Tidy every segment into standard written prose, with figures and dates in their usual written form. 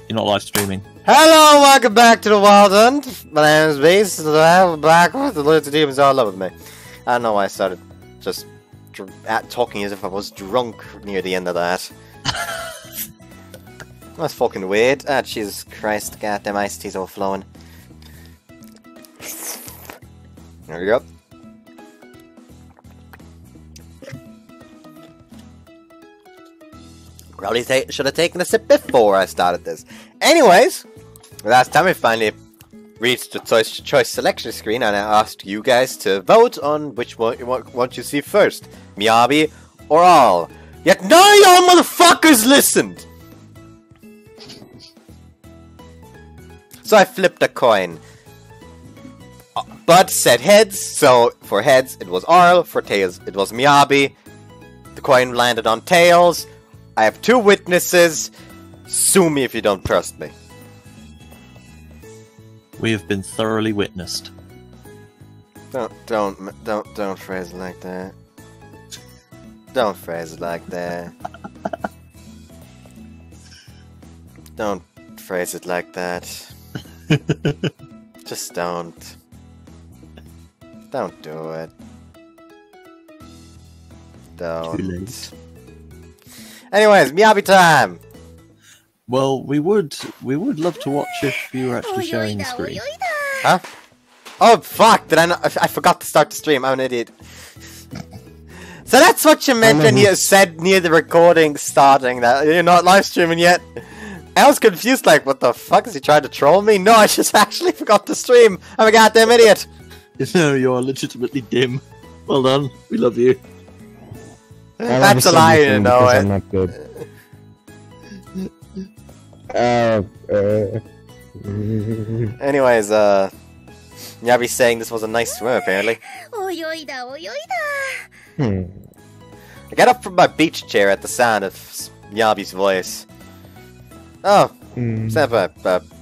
You're not live streaming. Hello, welcome back to the Wild Hunt. My name is Beast, and I'm back with the little demons all over me. I don't know why I started just talking as if I was drunk near the end of that. That's fucking weird. Ah, Jesus Christ, goddamn iced tea's overflowing. There we go. Probably should have taken a sip before I started this. Anyways, last time we finally reached the choice selection screen, and I asked you guys to vote on which one you want to see first, Miyabi or all. Yet none of y'all motherfuckers listened. So I flipped a coin. Bud said heads, so for heads it was Arl, for tails it was Miyabi. The coin landed on tails. I have two witnesses. Sue me if you don't trust me. We have been thoroughly witnessed. Don't phrase it like that. Don't phrase it like that. Don't phrase it like that. Just don't. Don't do it. Don't. Too late. Anyways, Miyabi time! Well, we would love to watch if you were actually sharing the screen. Huh? Oh fuck! Did I not? I forgot to start the stream. I'm an idiot. So that's what you meant when you said near the recording starting that you're not live streaming yet. I was confused, like, what the fuck? Is he trying to troll me? No, I just actually forgot to stream. I'm a goddamn idiot. No, you are legitimately dim. Well done. We love you. That's a lie, you know it. I'm not good. Anyways, Miyabi's saying this was a nice swim, apparently. I got up from my beach chair at the sound of Miyabi's voice. Oh, Senpai,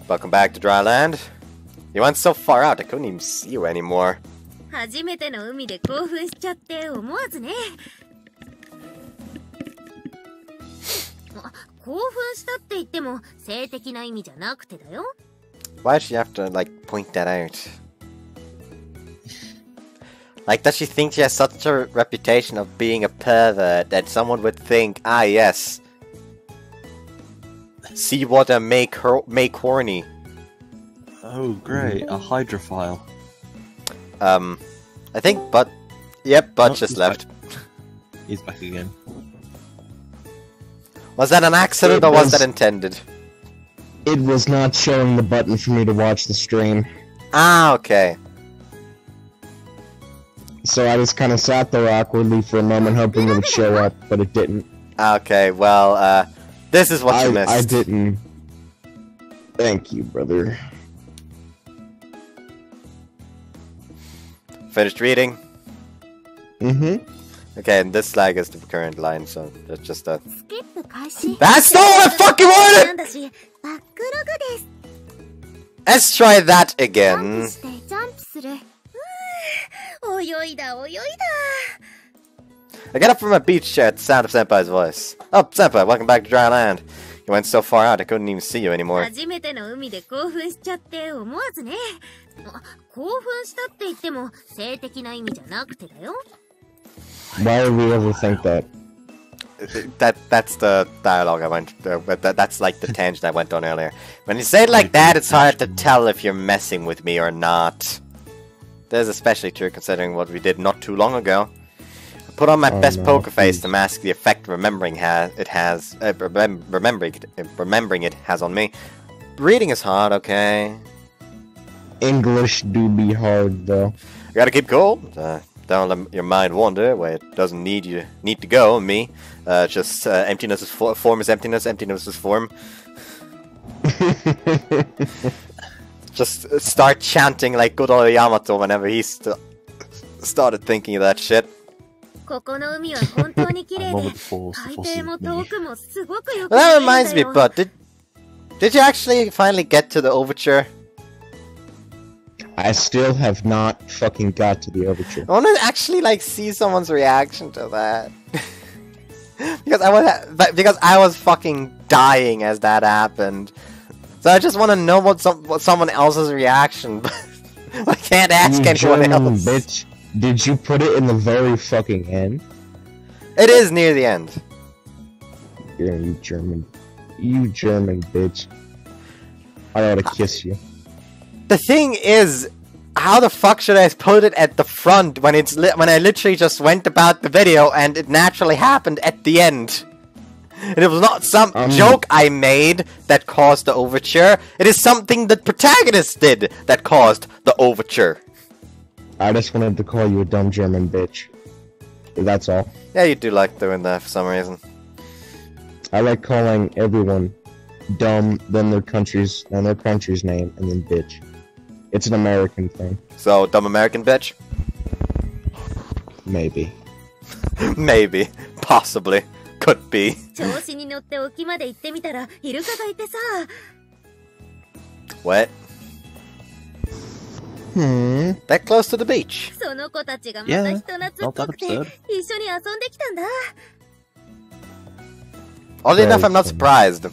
welcome back to dry land. You went so far out, I couldn't even see you anymore. Why does she have to, like, point that out? Like, does she think she has such a reputation of being a pervert that someone would think, ah yes, see what a make horny. Oh, great. A hydrophile. I think Bud... Yep, Bud just left. He's back again. Was that an accident or was that intended? It was not showing the button for me to watch the stream. Ah, okay. So I just kind of sat there awkwardly for a moment hoping it would show up, but it didn't. Okay, well, this is what you missed. I didn't. Thank you, brother. Finished reading? Mm-hmm. Okay, and this lag is the current line, so that's just a... That's not what I fucking wanted! Let's try that again. I get up from my beach chair at the sound of Senpai's voice. Oh, Senpai, welcome back to dry land. You went so far out I couldn't even see you anymore. Why would we ever think that? That's the dialogue I went. That's like the tangent I went on earlier. When you say it like that, it's hard to tell if you're messing with me or not. This is especially true considering what we did not too long ago. I put on my best poker face to mask the effect remembering it has on me. Reading is hard, okay. English do be hard, though. You gotta keep cool. Don't let your mind wander where it doesn't need to go. Me, just emptiness is form is emptiness. Emptiness is form. Just start chanting like good old Yamato whenever he started thinking of that shit. Well, that reminds me, but did you actually finally get to the overture? I still have not fucking got to the overture. I want to actually like see someone's reaction to that. because I was fucking dying as that happened. So I just want to know what someone else's reaction. I can't ask anyone German else. bitch. Did you put it in the very fucking end? It is near the end. Yeah, you German bitch. I ought to kiss you. The thing is, how the fuck should I put it at the front when when I literally just went about the video and it naturally happened at the end? And it was not some joke I made that caused the overture. It is something the protagonist did that caused the overture. I just wanted to call you a dumb German bitch. That's all. Yeah, you do like doing that for some reason. I like calling everyone dumb, then their country's name, and then bitch. It's an American thing. So, dumb American bitch? Maybe. Maybe. Possibly. Could be. What? That close to the beach. Yeah, not that absurd. Oddly enough, I'm not surprised.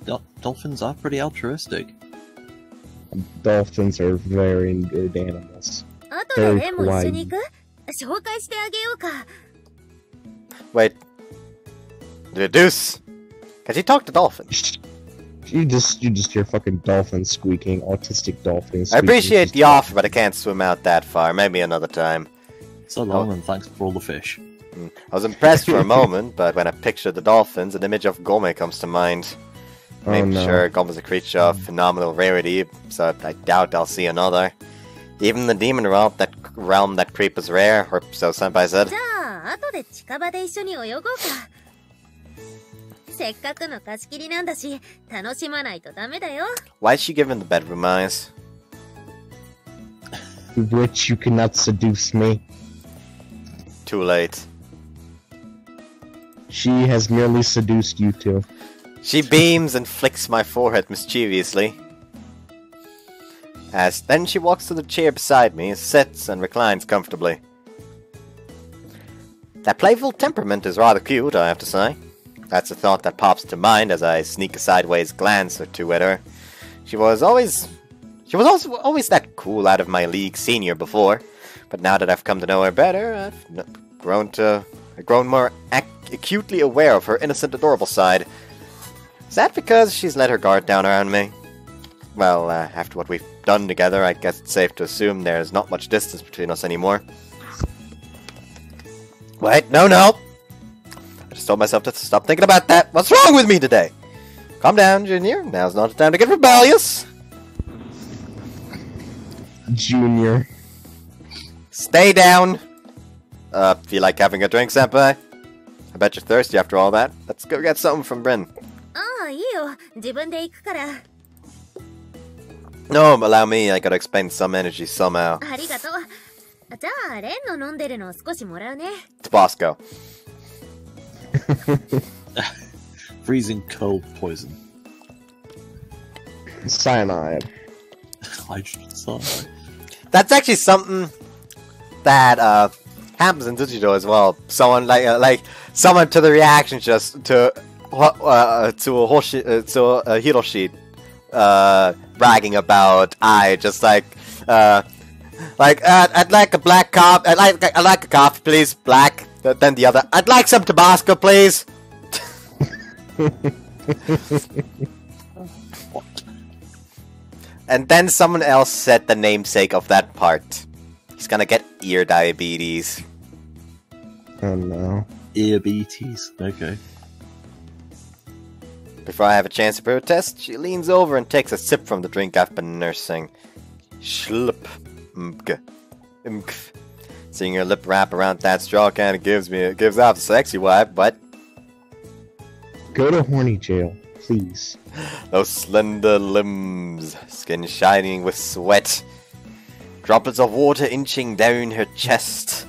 Yeah, dolphins are pretty altruistic. Dolphins are very good animals. Very kawaii. Wait. Deuce. Can you talk to dolphins? You just hear fucking dolphins squeaking, autistic dolphins. I appreciate the offer, but I can't swim out that far. Maybe another time. So long, and thanks for all the fish. I was impressed for a moment, but when I picture the dolphins, an image of Gome comes to mind. I'm sure Gome is a creature of phenomenal rarity, so I doubt I'll see another. Even the demon realm that creep is rare, or so Senpai said. Why is she giving the bedroom eyes? Which you cannot seduce me. Too late. She has merely seduced you two. She beams and flicks my forehead mischievously. As then she walks to the chair beside me, sits and reclines comfortably. That playful temperament is rather cute, I have to say. That's a thought that pops to mind as I sneak a sideways glance or two at her. She was always that cool out of my league senior before, but now that I've come to know her better, I've grown more acutely aware of her innocent, adorable side. Is that because she's let her guard down around me? Well, after what we've done together, I guess it's safe to assume there's not much distance between us anymore. Wait, no! I just told myself to stop thinking about that. What's wrong with me today? Calm down, Junior. Now's not the time to get rebellious. Junior. Stay down. Feel like having a drink, Senpai? I bet you're thirsty after all that. Let's go get something from Bryn. No, allow me. I gotta expend some energy somehow. Tabasco. Freezing cold poison. Cyanide. Hydrogen cyanide. That's actually something that happens in Ditzy as well. Someone like someone to the reaction just to a Hiroshi bragging about I'd like a black coffee. I'd like a coffee, please, black. Then the other, I'd like some Tabasco, please. And then someone else said the namesake of that part. He's gonna get ear diabetes. Oh no. Earbeaties. Okay. Before I have a chance to protest, she leans over and takes a sip from the drink I've been nursing. Schlup. Seeing her lip wrap around that straw kind of gives off a sexy vibe, but Go to horny jail, please. those slender limbs, skin shining with sweat, droplets of water inching down her chest,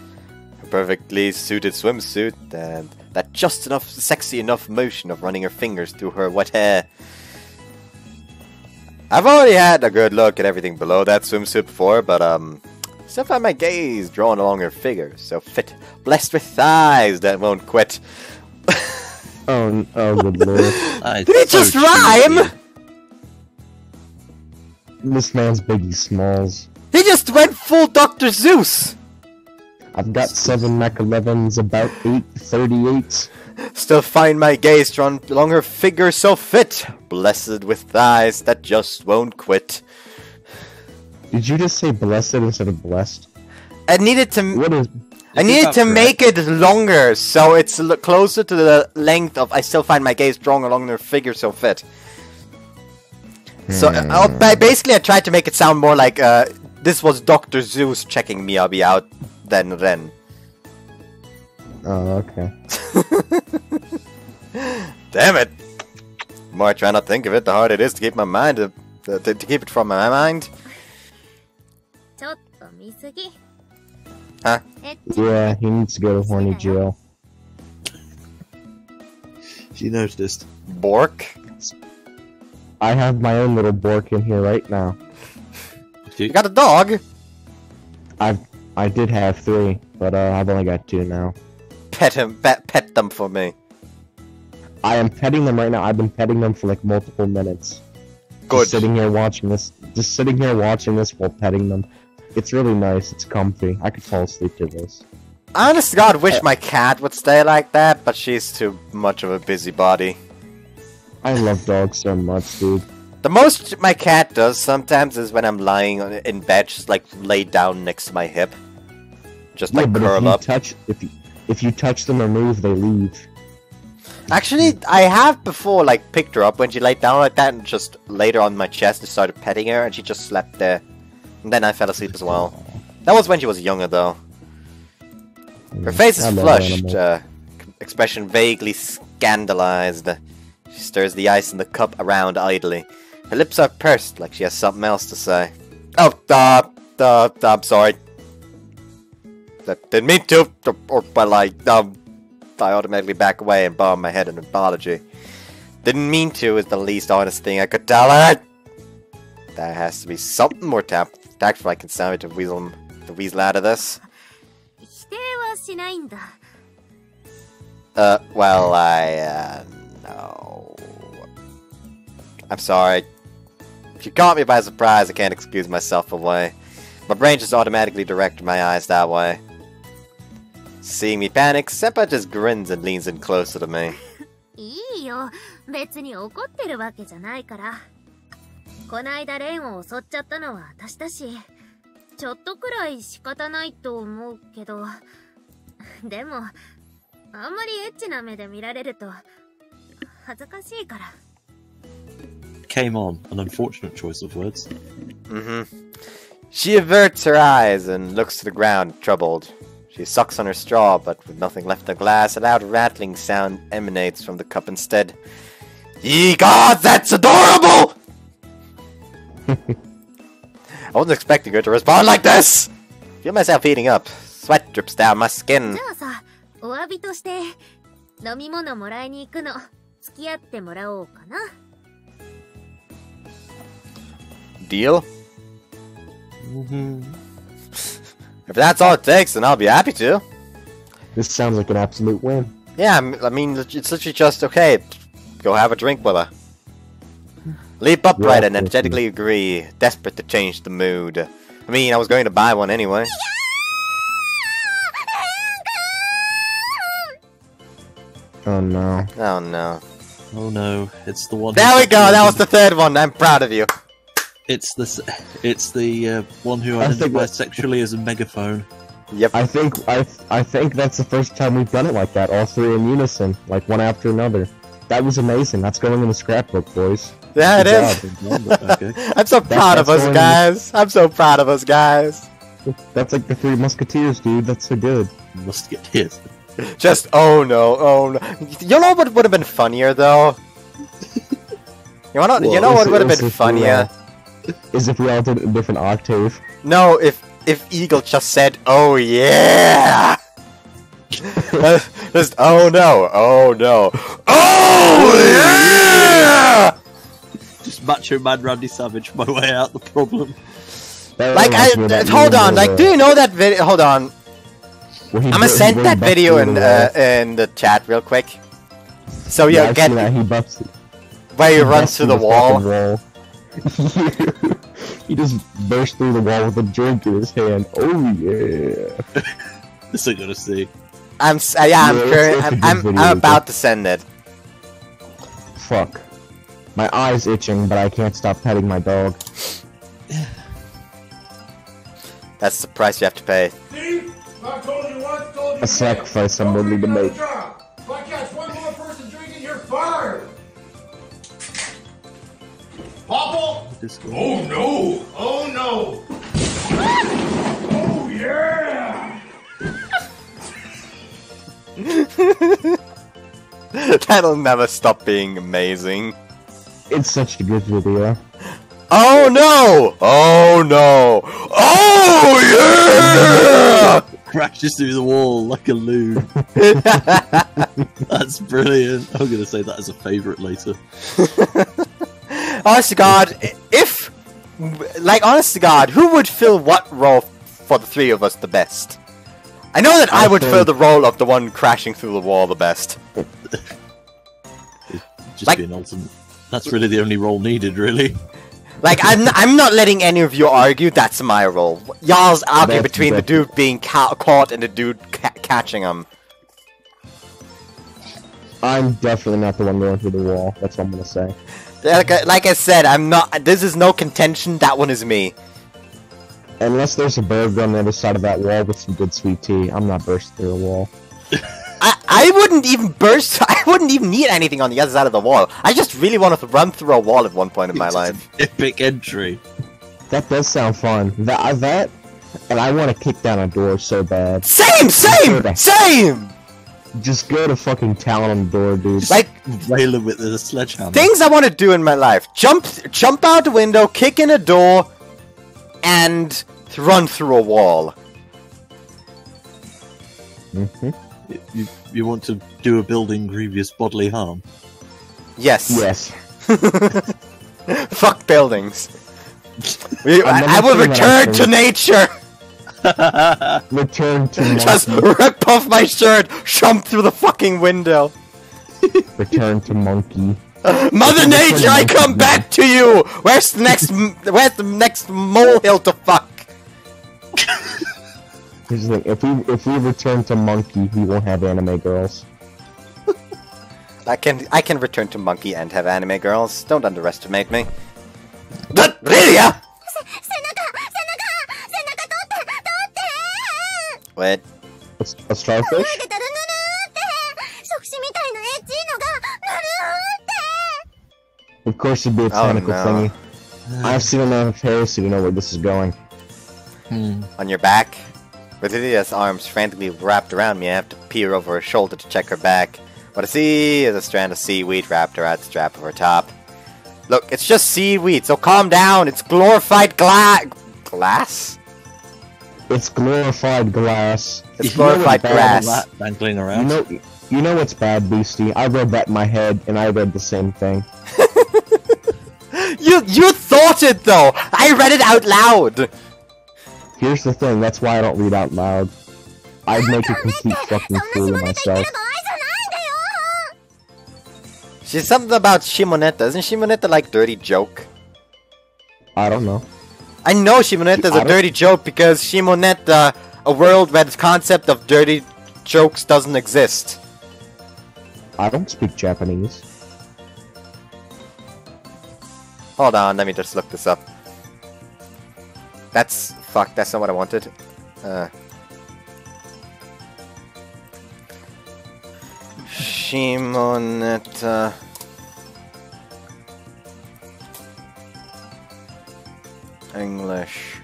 her perfectly suited swimsuit, and that just enough sexy enough motion of running her fingers through her wet hair. I've already had a good look at everything below that swimsuit before, but still find my gaze drawn along her figure, so fit, blessed with thighs that won't quit. Oh, good lord. Did it So just rhyme? cheesy. This man's Biggie Smalls. He just went full Dr. Zeus! I've got 7 Mach 11s, about 8 38s. Still find my gaze drawn along her figure so fit, blessed with thighs that just won't quit. Did you just say blessed instead of blessed? I needed to What is... I needed to make it longer so it's closer to the length of I still find my gaze drawn along her figure so fit. So basically I tried to make it sound more like this was Dr. Zeus checking Miyabi out than Ren. Oh, okay. Damn it! The more I try not to think of it, the harder it is to keep my mind to keep it from my mind. Huh? Yeah, he needs to go to horny jail. She noticed. Bork? I have my own little Bork in here right now. You got a dog? I did have 3, but I've only got 2 now. Pet him, pet them for me. I am petting them right now. I've been petting them for like multiple minutes. Good. Just sitting here watching this. Just sitting here watching this while petting them. It's really nice. It's comfy. I could fall asleep to this. I honest to God wish my cat would stay like that, but she's too much of a busybody. I love dogs so much, dude. The most my cat does sometimes is when I'm lying in bed, just like laid down next to my hip. Just like but curl up. If you touch them or move, they leave. Actually, I have before like picked her up when she laid down like that and just laid her on my chest and started petting her and she just slept there. And then I fell asleep as well. That was when she was younger though. Her face is flushed, expression vaguely scandalized. She stirs the ice in the cup around idly. Her lips are pursed like she has something else to say. Oh, I'm sorry. That didn't mean to, but like, I automatically back away and bow my head in apology. Didn't mean to is the least honest thing I could tell her. There has to be something more tactful I can sound to weasel out of this. Well, no. I'm sorry. If you caught me by surprise, I can't excuse myself away. My brain just automatically directed my eyes that way. Seeing me panic, Senpai just grins and leans in closer to me. いいよ、別に怒ってるわけじゃないから。こないだレンを襲っちゃったのは私だし、ちょっとくらい仕方ないと思うけど、でも、あんまりエッチな目で見られると恥ずかしいから。Came on, an unfortunate choice of words. She averts her eyes and looks to the ground, troubled. She sucks on her straw, but with nothing left in the glass, a loud rattling sound emanates from the cup instead. Ye gods, that's adorable! I wasn't expecting her to respond like this! Feel myself heating up. Sweat drips down my skin. じゃあさ、お詫びとして飲み物もらいに行くの付き合ってもらおうかな。Deal? If that's all it takes, then I'll be happy to. This sounds like an absolute win. Yeah, I mean, it's literally just, okay, go have a drink with her. Leap upright and energetically agree, desperate to change the mood. I mean, I was going to buy one anyway. Oh no. Oh no. Oh no, it's the one. There we go, that was the third one, I'm proud of you. It's the one who identifies sexually as a megaphone. Yep. I think that's the first time we've done it like that, all 3 in unison, like one after another. That was amazing. That's going in the scrapbook, boys. Yeah, it is. Okay. I'm so proud of us, guys. I'm so proud of us, guys. That's like the 3 Musketeers, dude. That's so good. Must get hit. Just, oh no, oh no. You know what would have been funnier, though? You know what would have been funnier? Is if we all did a different octave. No, if Eagle just said, "Oh yeah," just oh no, oh no, oh yeah. Just Macho Man Randy Savage, my way out the problem. Like, hold on, like, do you know that video? Hold on, I'm gonna send that video in the chat real quick. So Yeah, you I've get seen that. He busts. where you He run busts through the fucking wall. He just burst through the wall with a drink in his hand. Oh yeah. This I gotta see. I'm it's a good I'm video, about to send it. Fuck. My eye's itching, but I can't stop petting my dog. That's the price you have to pay. See? I told you once, told you A sacrifice I'm willing to make. If I catch one more person drinking, you're fired. Popple? This guy. Oh no! Oh no! Oh yeah! That'll never stop being amazing. It's such a good video. Oh no! Oh no! Oh yeah! Crashes through the wall like a loon. That's brilliant. I'm gonna say that as a favourite later. Honest to God, honest to God, who would fill what role for the three of us the best? I know that I would fill the role of the one crashing through the wall the best. Just Like- be an alternate. That's really the only role needed, really. Like, I'm not letting any of you argue, that's my role. Y'all's argue That's between the dude being caught and the dude catching him. I'm definitely not the one going through the wall. That's what I'm gonna say. Like I said, I'm not. This is no contention. That one is me. Unless there's a burger on the other side of that wall with some good sweet tea, I'm not bursting through a wall. I wouldn't even burst. I wouldn't even need anything on the other side of the wall. I just really wanted to run through a wall at one point in my life. Epic entry. That does sound fun. That, and I want to kick down a door so bad. Same. Just go to fucking town on the door, dude. Like Wailer with the sledgehammer. things I want to do in my life: jump out the window, kick in a door, and run through a wall. Mm-hmm. You want to do a building grievous bodily harm? Yes. Yes. Fuck buildings. Another I will thing that I return to think- nature. Return to Just monkey. rip off my shirt, jump through the fucking window. Return to monkey. Mother Nature, I come back to you. Where's the next molehill to fuck? Here's the thing: if we return to monkey, we won't have anime girls. I can return to monkey and have anime girls. Don't underestimate me. But really? Wait. A starfish? Of course, it'd be a tentacle no. thingy. I've seen enough Heresy to know where this is going. On your back? With Lydia's arms frantically wrapped around me, I have to peer over her shoulder to check her back. What I see is a strand of seaweed wrapped around the strap of her top. Look, it's just seaweed, so calm down. It's glorified glass? It's glorified glass. It's glorified grass. That dangling around. You know what's bad, Beastie? I read that in my head, and I read the same thing. You thought it though. I read it out loud. Here's the thing, that's why I don't read out loud. I'd make a complete fucking fool of myself. She's something about Shimonetta. Isn't Shimonetta like dirty joke? I don't know. I know Shimonetta is a dirty joke because Shimonetta, a world where the concept of dirty jokes doesn't exist. I don't speak Japanese. Hold on, let me just look this up. That's not what I wanted. Shimonetta. English.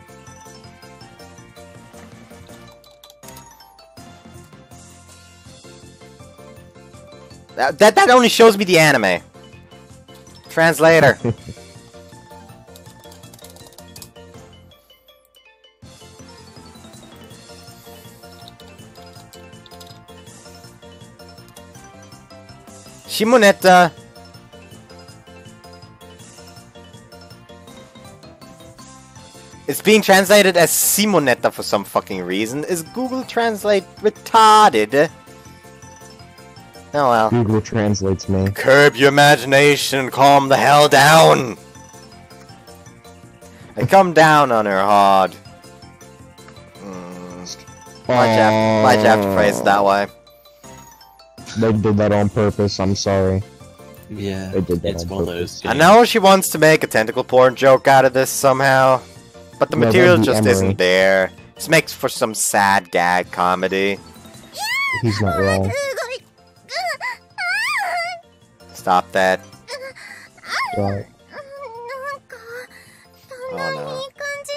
That only shows me the anime. Translator. Shimonetta. It's being translated as Simonetta for some fucking reason. Is Google Translate retarded? Oh well. Google translates me. Curb your imagination, calm the hell down! I come down on her hard. Why'd you have to phrase it that way? They did that on purpose, I'm sorry. Yeah, They did that it's on one of purpose. those. I Games. know she wants to make a tentacle porn joke out of this somehow, but the Yeah, material that'd be just Emery. isn't there. This makes for some sad gag comedy. He's not wrong. Stop that. Right. Oh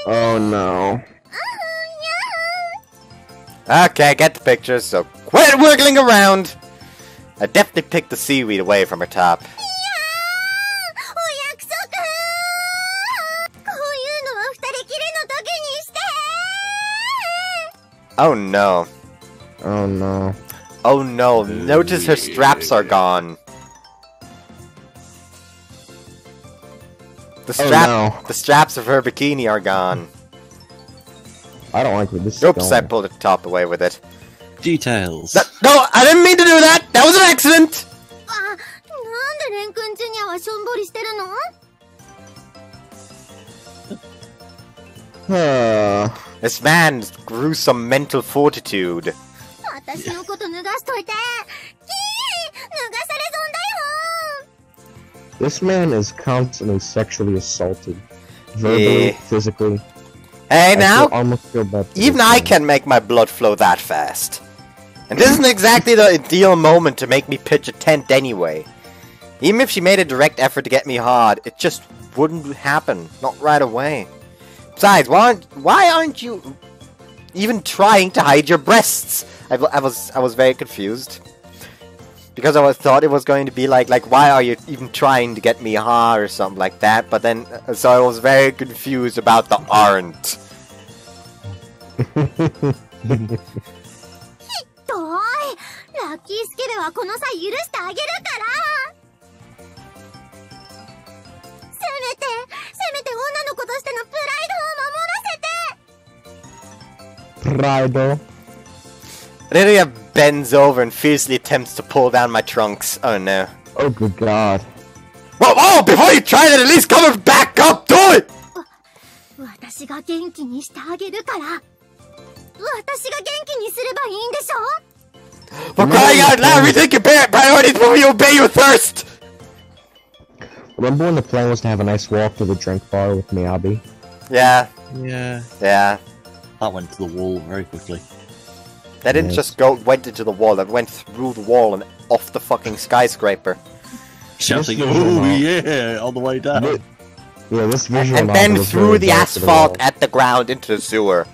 Oh no. no. Okay, get the picture, so quit wiggling around! I definitely picked the seaweed away from her top. Oh no. Oh no. Oh no, notice her straps are gone. Oh, The straps of her bikini are gone. I don't like where this is Oops, I going. pulled the top away with it. Details. No, I didn't mean to do that! That was an accident! This man's gruesome mental fortitude. This man is constantly sexually assaulted. Verbally, Yeah. physically. Hey now, almost feel bad for even this I man. can make my blood flow that fast. And this isn't exactly the ideal moment to make me pitch a tent anyway. Even if she made a direct effort to get me hard, it just wouldn't happen. Not right away. Besides, why aren't you even trying to hide your breasts? I was very confused. Because I thought it was going to be like, why are you even trying to get me hard or something like that? But then, so I was very confused about the aren't. Prado. Lilia bends over and fiercely attempts to pull down my trunks. Oh no. Oh good god. Whoa, before you try that, at least come back up to it! For crying out loud, rethink your priorities before you obey your thirst! Remember when the plan was to have a nice walk to the drink bar with Miyabi? Yeah, Yeah, yeah. that went to the wall very quickly. That didn't Yes. just went into the wall, that went through the wall and off the fucking skyscraper. Shouting, This "Oh visual yeah!" on the way down. Yeah, this visual And novel then was through very the dark to asphalt wall. at the ground into the sewer.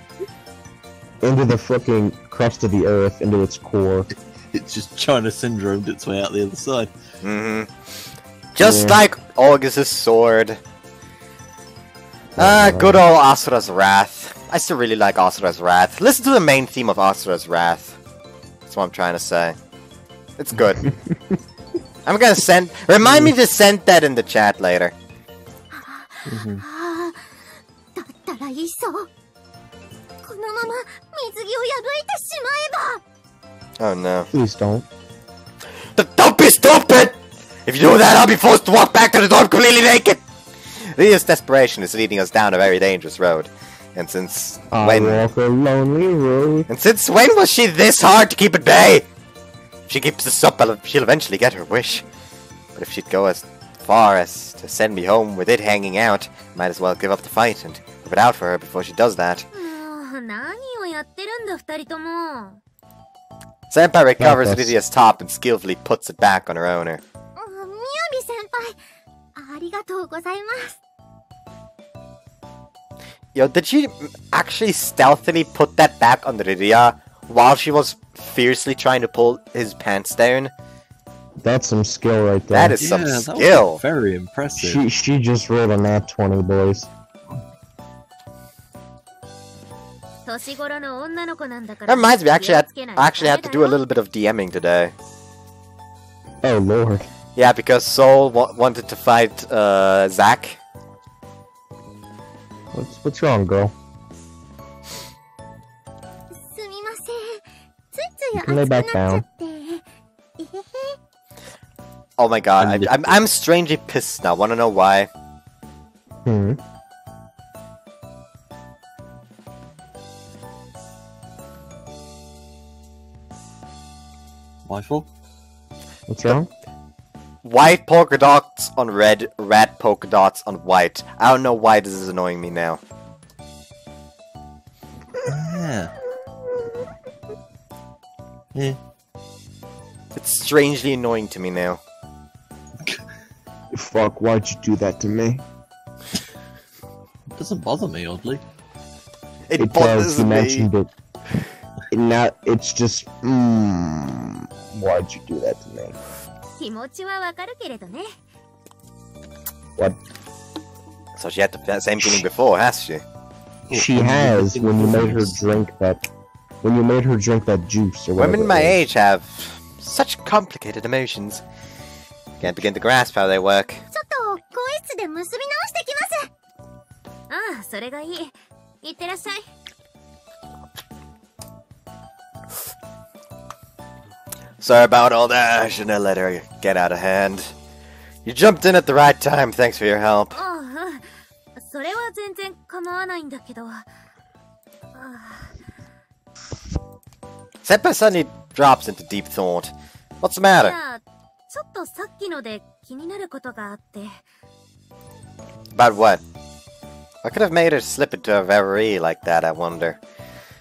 Into the fucking crust of the earth, into its core. It's just China syndromed its way out the other side. Mm-hmm. Just Yeah. like August's sword. Good old Asura's Wrath. I still really like Asura's Wrath. Listen to the main theme of Asura's Wrath. That's what I'm trying to say. It's good. I'm gonna send... Remind me to send that in the chat later. Mhm. Oh no. Please don't. Don't be stupid! If you do that, I'll be forced to walk back to the door completely naked! Ria's desperation is leading us down a very dangerous road. And since I when... walk a lonely road. And since when was she this hard to keep at bay? If she keeps this up, she'll eventually get her wish. But if she'd go as far as to send me home with it hanging out, might as well give up the fight and whip it out for her before she does that. Senpai recovers Yes. Lydia's top and skillfully puts it back on her owner. Yo, did she actually stealthily put that back on Lydia while she was fiercely trying to pull his pants down? That's some skill right there. That is some that skill. was very impressive. She just rolled a nat 20, boys. That reminds me, I actually had to do a little bit of DMing today. Oh lord. Yeah, because Soul wanted to fight Zack. What's wrong, girl? You can lay back down. Oh my god, I'm strangely pissed now. Wanna know why? Hmm. My fault. What's wrong? White polka dots on red, red polka dots on white. I don't know why this is annoying me now. Yeah. Yeah. It's strangely annoying to me now. Fuck, why'd you do that to me? It doesn't bother me, oddly. It bothers you me. mentioned it. Now it's just, why'd you do that to me? 気持ちはわかるけれどね。 What? So she had the same feeling before, has she? She has when you made her drink that juice or whatever. Women my it was. age have such complicated emotions. Can't begin to grasp how they work. ちょっと更衣室で結び直してきます。ああ、それがいい。いってらっしゃい。Sorry about all that. I shouldn't have let her get out of hand. You jumped in at the right time. Thanks for your help. ああ、うん。それは全然構わないんだけど。Senpai suddenly drops into deep thought. What's the い matter? や、ちょっとさっきので気になることがあって。 About what? I could have made her slip into a reverie like that, I wonder.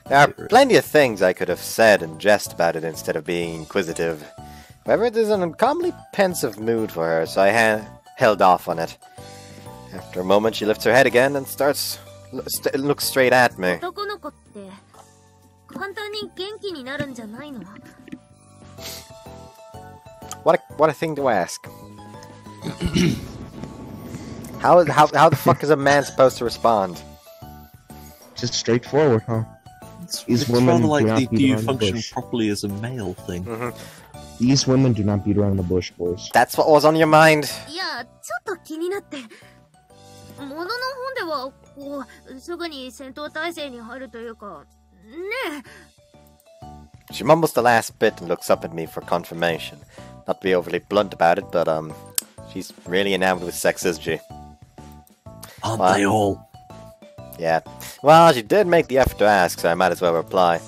There are plenty of things I could have said and jest about it instead of being inquisitive. However, there's an uncommonly pensive mood for her, so I held off on it. After a moment, she lifts her head again and looks straight at me. 男の子って簡単に元気になるんじゃないの？ What a thing to ask. How the fuck is a man supposed to respond? Just straightforward, huh? It's women rather do like not the beat do you around the function bush. properly as a male thing. These women do not beat around the bush, boys. That's what was on your mind? いや、ちょっと気になって。ものの本ではこうすぐに戦闘態勢に入るというか、ねえ。 She mumbles the last bit and looks up at me for confirmation. Not to be overly blunt about it, but she's really enamored with sex, isn't she? Aren't they all? Yeah. Well, she did make the effort to ask, so I might as well reply.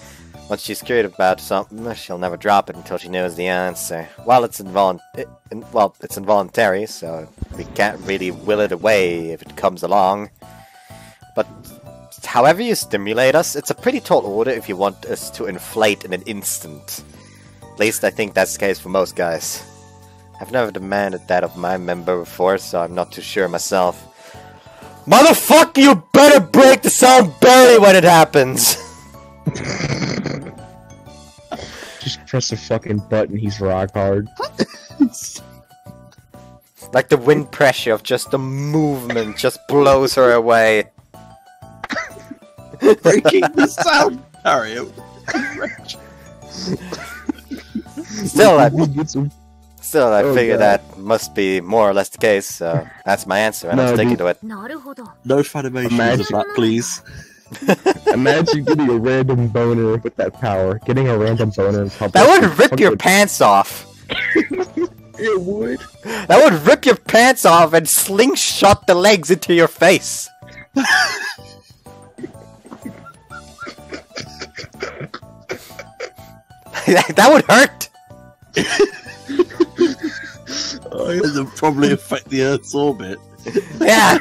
Once she's curious about something, she'll never drop it until she knows the answer. While it's it's involuntary, so we can't really will it away if it comes along. But however you stimulate us, it's a pretty tall order if you want us to inflate in an instant. At least I think that's the case for most guys. I've never demanded that of my member before, so I'm not too sure myself. Motherfucker, you better break the sound belly when it happens! Just press a fucking button, he's rock hard. Like the wind pressure of just the movement just blows her away. Breaking the sound barrier. Still, I Oh, figure God. that must be more or less the case, so that's my answer, and I'm No, sticking dude. to it. なるほど。 No Funimations of that, please. Imagine getting a random boner with that power. Getting a random boner in public. That would rip your pants off! It would. That would rip your pants off and slingshot the legs into your face! That would hurt! It would probably affect the Earth's orbit. Yeah!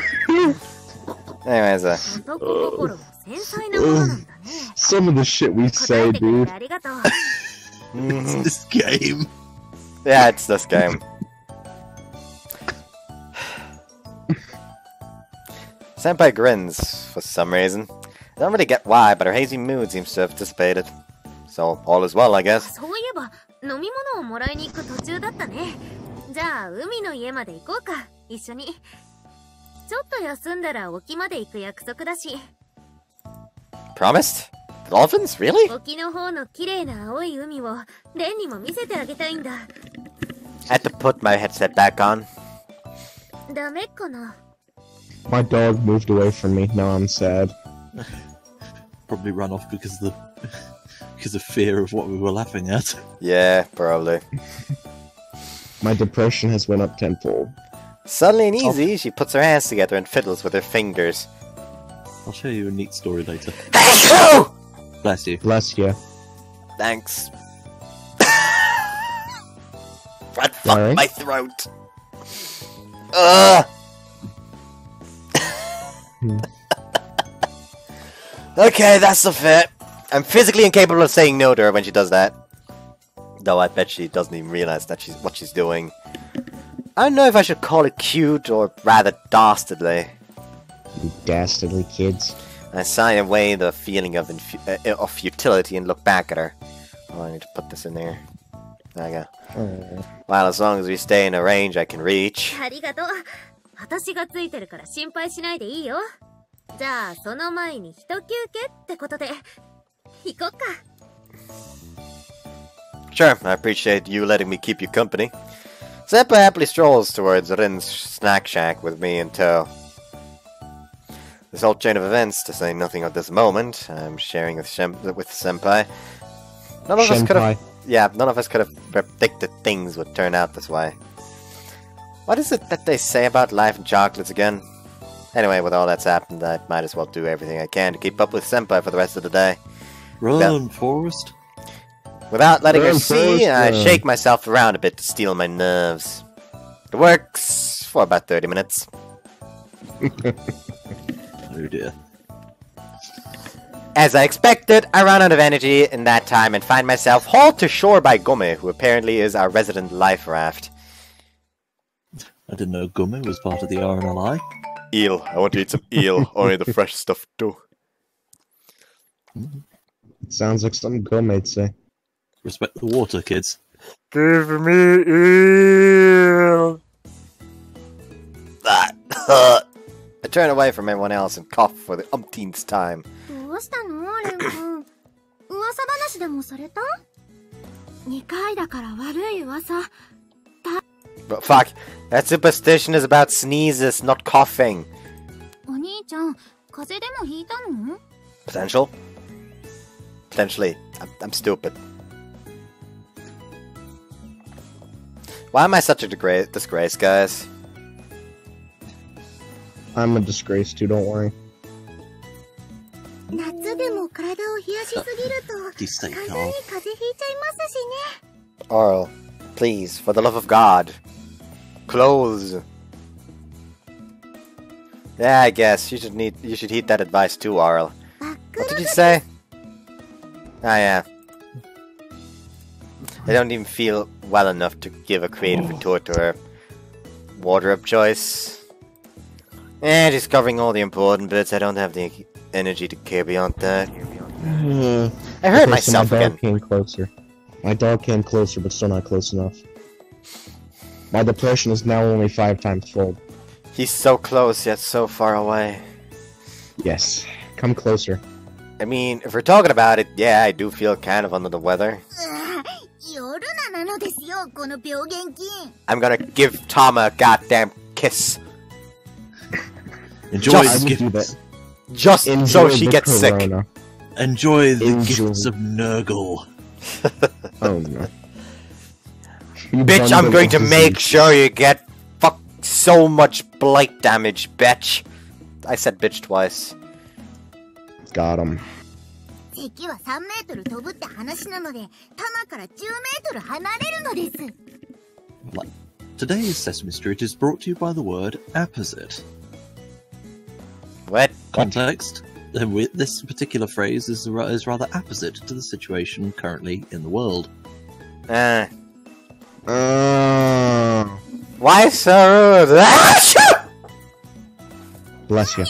Anyways, 男心は繊細なものなんだね。 Some of the shit we 答 say, えてくれ dude. てありがとう。 It's this game. yeah, it's this game. Senpai grins, for some reason. I don't really get why, but her hazy mood seems to have dissipated. So, all is well, I guess. そういえば飲み物をもらいに行く途中だったね。じゃあ海の家まで行こうか。一緒に。ちょっと休んだら沖まで行く約束だし。 Promised? Dolphins? Really? 沖の方の綺麗な青い海をレンにも見せてあげたいんだ。 I had to put my headset back on. ダメかな。 My dog moved away from me. Now I'm sad. Probably run off because of fear of what we were laughing at. Yeah, probably. My depression has went up tenfold. Suddenly and easy, she puts her hands together and fiddles with her fingers. I'll show you a neat story later. Thank you! Bless you. Bless you. Thanks. That fucked Alright. my throat. Ugh! Okay, that's the fit. I'm physically incapable of saying no to her when she does that. Though I bet she doesn't even realize that what she's doing. I don't know if I should call it cute or rather dastardly. You dastardly kids. I sigh away the feeling of futility and look back at her. Oh, I need to put this in there. There I go. Oh. Well, as long as we stay in a range I can reach. ありがとう。私がついてるから心配しないでいいよ。じゃあ、その前に一休憩ってことで、行こうか。Sure, I appreciate you letting me keep you company. Senpai happily strolls towards Rin's snack shack with me in tow. This whole chain of events, to say nothing of this moment, I'm sharing with Senpai. None of us could have... Yeah, none of us could have predicted things would turn out this way. What is it that they say about life and chocolates again? Anyway, with all that's happened, I might as well do everything I can to keep up with Senpai for the rest of the day. Run, Forrest. Without letting her Run, see, Forrest, I run. shake myself around a bit to steel my nerves. It works for about 30 minutes. Oh dear. As I expected, I run out of energy in that time and find myself hauled to shore by Gumme, who apparently is our resident life raft. I didn't know Gummy was part of the RNLI. Eel. I want to eat some eel. Only the fresh stuff too. Sounds like something Go-Mates say. Respect the water, kids. Give me eel! I turn away from everyone else and cough for the umpteenth time. どうしたのレン君。噂話でもされた ?2 回だから悪い噂。 But fuck, that superstition is about sneezes, not coughing. お兄ちゃん、風邪でもひいたの Potential? Potentially. I'm stupid. Why am I such a disgrace, guys? I'm a disgrace too, don't worry. 夏でも体を冷やしすぎると、 Stay 簡単 calm. に風邪ひいちゃいますしね。 Oral, please, for the love of God. Clothes. Yeah, I guess you should heed that advice too, Oral. What did you say? Ah, yeah. I don't even feel well enough to give a creative retort to her wardrobe choice. Just covering all the important bits. I don't have the energy to care beyond that. I hurt Okay, so myself my dog again. came closer. My dog came closer, but still not close enough. My depression is now only 5 times fold. He's so close yet so far away. Yes. Come closer. I mean, if we're talking about it, yeah, I do feel kind of under the weather. 夜なのですよ、この病原菌。 I'm gonna give Tama a goddamn kiss. Enjoy Just- I the would do gifts. that. Just Enjoy so she the gets sick. corona. Enjoy the Enjoy. gifts of Nurgle. Oh no. You Bitch, bundle I'm going to of make disease. sure you get so much blight damage, bitch. I said bitch twice. Got him. 敵は3メートル飛ぶって話なので、弾から10メートル離れるのです。 Like, today's Sesame Street is brought to you by the word apposite. What? Context. This particular phrase is rather apposite to the situation currently in the world. Why so rude? Bless you.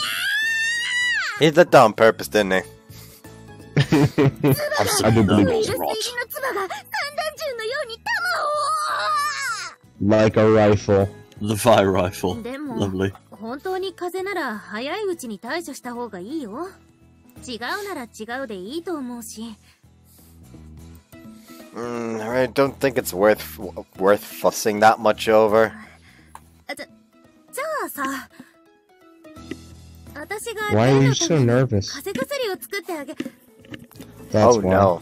He did that on purpose, didn't he? I do believe ウイル it. ス入りの唾が散弾銃のように弾を Like a rifle. The fire rifle. でも Lovely. 本当に風邪なら早いうちに対処した方がいいよ。違うなら違うでいいと思うし。I don't think it's worth fussing that much over. じゃあさ、私が Why are 例 you の so ために nervous? 風邪薬を作ってあげ。じ That's Oh why. no.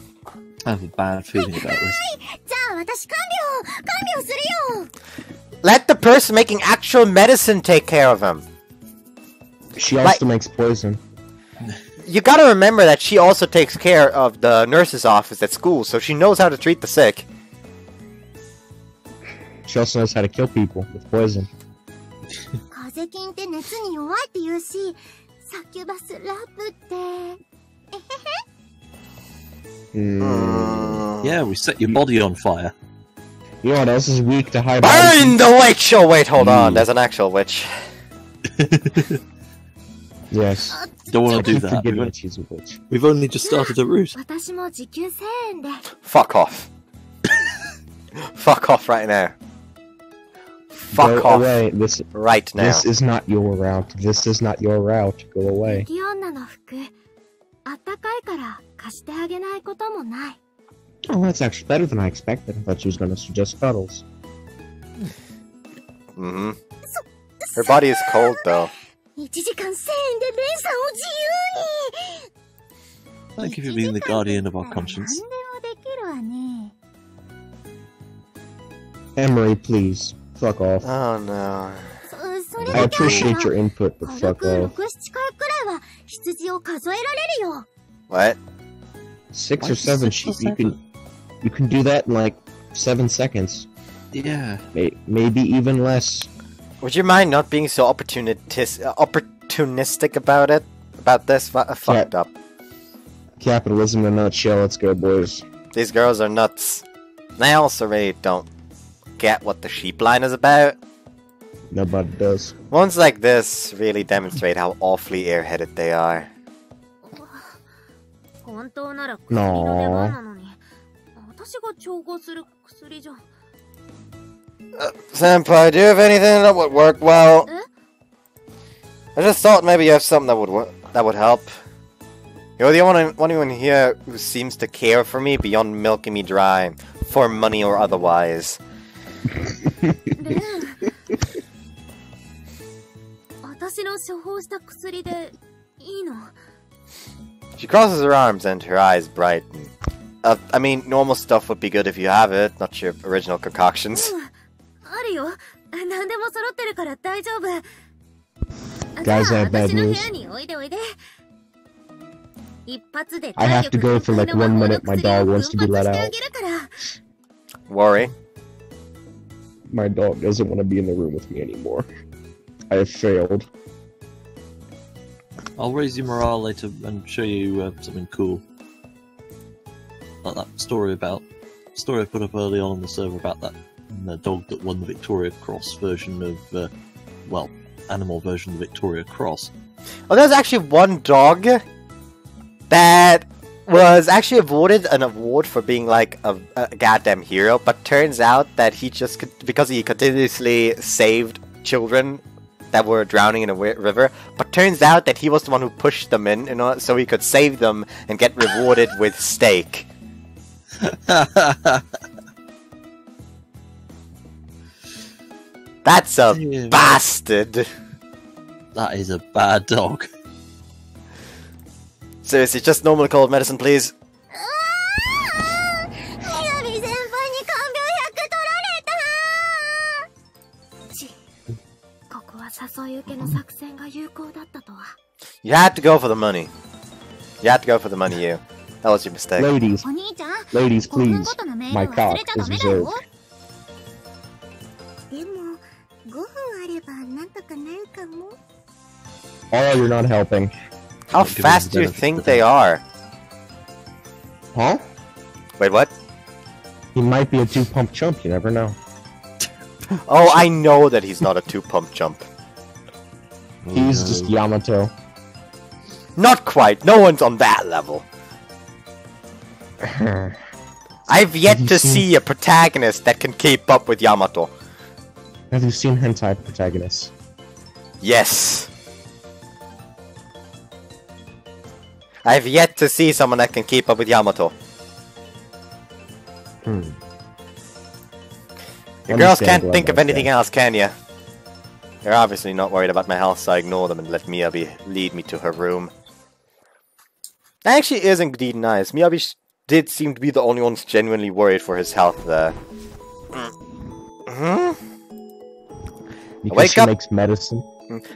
I have a bad feeling about this. ゃあ私看病するよ。Let the person making actual medicine take care of him. She also makes poison. You gotta remember that she also takes care of the nurse's office at school, so she knows how to treat the sick. She also knows how to kill people with poison. Yeah, we set your body on fire. You know what else is weak to high Burn the witch! Oh wait, hold on, there's an actual witch. Yes. Don't want to do that. Forgetting that she's a witch. We've only just started a route. Fuck off. Fuck off right now. Fuck Go off away. right now. This is not your route. This is not your route. Go away. Oh, that's actually better than I expected. I thought she was going to suggest cuddles. Mm-hmm. Her body is cold, though. Thank you for being the guardian of our conscience. Emery, please. Fuck off. Oh no. I appreciate your input, but fuck off. What? 6 or 7 sheep. You can do that in like 7 seconds. Yeah. Maybe even less. Would you mind not being so opportunistic about it? About this? Fucked up. Capitalism in a nutshell. Let's go, boys. These girls are nuts. They also really don't get what the sheep line is about. Nobody does. Ones like this really demonstrate how awfully airheaded they are. Senpai, do you have anything that would work well? I just thought maybe you have something that would help. You're the only one here who seems to care for me beyond milking me dry, for money or otherwise. She crosses her arms and her eyes brighten. I mean, normal stuff would be good if you have it, not your original concoctions. Guys, I have bad news. I have to go for like 1 minute. My dog wants to be let out. Worry. My dog doesn't want to be in the room with me anymore. I have failed. I'll raise your morale later and show you something cool. Like that story I put up early on the server about the dog that won the Victoria Cross version of, animal version of the Victoria Cross. Oh, there's actually one dog that was actually awarded an award for being like a goddamn hero, but turns out that he just, because he continuously saved children that were drowning in a river, but turns out that he was the one who pushed them in, so he could save them and get rewarded with steak. That's a bastard. That is a bad dog. Seriously, just normal cold medicine, please. You had to go for the money. You had to go for the money, you. That was your mistake. Ladies, please. My cock is reserved. Oh, you're not helping. How fast do you think they are? Huh? Wait, what? He might be a 2-pump chump, you never know. Oh, I know that he's not a 2-pump jump. He's just Yamato. Not quite. No one's on that level. I've yet to see a protagonist that can keep up with Yamato. Have you seen hentai protagonists? Yes. I've yet to see someone that can keep up with Yamato. You girls can't think of anything else, can ya? You're obviously not worried about my health, so I ignore them and let Miyabi lead me to her room. That actually is indeed nice. Miyabi did seem to be the only one genuinely worried for his health there. Because she makes medicine.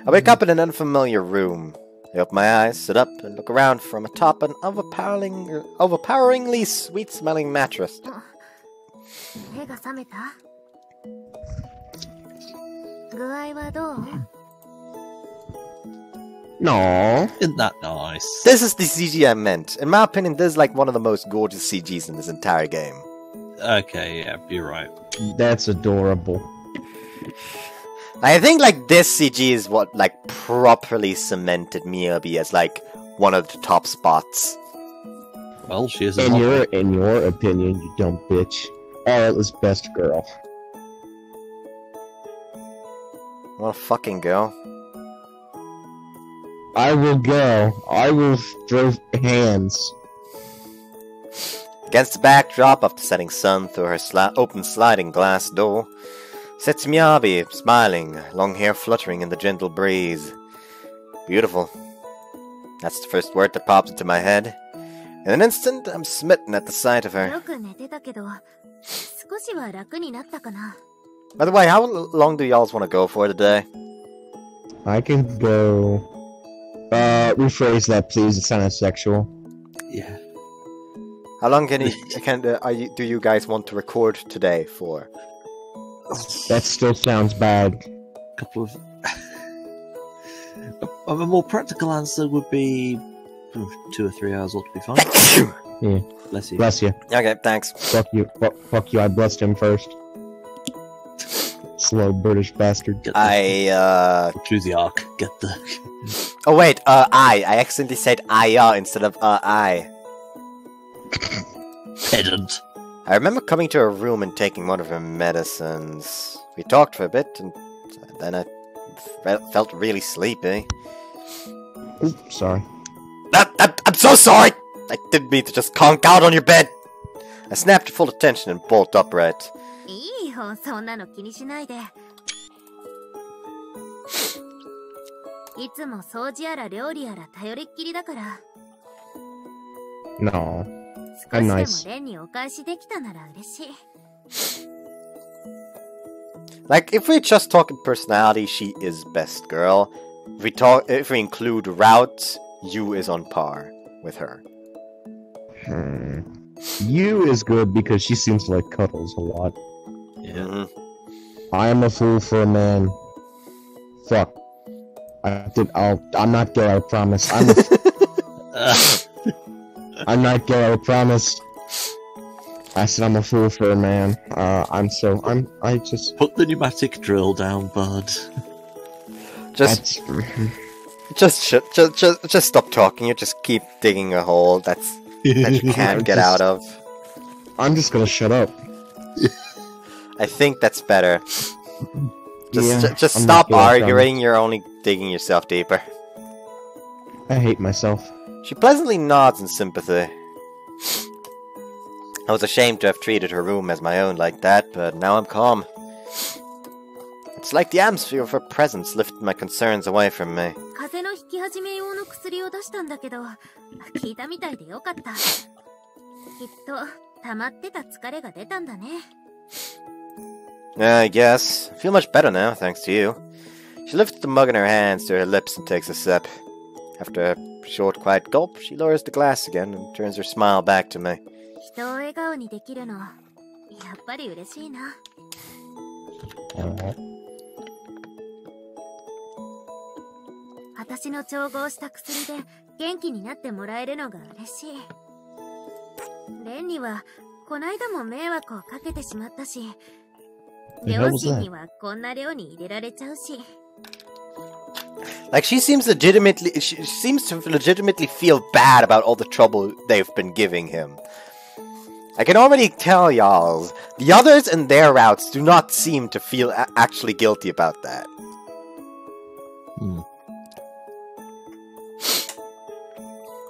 I wake up in an unfamiliar room. I open my eyes, sit up, and look around from atop an overpoweringly sweet-smelling mattress. 目が覚めた？具合はどう？ No. Isn't that nice? This is the CG I meant. In my opinion, this is like one of the most gorgeous CGs in this entire game. Okay, yeah, you're right. That's adorable. I think like this CG is what like properly cemented Miyabi as like one of the top spots. Well, she is a In your opinion, you dumb bitch, Arla's best girl. Wanna fucking go? I will go. I will throw hands. Against the backdrop of the setting sun through her open sliding glass door, sits Miyabi, smiling, long hair fluttering in the gentle breeze. Beautiful. That's the first word that pops into my head. In an instant, I'm smitten at the sight of her. よく寝てたけど、少しは楽になったかな。 By the way, how long do y'all want to go for today? I can go. Rephrase that, please. It sounded sexual. Yeah. How long do you guys want to record today for? That still sounds bad. Couple of. A more practical answer would be 2 or 3 hours ought to be fine. Yeah. Bless you. Bless you. Okay, thanks. Fuck you. Fuck you. I blessed him first. Slow British bastard. Get the, choose the arc. Get the. Oh wait, I accidentally said instead of I. Pedant. I remember coming to her room and taking one of her medicines. We talked for a bit, and then I felt really sleepy. Oops, sorry. I'm so sorry! I didn't mean to just conk out on your bed! I snapped to full attention and bolt upright. いいよ、そんなの気にしないで。いつも掃除やら料理やら頼りっきりだから。 No. 少しでも nice. レンにお返しできたなら嬉しい。 Like, if we're just talking personality, she is best girl. If we include route, you is on par with her. You is good because she seems to like cuddles a lot. Yeah. I am a fool for a man. Fuck. I'm not gay, I promise. I'm not gay, I promise. I said I'm a fool for a man. I just... Put the pneumatic drill down, bud. Just stop talking. You just keep digging a hole that you can't get out of. I'm just gonna shut up. I think that's better. Just I'm stop not gay, arguing. You're only digging yourself deeper. I hate myself. She pleasantly nods in sympathy. I was ashamed to have treated her room as my own like that, but now I'm calm. It's like the atmosphere of her presence lifted my concerns away from me. 風邪の引き始め用の薬を出したんだけど、効いたみたいでよかった。きっと溜まってた疲れが出たんだね。I guess. I feel much better now, thanks to you. She lifts the mug in her hands to her lips and takes a sip. After a short, quiet gulp, she lowers the glass again and turns her smile back to me. 人を笑顔にできるの、やっぱり嬉しいな。私の調合した薬で元気になってもらえるのが嬉しい。レンにはこないだも迷惑をかけてしまったし、両親にはこんな量に入れられちゃうし。Like she seems to legitimately feel bad about all the trouble they've been giving him. I can already tell y'all, the others in their routes do not seem to feel actually guilty about that. Hmm.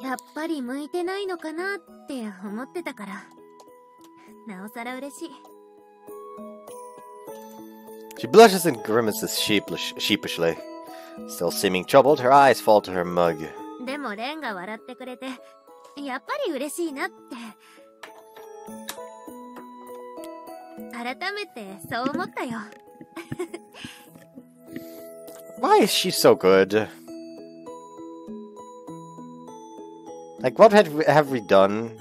やっぱり向いてないのかなって思ってたから、なおさら嬉しい。She blushes and grimaces sheepishly. Still seeming troubled, her eyes fall to her mug. でもレンが笑ってくれて、やっぱり嬉しいなって。改めてそう思ったよ。Why is she so good? Like, what have we done?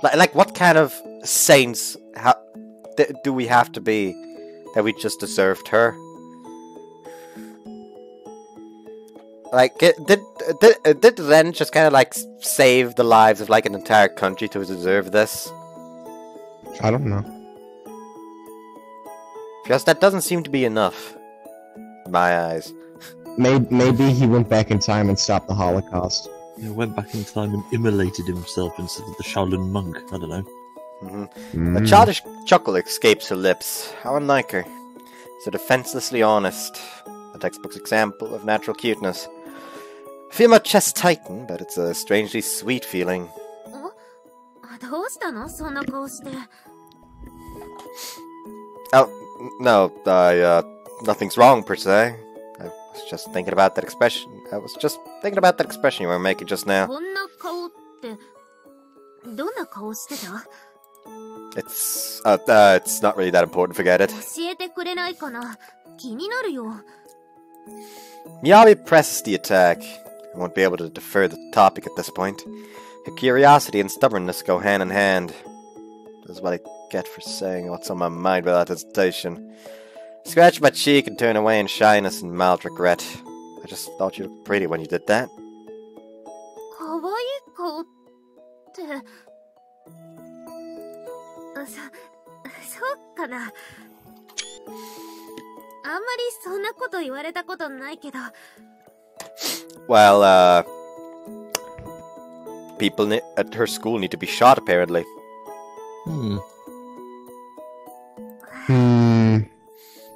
Like, what kind of saints do we have to be that we just deserved her? Like, did Ren just kind of like save the lives of like an entire country to deserve this? I don't know. Because that doesn't seem to be enough, in my eyes. Maybe he went back in time and stopped the Holocaust. He went back in time and immolated himself instead of the Shaolin monk. I don't know. A childish chuckle escapes her lips. How unlike her. So defenselessly honest. A textbook's example of natural cuteness. I feel my chest tighten, but it's a strangely sweet feeling. どうしたのそんな顔して。 Oh, no, nothing's wrong per se. I was just thinking about that expression. You were making just now. こんな顔って、どんな顔してた？ It's not really that important, forget it. 教えてくれないかな？気になるよ。 Miyabi presses the attack. I won't be able to defer the topic at this point. Her curiosity and stubbornness go hand in hand. This is what I get for saying what's on my mind without hesitation. Scratch my cheek and turn away in shyness and mild regret. I just thought you looked pretty when you did that. かわいい顔って。そうかな。あんまりそんなこと言われたことないけど。 Well, people at her school need to be shot, apparently.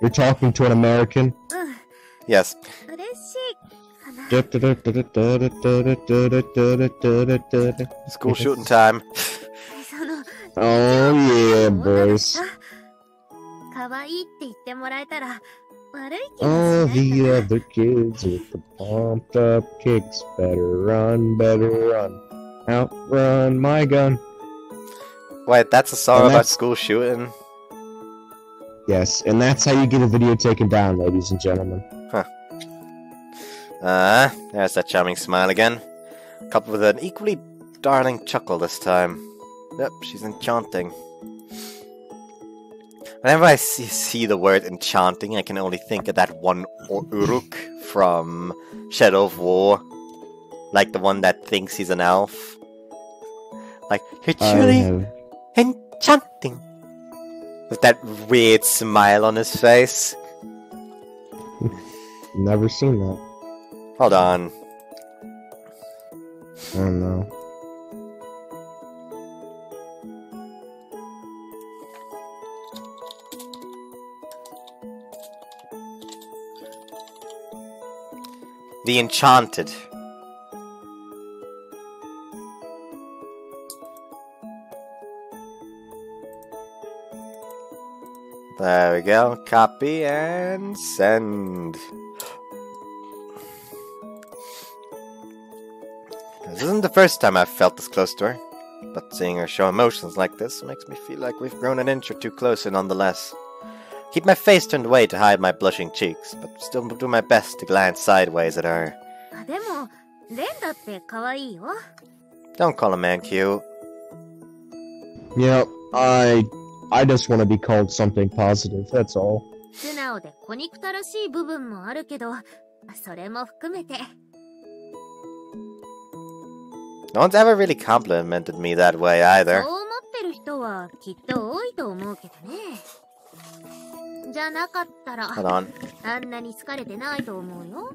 You're talking to an American? Yes. 嬉しいかな。 School shooting time. その Oh yeah, boys. かわいいって言ってもらえたら悪い気が All しない the かな。 other kids with the pumped up kicks better run, outrun my gun. Wait, that's a song And about that's- school shooting? Yes, and that's how you get a video taken down, ladies and gentlemen. There's that charming smile again. Coupled with an equally darling chuckle this time. Yep, she's enchanting. Whenever I see the word enchanting, I can only think of that one Uruk from Shadow of War. Like the one that thinks he's an elf. Like, you're truly enchanting. With that weird smile on his face. Never seen that. Hold on. I don't know. The Enchanted. There we go. Copy and send. This isn't the first time I've felt this close to her, but seeing her show emotions like this makes me feel like we've grown an inch or two closer nonetheless. Keep my face turned away to hide my blushing cheeks, but still do my best to glance sideways at her. でも、レンだって可愛いよ。 Don't call a man cute. Yeah, I just want to be called something positive, that's all. 素直で小憎たらしい部分もあるけど、それも含めて。 No one's ever really complimented me that way そう either. 思ってる人はきっと多いと思うけどね。じゃなかったら、 Hold on. あんなに好かれてないと思うよ。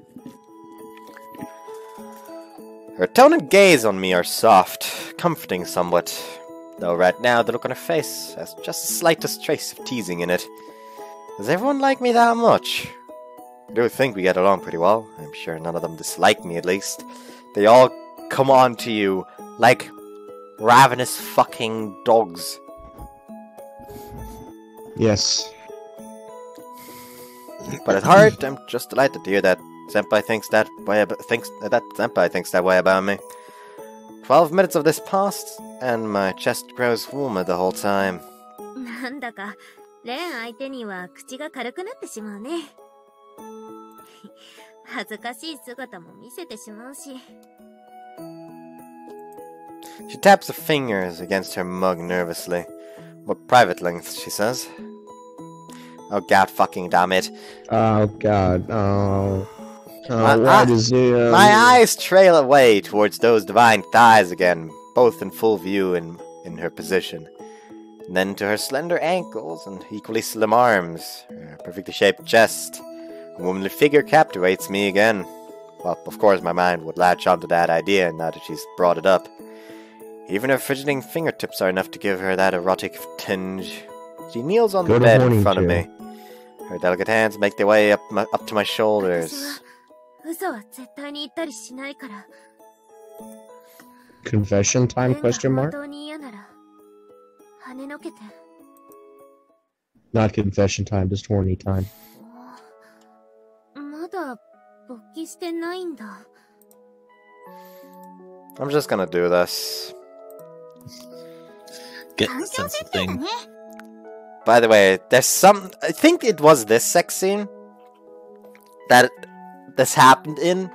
Her tone and gaze on me are soft, comforting somewhat. Though right now the look on her face has just the slightest trace of teasing in it. Does everyone like me that much? I do think we get along pretty well. I'm sure none of them dislike me at least. They all come on to you like ravenous fucking dogs. Yes. But at heart, I'm just delighted to hear that Senpai thinks that way about me. 12 minutes of this passed, and my chest grows warmer the whole time. なんだか、レン相手には口が軽くなってしまうね。恥ずかしい姿も見せてしまうし。 She taps her fingers against her mug nervously. What private lengths, she says. Oh god fucking damn it. Oh god, oh. My Why does he, my eyes trail away towards those divine thighs again, both in full view in her position. And then to her slender ankles and equally slim arms, her perfectly shaped chest. A womanly figure captivates me again. Well, of course my mind would latch onto that idea now that she's brought it up. Even her fidgeting fingertips are enough to give her that erotic tinge. She kneels on the bed in front of me. Her delicate hands make their way up to my shoulders. Confession time, question mark? Not confession time, just horny time. I'm just gonna do this. Get the sense of thing. By the way, there's some... I think it was this sex scene that this happened in.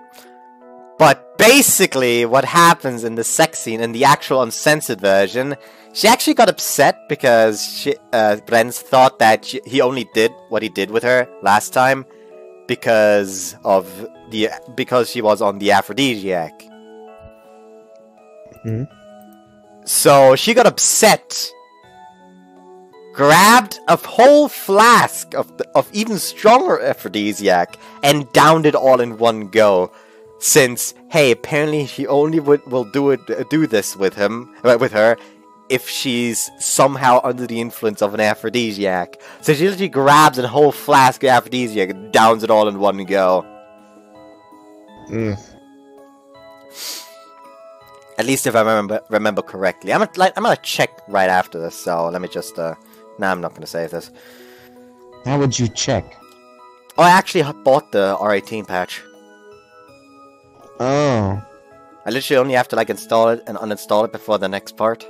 But basically, what happens in the sex scene, in the actual uncensored version, she actually got upset because Brenz thought that he only did what he did with her last time because she was on the aphrodisiac. Hmm? So she got upset, grabbed a whole flask of even stronger aphrodisiac, and downed it all in one go. Since, hey, apparently she only will do this with her if she's somehow under the influence of an aphrodisiac. So she literally grabs a whole flask of aphrodisiac and downs it all in one go. At least if I remember correctly. I'm gonna check right after this, so let me just nah, I'm not gonna save this. How would you check? Oh, I actually bought the R18 patch. Oh. I literally only have to like install it and uninstall it before the next part.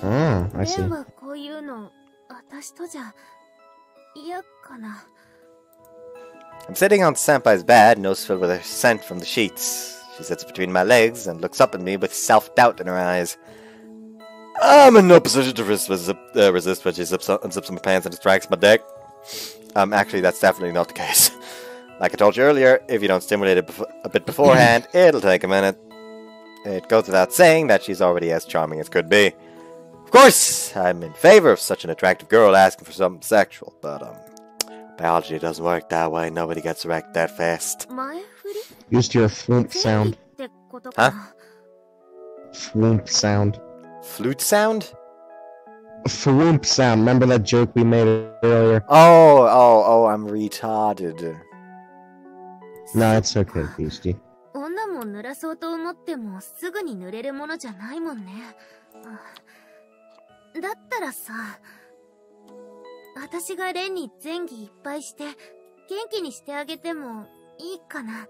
Oh, I see. I'm sitting on Senpai's bed, nose filled with her scent from the sheets. She sits between my legs and looks up at me with self-doubt in her eyes. I'm in no position to resist when she unzips my pants and distracts my dick. Actually, that's definitely not the case. Like I told you earlier, if you don't stimulate it a bit beforehand, it'll take a minute. It goes without saying that she's already as charming as could be. Of course, I'm in favor of such an attractive girl asking for something sexual, but biology doesn't work that way. Nobody gets erect that fast. Used your flute sound. Huh? Flute sound. Flute sound? Flute sound. Remember that joke we made earlier? Oh, I'm retarded. No, it's okay, Beastie. 女も濡らそうと思ってもすぐに濡れるものじゃないもんね。だったらさ、私がレンに前儀いっぱいして元気にしてあげてもいいかな。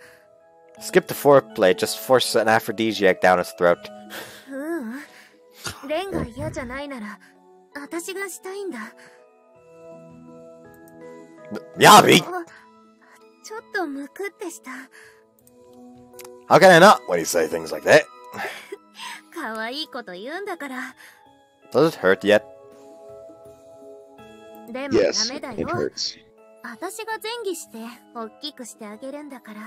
Skip the foreplay, just force an aphrodisiac down his throat. レンが嫌じゃないなら私がしたいんだ。Miyabi! ちょっとムクってした。How can I not when you say things like that? 可愛いこと言うんだから。Does it hurt yet? でもダ Yes, メだ it よ。 hurts. 私が前儀して大きくしてあげるんだから。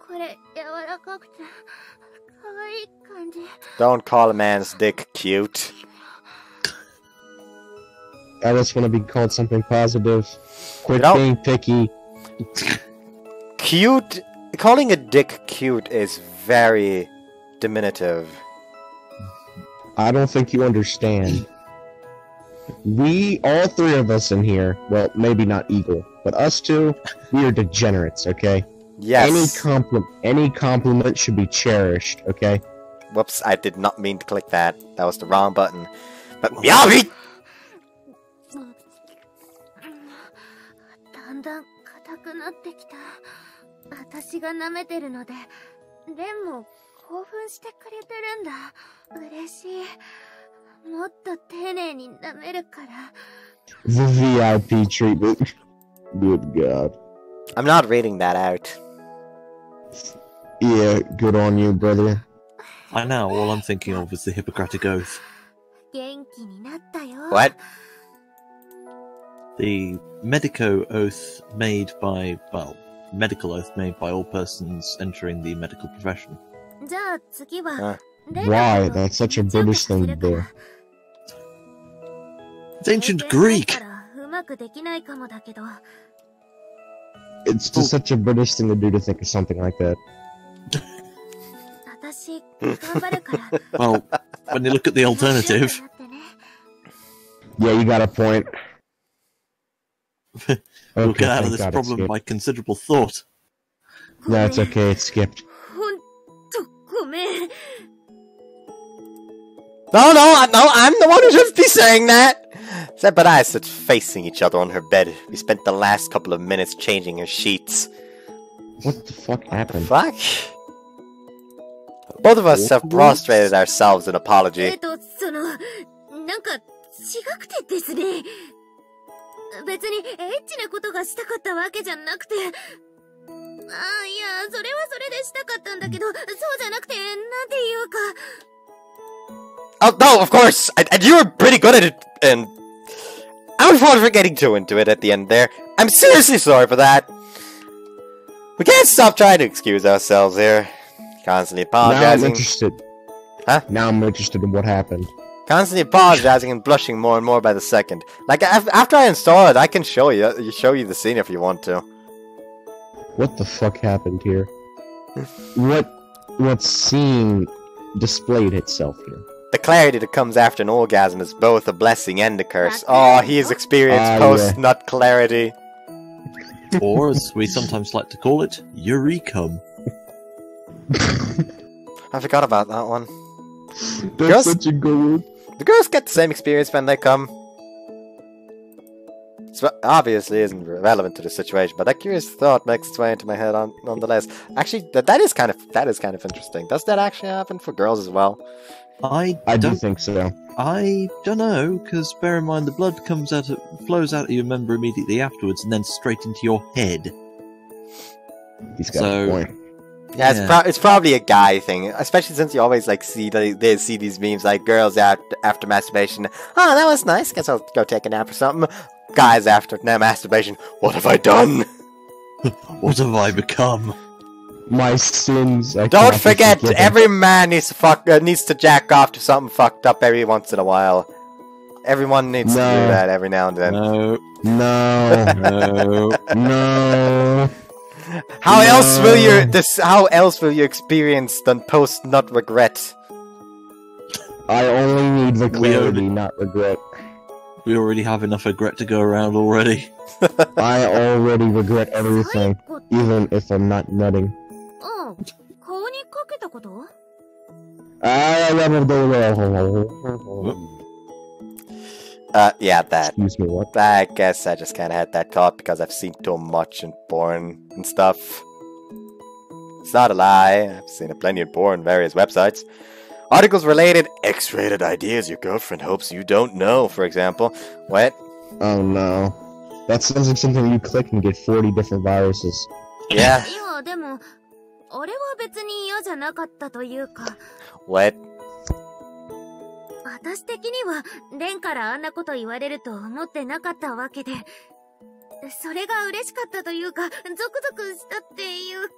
これ柔らかくて可愛い感じ。 Don't call a man's dick cute. I just want to be called something positive. Quit You know- being picky. Cute? Calling a dick cute is very diminutive. I don't think you understand. We, all three of us in here, well, maybe not Eagle, but us two, we are degenerates, okay? Yes. Any compliment should be cherished, okay? Whoops, I did not mean to click that. That was the wrong button. But Miyabi! だんだん硬くなってきた。私が舐めてるので、レンも興奮してくれてるんだ。嬉しい。もっと丁寧に舐めるから。 The VIP treatment. Good God. I'm not reading that out. Yeah, good on you, brother. I know, all I'm thinking of is the Hippocratic Oath. 元気になったよ。 What? The medico oath made by, well, medical oath made by all persons entering the medical profession. じゃあ次は、 Why? That's such a British thing to do. It's ancient Greek! うまくできないかもだけど。 It's just such a British thing to do to think of something like that. 私、頑張るから。 Well, when you look at the alternative, Yeah, you got a point. we'll get out of thank this God it problem skipped. by considerable thought. No, it's okay, it skipped. ほんと、ごめん。 No, I'm the one who should be saying that! Zeb and I sit facing each other on her bed. We spent the last couple of minutes changing her sheets. What the fuck happened? Fuck? Both of us have prostrated ourselves in apology. その、なんか、違くてですね。別に、エッチなことがしたかったわけじゃなくて。あ、いや、それはそれでしたかったんだけど、そうじゃなくて、なんていうか。 Oh, no, of course! And you were pretty good at it, and I was for getting too into it at the end there. I'm seriously sorry for that. We can't stop trying to excuse ourselves here. Constantly Now I'm apologizing. interested. Huh? Now I'm interested in what happened. Constantly apologizing and blushing more and more by the second. Like, after I install it, I can show you the scene if you want to. What the fuck happened here? What scene displayed itself here? The clarity that comes after an orgasm is both a blessing and a curse. Oh, he has experienced post-nut clarity. Or, as we sometimes like to call it, Eurecum. I forgot about that one. That's Girls- such a good one. The girls get the same experience when they come. So obviously isn't relevant to the situation, but that curious thought makes its way into my head nonetheless. Actually, that is kind of interesting. Does that actually happen for girls as well? I do think so. I don't know, because bear in mind the blood flows out of your member immediately afterwards, and then straight into your head. He's got a point. Yeah, it's probably a guy thing, especially since you always like see these memes like girls after masturbation. Oh, that was nice. Guess I'll go take a nap or something. Guys after masturbation. What have I done? What have I become? My sins. Don't forget, every man needs to jack off to something fucked up every once in a while. Everyone needs to do that every now and then. No. How else will you experience than post-nut regret? I only need the clarity, not regret. We already have enough regret to go around already. I already regret everything, even if I'm not nutting. 顔にかけたこと？ Yeah, that. Excuse me, what? I guess I just kinda had that thought because I've seen too much in porn and stuff. It's not a lie, I've seen plenty of porn on various websites. Articles related, X-rated ideas your girlfriend hopes you don't know, for example. What? Oh no. That sounds like something you click and get 40 different viruses. Yeah. いや、でも、俺は別に嫌じゃなかったというか。 What? 私的には、レンからあんなこと言われると思ってなかったわけで、それが嬉しかったというか、ゾクゾクしたっていうか。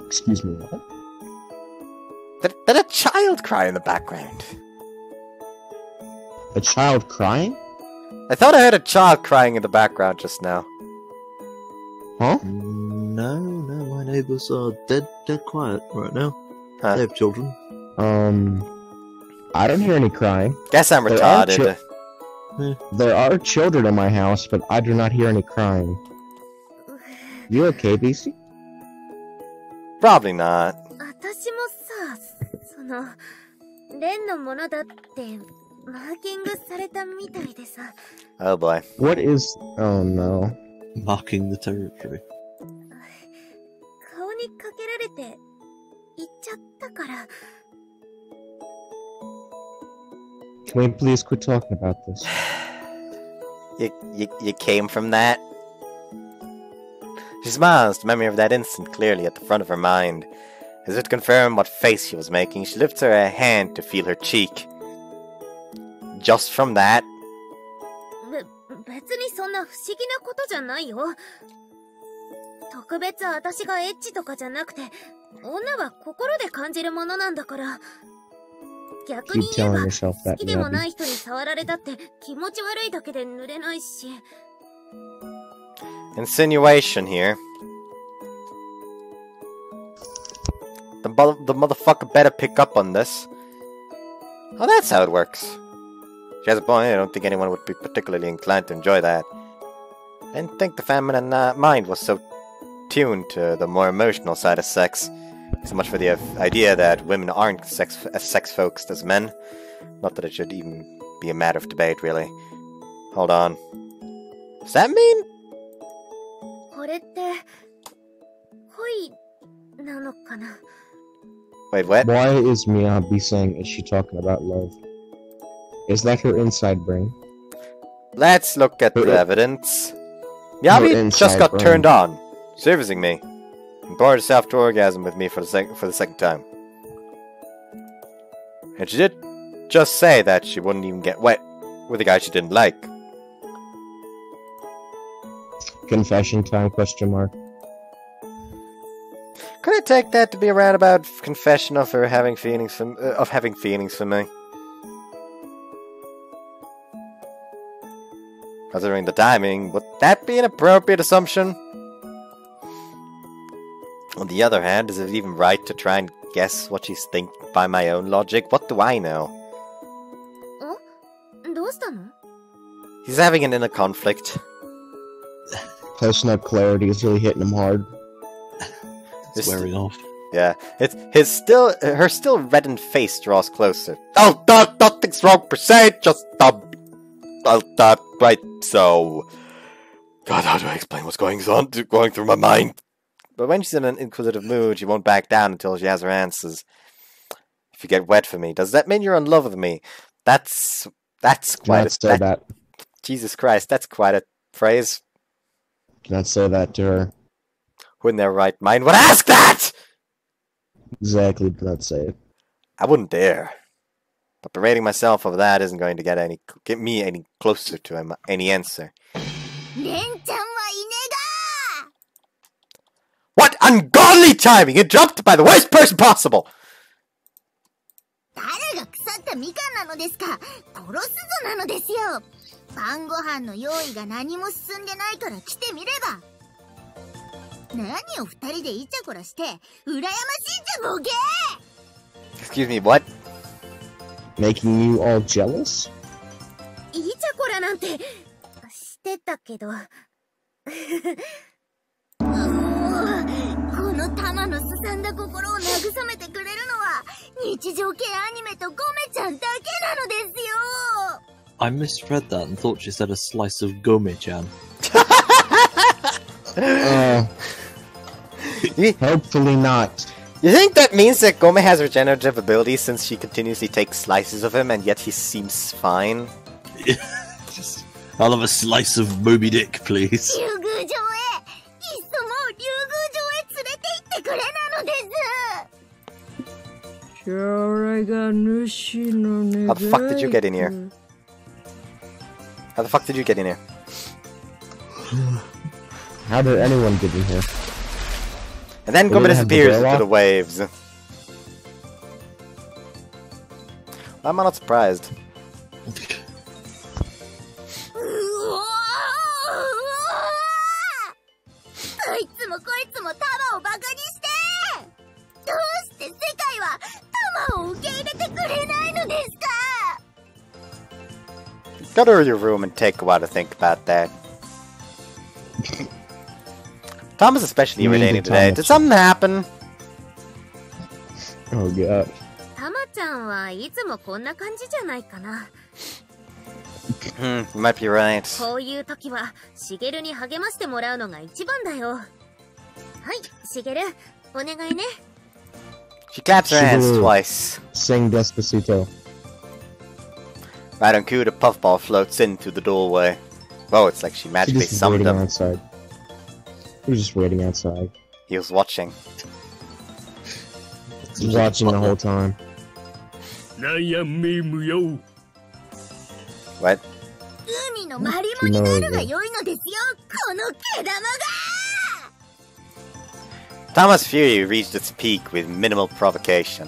Excuse me, what? Did a child cry in the background? A child crying? I thought I heard a child crying in the background just now. Huh? No, my neighbours are dead quiet right now. Huh. They have children. I don't hear any crying. Guess I'm retarded. There are children in my house, but I do not hear any crying. You okay, BC? Probably not. 私もさ、その、レンのものだって、マーキングされたみたいでさ。 Oh boy. What is... Oh no. Marking the territory. 顔にかけられて、行っちゃったから。Can we please quit talking about this? You came from that? She smiles, the memory of that instant clearly at the front of her mind. As if to confirm what face she was making, she lifts her hand to feel her cheek. Just from that? 別にそんな不思議なことじゃないよ。特別私がエッチとかじゃなくて、女は心で感じるものなんだから。逆に言えば、好きでもない人に触られたって気持ち悪いだけで濡れないし。Insinuation here. The motherfucker better pick up on this. Oh, that's how it works. She has a point. I don't think anyone would be particularly inclined to enjoy that. I didn't think the feminine mind was so tuned to the more emotional side of sex. So much for the idea that women aren't as sex-focused as men. Not that it should even be a matter of debate, really. Hold on. Does that mean? これって、恋なのかな? Wait, what? Why is Miyabi saying, is she talking about love? Is that her inside brain? Let's look at the evidence. Miyabi just got turned on, servicing me, and brought herself to orgasm with me for the second time. And she did just say that she wouldn't even get wet with a guy she didn't like. Confession time, question mark. Could I take that to be a roundabout confession of her having feelings for me? Considering the timing, would that be an appropriate assumption? On the other hand, is it even right to try and guess what she's thinking by my own logic? What do I know? He's having an inner conflict. Post-nut clarity is really hitting him hard. It's wearing off. Yeah, her still reddened face draws closer. Oh, nothing's wrong per se, just right. So, God, how do I explain what's going through my mind? But when she's in an inquisitive mood, she won't back down until she has her answers. If you get wet for me, does that mean you're in love with me? That's quite a... Jesus Christ, that's quite a phrase. Cannot say that to her. Who in their right mind would ask that? Exactly, do not say it. I wouldn't dare. But berating myself over that isn't going to get me any closer to any answer. What ungodly timing! Interrupted by the worst person possible! Excuse me, what? Making you all jealous? イチャコラなんてしてたけど。この玉のすさんだ心を慰めてくれるのは日常系アニメとゴメちゃんだけなのですよ。I misread that and thought she said a slice of Gome-chan. Hopefully not. You think that means that Gome has regenerative abilities since she continuously takes slices of him and yet he seems fine? I'll have a slice of Moby Dick, please. How the fuck did you get in here? How the fuck did you get in here? How did anyone get in here? And then Gome disappears into the waves. I'm not surprised. Go to your room and take a while to think about that. Tom is especially irritating today. Did something happen? Oh god. You might be right. She claps her hands twice. Sing Despacito. Right on cue, the puffball floats in through the doorway. Whoa, it's like she magically She's just summoned waiting him. outside. He was just waiting outside. He was watching. He was watching the whole time. What? 海のマリモになるが良いのですよ、この毛玉が。 Tama's fury reached its peak with minimal provocation.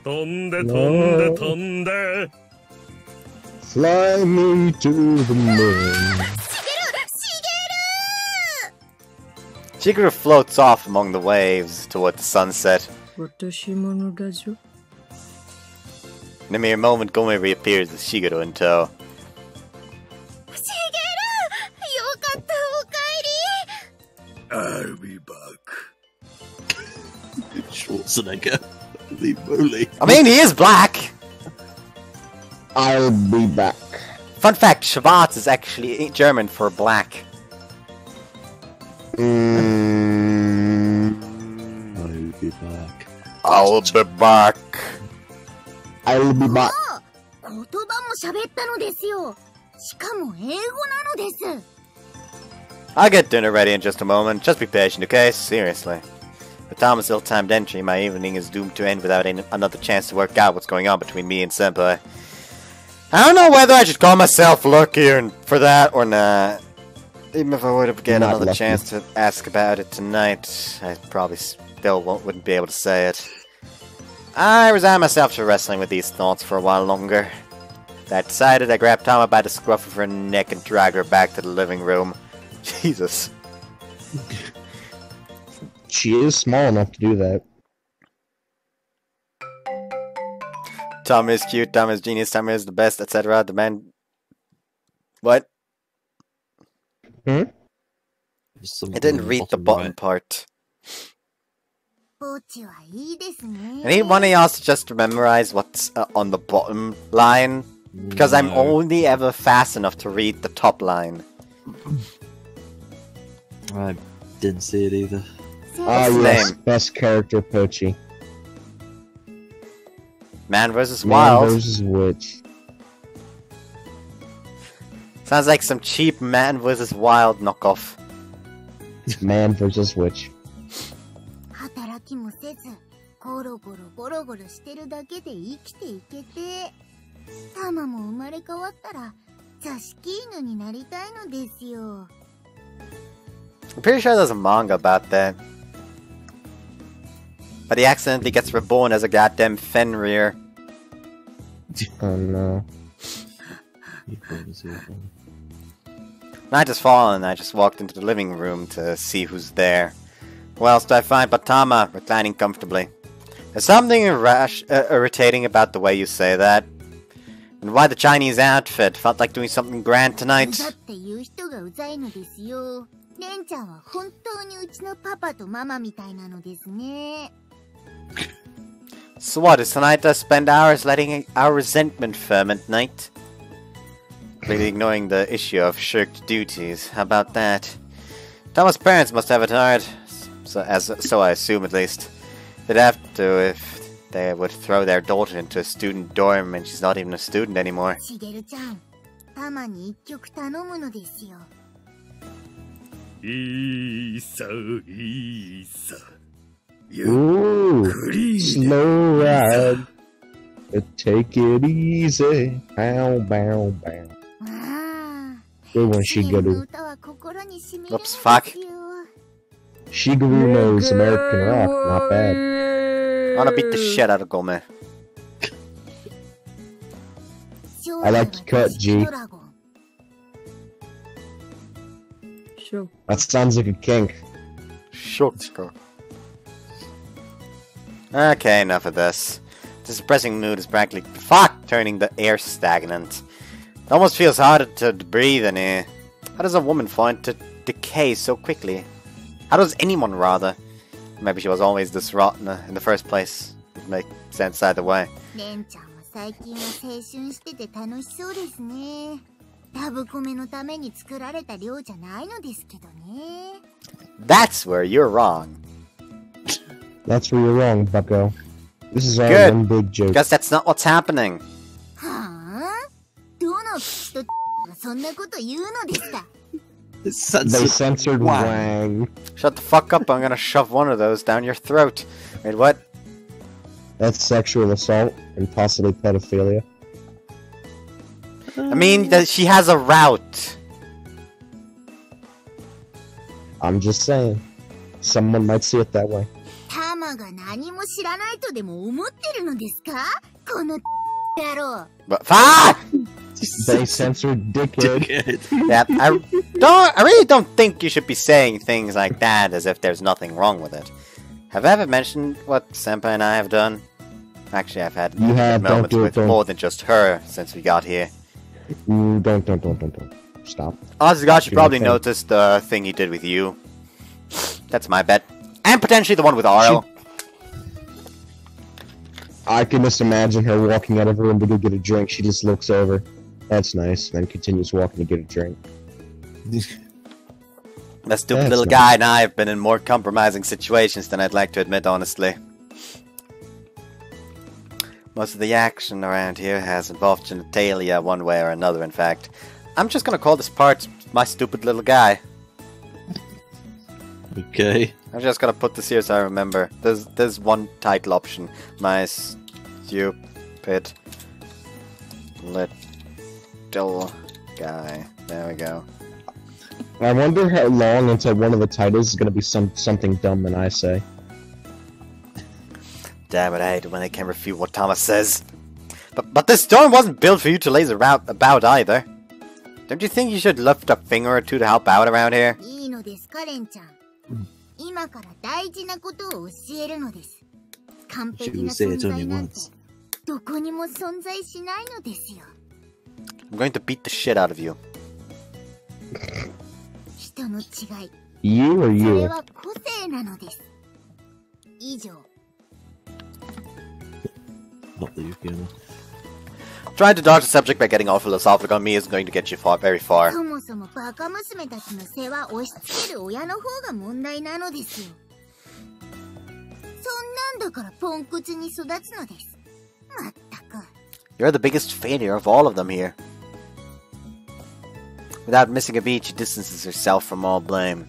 飛んで飛んで飛んで Fly me to the moon. Shigeru floats off among the waves toward the sunset. 私ものラジオ In a mere moment, Gome reappears with Shigeru in tow. シゲル、よかった、おかえり。 I'll be back. Schwarzenegger. Holy moly. I mean, he is black! I'll be back. Fun fact, Schwarz is actually German for black. I'll be back. I'll be back. I'll be back. 言葉も喋ったのですよ。しかも英語なのです。 I'll get dinner ready in just a moment. Just be patient, okay? Seriously. With Thomas' ill-timed entry, my evening is doomed to end without another chance to work out what's going on between me and Senpai. I don't know whether I should call myself lucky for that or not. Even if I would have get Not another lucky. chance to ask about it tonight, I probably still wouldn't be able to say it. I resigned myself to wrestling with these thoughts for a while longer. That decided, I grabbed Tama by the scruff of her neck and dragged her back to the living room. Jesus. She is small enough to do that. Tama is cute, Tama is genius, Tama is the best, etc. The man... What? Hmm? I didn't read the bottom part. ポーチはいいですね。 I need one of y'all to just memorize what's on the bottom line. Because I'm only ever fast enough to read the top line. I didn't see it either. Ah, What's the yes. name? Best character, Pochi. Man vs. Man Wild. versus Witch. Sounds like some cheap Man vs. Wild knockoff. Man versus Witch. 働きもせず、ゴロゴロゴロゴロしてるだけで生きていけて、タマも生まれ変わったら座敷犬になりたいのですよ。 I'm pretty sure there's a manga about that. But he accidentally gets reborn as a goddamn Fenrir. Oh no. Night has fallen and I just walked into the living room to see who's there. Who else do I find but Tama, reclining comfortably. There's something irritating about the way you say that. And why the Chinese outfit? Felt like doing something grand う tonight. ざって言う人がうざいのですよ。レンちゃんは本当にうちのパパとママみたいなのですね。 So what, is tonight to spend hours letting our resentment ferment night? Completely ignoring the issue of shirked duties. How about that? Tama's parents must have it hard. So I assume, at least. They'd have to if they would throw their daughter into a student dorm and she's not even a student anymore. しげるちゃん、タマに一曲頼むのですよ。いいさいいさ Ooh. クリーン Slow ride. Take it easy. Bow, bow, bow. ああ、 Good one, シゲルの Shigeru. 歌は心に染みるんで Oops, す fuck. よ。 Shigeru knows American rock. Not bad. I wanna beat the shit out of Gome. I like your cut, G. Sure. That sounds like a kink. Shotgun. Okay, enough of this. This depressing mood is practically turning the air stagnant. It almost feels harder to breathe in here. How does a woman fall into decay so quickly? How does anyone, rather? Maybe she was always this rotten in the first place. Would make sense either way. レンちゃんは最近は青春してて楽しそうですね。ラブコメのために作られた量じゃないのですけどね。 That's where you're wrong. That's where you're wrong, bucko. This is all Good. one big joke. Because that's not what's happening. はあどの口とがそんなこと言うのですか It's They censored. censored Wang. Wang. Shut the fuck up, I'm gonna shove one of those down your throat. Wait, what? That's sexual assault and possibly pedophilia. I mean, she has a route. I'm just saying. Someone might see it that way. タマが何も知らないとでも思ってるのですかこの野郎 But ah! They censored dickhead. Dickhead. Yeah, I really don't think you should be saying things like that as if there's nothing wrong with it. Have I ever mentioned what Senpai and I have done? Actually, I've had You have, don't moments do it, with don't. more than just her since we got here. Don't. Stop. Honestly, God, you You're probably okay. noticed the thing he did with you. That's my bet. And potentially the one with Aro. I can just imagine her walking out of her room to go get a drink. She just looks over. That's nice. Then continues walking to get a drink. That stupid That's little nice. guy and I have been in more compromising situations than I'd like to admit, honestly. Most of the action around here has involved genitalia one way or another, in fact. I'm just gonna call this part my stupid little guy. Okay. I'm just gonna put this here so I remember. There's one title option. My stupid little guy. There we go. I wonder how long until one of the titles is going to be something dumb than I say. Damn it, I hate it when they can refute what Thomas says. But this storm wasn't built for you to laze about either. Don't you think you should lift a finger or two to help out around here? いいのですかレンちゃん今から大事なことを教えるのです完璧な存在なんてどこにも存在しないのですよ I'm going to beat the shit out of you. 人の違い You or それ you? は個性なのです以上 Not that you've given. Trying to dodge the subject by getting all philosophical on me isn't going to get you very far. そもそもバカ娘たちの世話押し付ける親の方が問題なのですよそんなんだからポンコツに育つのですまったく You're the biggest failure of all of them here. Without missing a beat, she distances herself from all blame.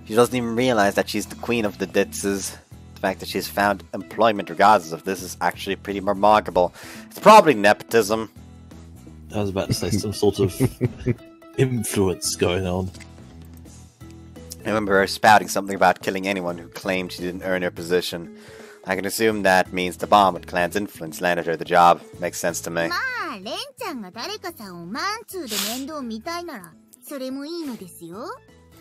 She doesn't even realize that she's the queen of the Ditzys. The fact that she's found employment regardless of this is actually pretty remarkable. It's probably nepotism. I was about to say some sort of influence going on. I remember her spouting something about killing anyone who claimed she didn't earn her position. I can assume that means the bomb with Clan's influence landed her the job. Makes sense to me. まあレンちゃんが誰かさんをマンツーで面倒見たいならそれもいいのですよ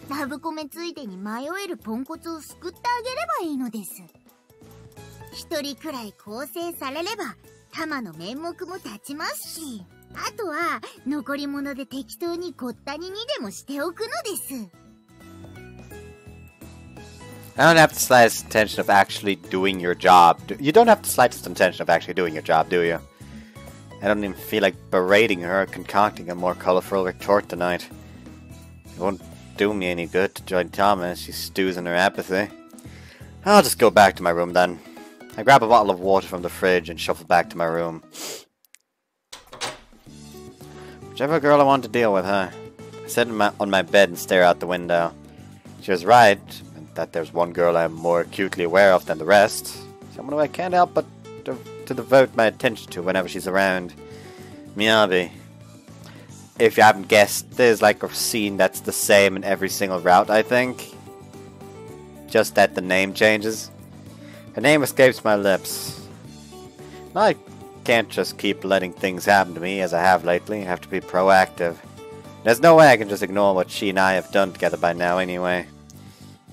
ラブコメついでに迷えるポンコツを救ってあげればいいのです一人くらい構成されればタマの面目も立ちますしあとは残り物で適当にごったににでもしておくのです I don't have the slightest intention of actually doing your job. You don't have the slightest intention of actually doing your job, do you? I don't even feel like berating her or concocting a more colorful retort tonight. It won't do me any good to join Tama as she stews in her apathy. I'll just go back to my room then. I grab a bottle of water from the fridge and shuffle back to my room. Whichever girl I want to deal with, huh? I sit on my bed and stare out the window. She was right, that there's one girl I'm more acutely aware of than the rest. Someone who I can't help but to devote my attention to whenever she's around. Miyabi. If you haven't guessed, there's like a scene that's the same in every single route, I think. Just that the name changes. Her name escapes my lips. I can't just keep letting things happen to me as I have lately. I have to be proactive. There's no way I can just ignore what she and I have done together by now anyway.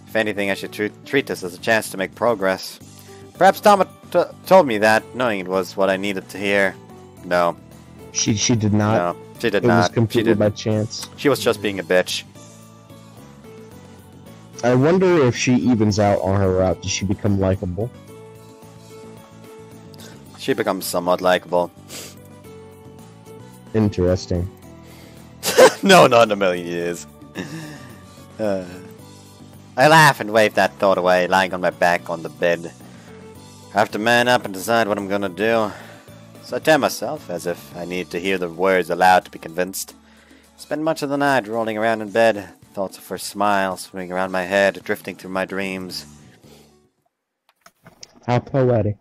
If anything, I should treat this as a chance to make progress. Perhaps Tama told me that, knowing it was what I needed to hear. No. She did not. No, she did It not. was completely She by didn't. chance. She was just being a bitch. I wonder if she evens out on her route. Does she become likable? She becomes somewhat likable. Interesting. No, not in a million years. I laugh and wave that thought away, lying on my back on the bed. I have to man up and decide what I'm gonna do. So I tell myself, as if I need to hear the words aloud to be convinced. Spend much of the night rolling around in bed, thoughts of her smile swimming around my head, drifting through my dreams. How poetic.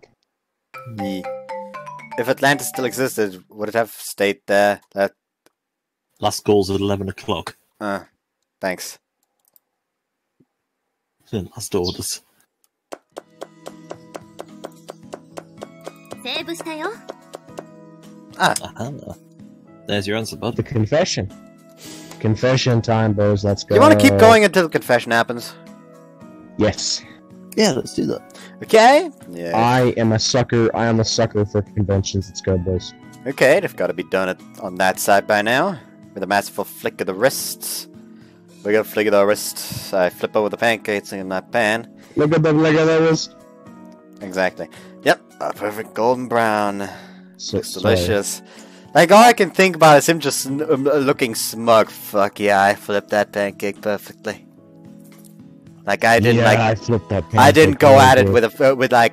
If Atlantis still existed, would it have stayed there? Last call's at 11 o'clock. Thanks. Last orders. セーブしたよ。 Aha. There's your answer, bud. The confession. Confession time, boys. Let's go. You want to keep going until the confession happens? Yes. Yeah, let's do that. Okay? Yeah. I am a sucker. I am a sucker for conventions. Let's go, boys. Okay, they've got to be done on that side by now. With a masterful flick of the wrists. We got a flick of the wrists. I flip over the pancakes in my pan. Look at the wrist. Exactly. Yep, a perfect golden brown. Looks Sorry. delicious. Like, all I can think about is him just looking smug. Fuck yeah, I flipped that pancake perfectly. Like, I didn't, yeah, like... I flipped that pancake. I didn't go at it over. with I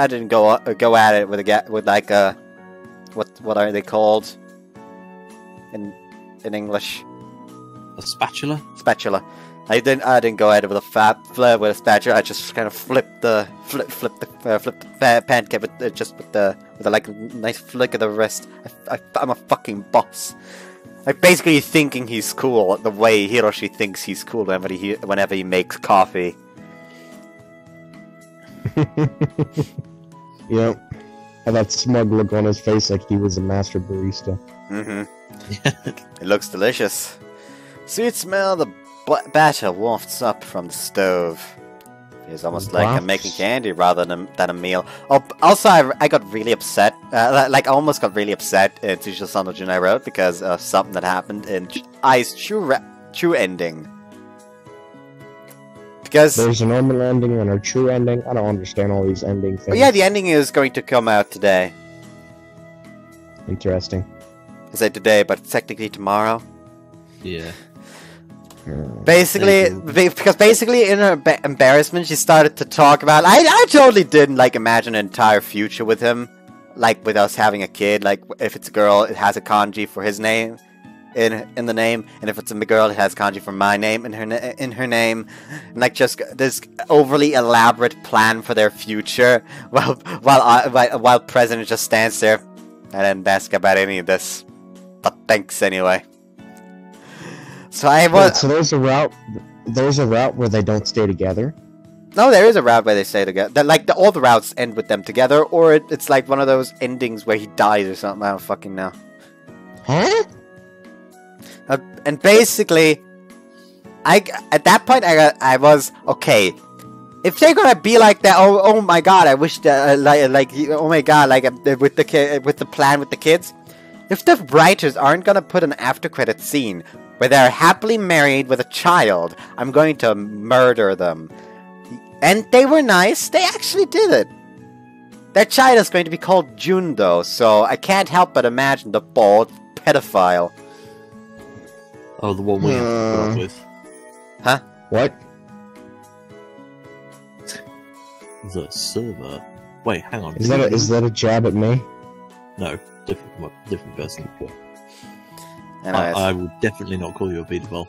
didn't go at it with like a... What are they called? In English? A spatula? Spatula. I didn't go at it with a spatula. I just kind of flipped the pancake with like a nice flick of the wrist. I'm a fucking boss. Like basically thinking he's cool the way Hiroshi thinks he's cool whenever he makes coffee. Yep. And that smug look on his face like he was a master barista. It looks delicious. Sweet smell of the batter wafts up from the stove. It's almost like I'm making candy rather than a meal. Oh, also, I got really upset. Like, I almost got really upset in Tsushima Son of Miyabi-Route because of something that happened in Ai's true ending. Because... There's a normal ending and a true ending. I don't understand all these ending things. Oh yeah, the ending is going to come out today. Interesting. I say today, but technically tomorrow. Yeah. Basically, because basically in her embarrassment, she started to talk about. I totally didn't like imagine an entire future with him, like with us having a kid. Like if it's a girl, it has a kanji for his name in the name, and if it's a girl, it has kanji for my name in her name. And like just this overly elaborate plan for their future, while President just stands there. I didn't ask about any of this, but thanks anyway. So I was. Wait, so there's a route. There's a route where they don't stay together. No, there is a route where they stay together. Like all the routes end with them together, or it's like one of those endings where he dies or something. I don't fucking know. Huh? And basically, at that point I was okay. If they're gonna be like that, oh my god, I wish that oh my god, like with the plan with the kids. If the writers aren't gonna put an after credit scene where they're happily married with a child, I'm going to murder them. And they were nice. They actually did it. Their child is going to be called June, though, so I can't help but imagine the bald pedophile. Oh, the one we have to put up with. Huh? What? The server. Wait, hang on. Is that a jab at me? No, different person. Anyways. I would definitely not call you a pedophile.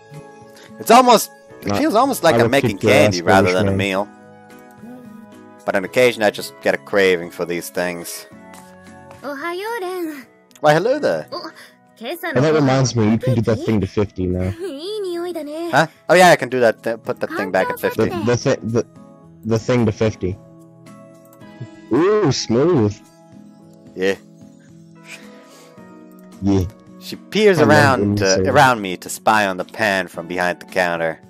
It's almost... It feels almost like I I'm would making kick your candy ass, rather than a Irishman. meal. But on occasion I just get a craving for these things. おはようレン。 Why, hello there. 今朝 And の that reminds me, you can do that thing to 50 now. いい匂いだね。 Huh? Oh yeah, I can do that. Put that thing back at 50. The thing to 50. Ooh, smooth. Yeah. Yeah. She peers I love when around you say that. around me to spy on the pan from behind the counter.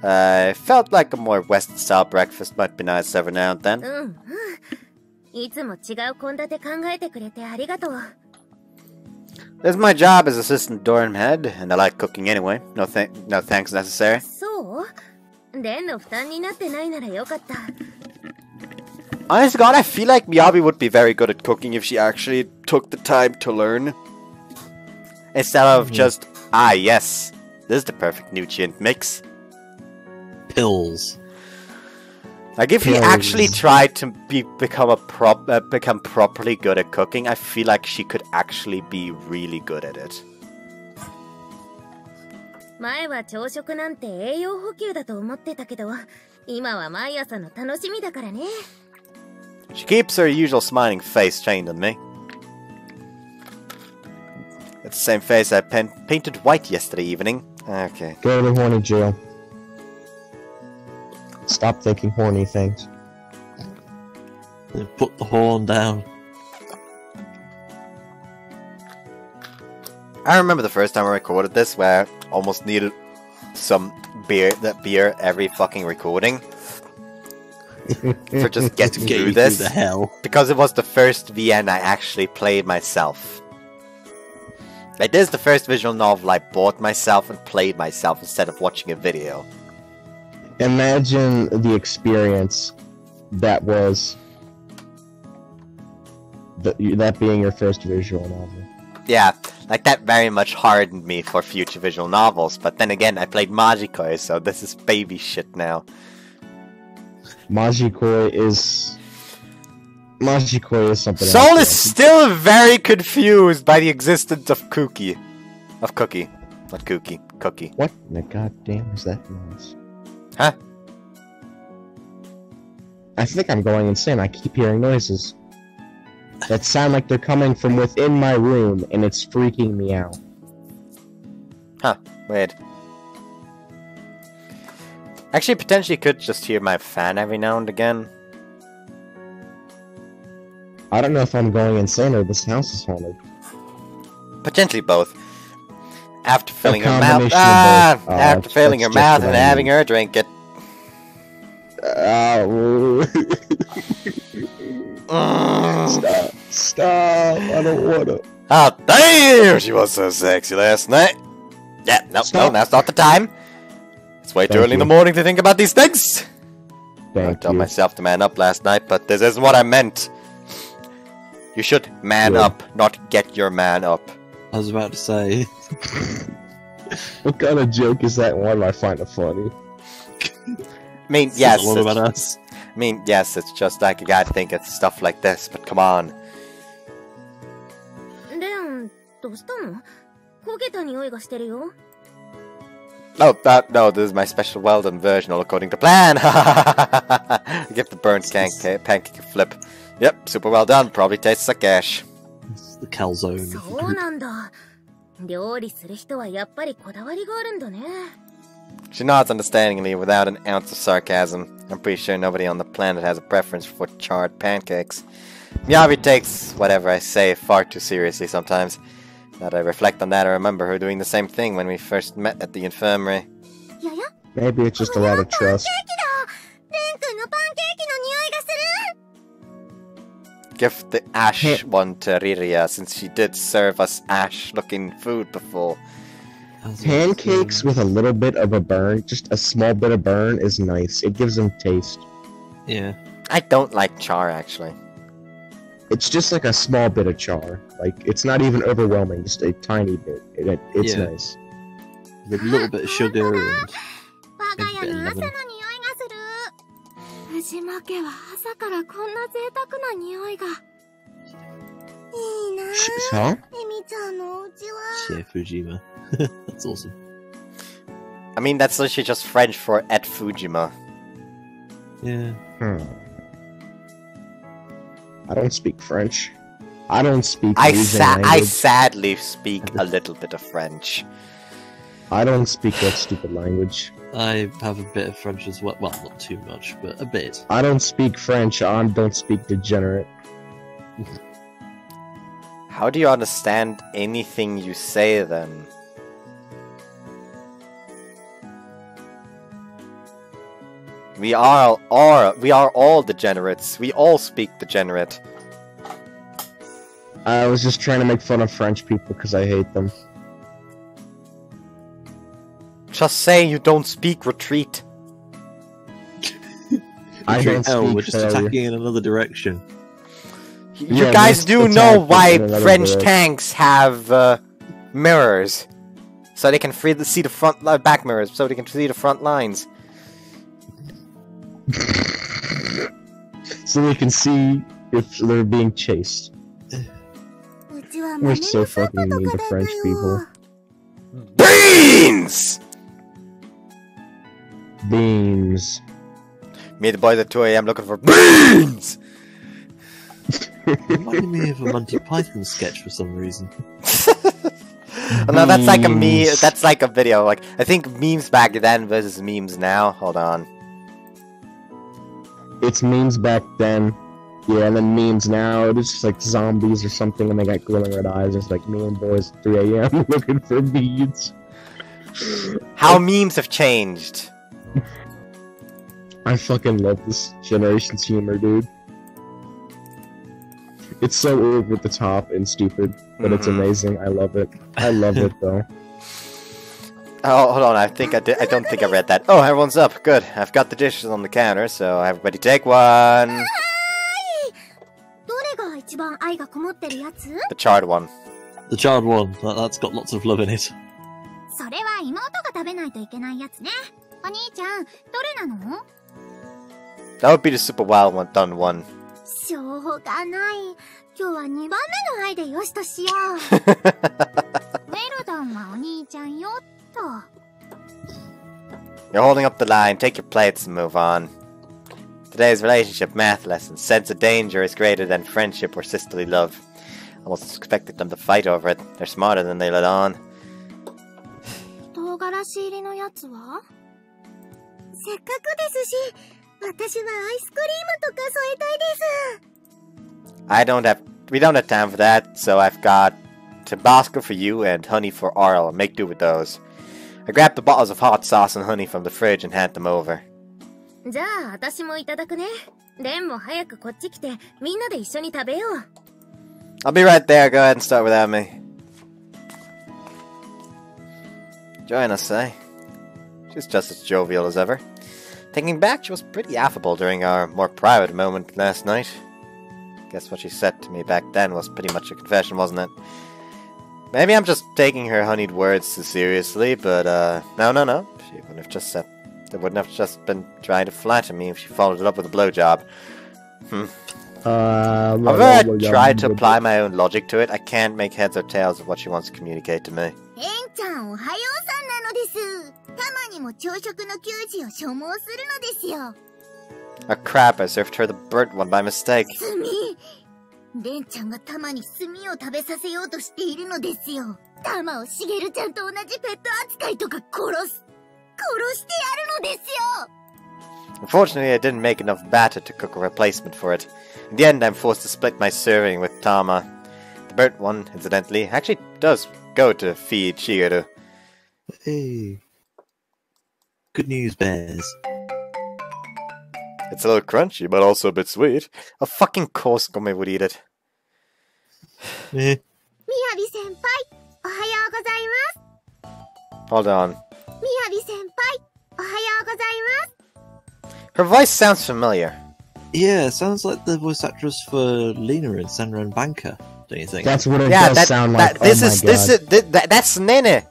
I felt like a more Western-style breakfast might be nice every now and then. うんうん。いつも違う献立考えてくれてありがとう。 There's my job as assistant dorm head, and I like cooking anyway. No thanks necessary. そうレンの負担になってないならよかった。 Honest to God, I feel like Miyabi would be very good at cooking if she actually took the time to learn. Instead of just, yes, this is the perfect nutrient mix. Pills. Like, if he actually tried to become properly good at cooking, I feel like she could actually be really good at it. 前は朝食なんて栄養補給だと思ってたけど、今は毎朝の楽しみだからね。She keeps her usual smiling face chained on me. It's the same face I painted white yesterday evening. Okay. Go to horny jail. Stop thinking horny things. Put the horn down. I remember the first time I recorded this where I almost needed some beer every fucking recording. For just getting through this. The hell. Because it was the first VN I actually played myself. Like, this is the first visual novel I bought myself and played myself instead of watching a video. Imagine the experience that was that being your first visual novel. Yeah, like that very much hardened me for future visual novels, but then again, I played Magikoi, so this is baby shit now. Magikoi is something Soul else. is still very confused by the existence of Cookie. Not Cookie. Cookie. What in the goddamn is that noise? Huh? I think I'm going insane. I keep hearing noises that sound like they're coming from within my room, and it's freaking me out. Huh. Weird. Actually, potentially could just hear my fan every now and again. I don't know if I'm going insane or this house is haunted. Potentially both. After filling her combination mouth, of both. after filling her That's mouth just and what I having need. her drink it. Stop! I don't wanna. Oh damn! She was so sexy last night. Yeah, no, Stop. that's not the time. It's way too Thank early in the you. morning to think about these things. I Thank told you. myself to man up last night, but this isn't what I meant. You should man Good. up, not get your man up. I was about to say. What kind of joke is that, and why do I find it funny? I mean, yes, What about us? I mean, yes, it's just like you gotta think it's stuff like this, but come on. レオン、どうしたの？焦げた匂いがしてるよ。Oh, no, this is my special well-done version, all according to plan. Give the burnt pancake a flip. Yep, super well done. Probably tastes like ash. It's the calzone. そうなんだ。料理する人はやっぱりこだわりがあるんだね。She nods understandingly without an ounce of sarcasm. I'm pretty sure nobody on the planet has a preference for charred pancakes. Miyabi takes whatever I say far too seriously sometimes. Now that I reflect on that, I remember her doing the same thing when we first met at the infirmary. やや、 Maybe it's just a lot of パンケー trust. キだ。レン君のパンケーキの匂いがする。 Give the ash one to Riria, since she did serve us ash-looking food before. Pancakes with a little bit of a burn, just a small bit of burn, is nice. It gives them taste. Yeah. I don't like char, actually. It's just like a small bit of char. Like, it's not even overwhelming, just a tiny bit. It's Yeah. nice. With a little bit of sugar and 我が家の朝の匂いがす lemon. る。藤間家は朝からこんな贅沢な匂いが。いいなぁ。 Huh? エミちゃんのお家は。 yeah, Fujima. That's awesome. I mean, that's literally just French for at Fujima. Yeah. I don't speak French. I don't speak I Asian language. sadly speak a little bit of French. I don't speak that stupid language. I have a bit of French as well. Well, not too much, but a bit. I don't speak French. I don't speak degenerate. How do you understand anything you say then? We are all degenerates. We all speak degenerate. I was just trying to make fun of French people because I hate them. Just say you don't speak retreat. I don't speak we're just failure. attacking in another direction. You Yeah, guys let's do attack know them why in another French direction. tanks have mirrors, so they can see the front back mirrors, so they can see the front lines. so we can see if they're being chased. We're so fucking mean to French people. Beans! Beans. Me and the boys at 2 AM looking for beans! Reminded me of a Monty Python sketch for some reason. Oh, no, that's like a meme. Memes. That's like a video. Like I think memes back then versus memes now. Hold on. It's memes back then. Yeah, and then memes now. It's just like zombies or something, and they got glowing red eyes. It's like me and boys at 3 AM looking for beads. How memes have changed. I fucking love this generation's humor, dude. It's so over the top and stupid, but it's amazing. I love it. I love it though. Oh, hold on. I think I did. I don't think I read that. Oh, everyone's up. Good. I've got the dishes on the counter, so everybody take one. The charred one. The charred one, that's got lots of love in it. That would be the super well done one. You're holding up the line. Take your plates and move on. Today's relationship math lesson. Sense of danger is greater than friendship or sisterly love. Almost expected them to fight over it. They're smarter than they let on. We don't have time for that, so I've got Tabasco for you and honey for Oral. Make do with those. I grabbed the bottles of hot sauce and honey from the fridge and hand them over. I'll be right there. Go ahead and start without me. Join us, eh? She's just as jovial as ever. Thinking back, she was pretty affable during our more private moment last night. Guess what she said to me back then was pretty much a confession, wasn't it? Maybe I'm just taking her honeyed words too seriously, but no. She wouldn't have just said. They wouldn't have just been trying to flatter me if she followed it up with a blowjob. I've ever tried to apply my own logic to it. I can't make heads or tails of what she wants to communicate to me. Oh crap, I served her the burnt one by mistake. Unfortunately, I didn't make enough batter to cook a replacement for it. In the end, I'm forced to split my serving with Tama. The burnt one, incidentally, actually does go to feed Shigeru. Hey. Good news, bears. It's a little crunchy, but also a bit sweet. A fucking course Gome would eat it. Hold on. Her voice sounds familiar. Yeah, sounds like the voice actress for Lena in Senran Banker, don't you think? That's what it does sound like. That's Nene.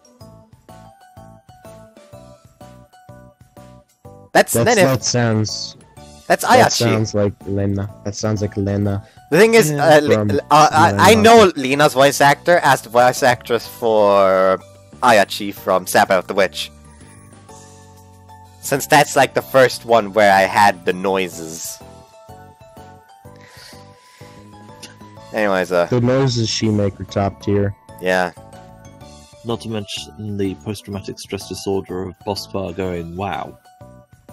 That's Nene. That sounds. That's Ayachi. That sounds like Lena. That sounds like Lena. The thing is, I know Lena's voice actor as the voice actress for Ayachi from Sap Out the Witch. Since that's like the first one where I had the noises. Anyways, the noises she make are top tier. Yeah. Not to mention the post-traumatic stress disorder of Bossbar going, wow.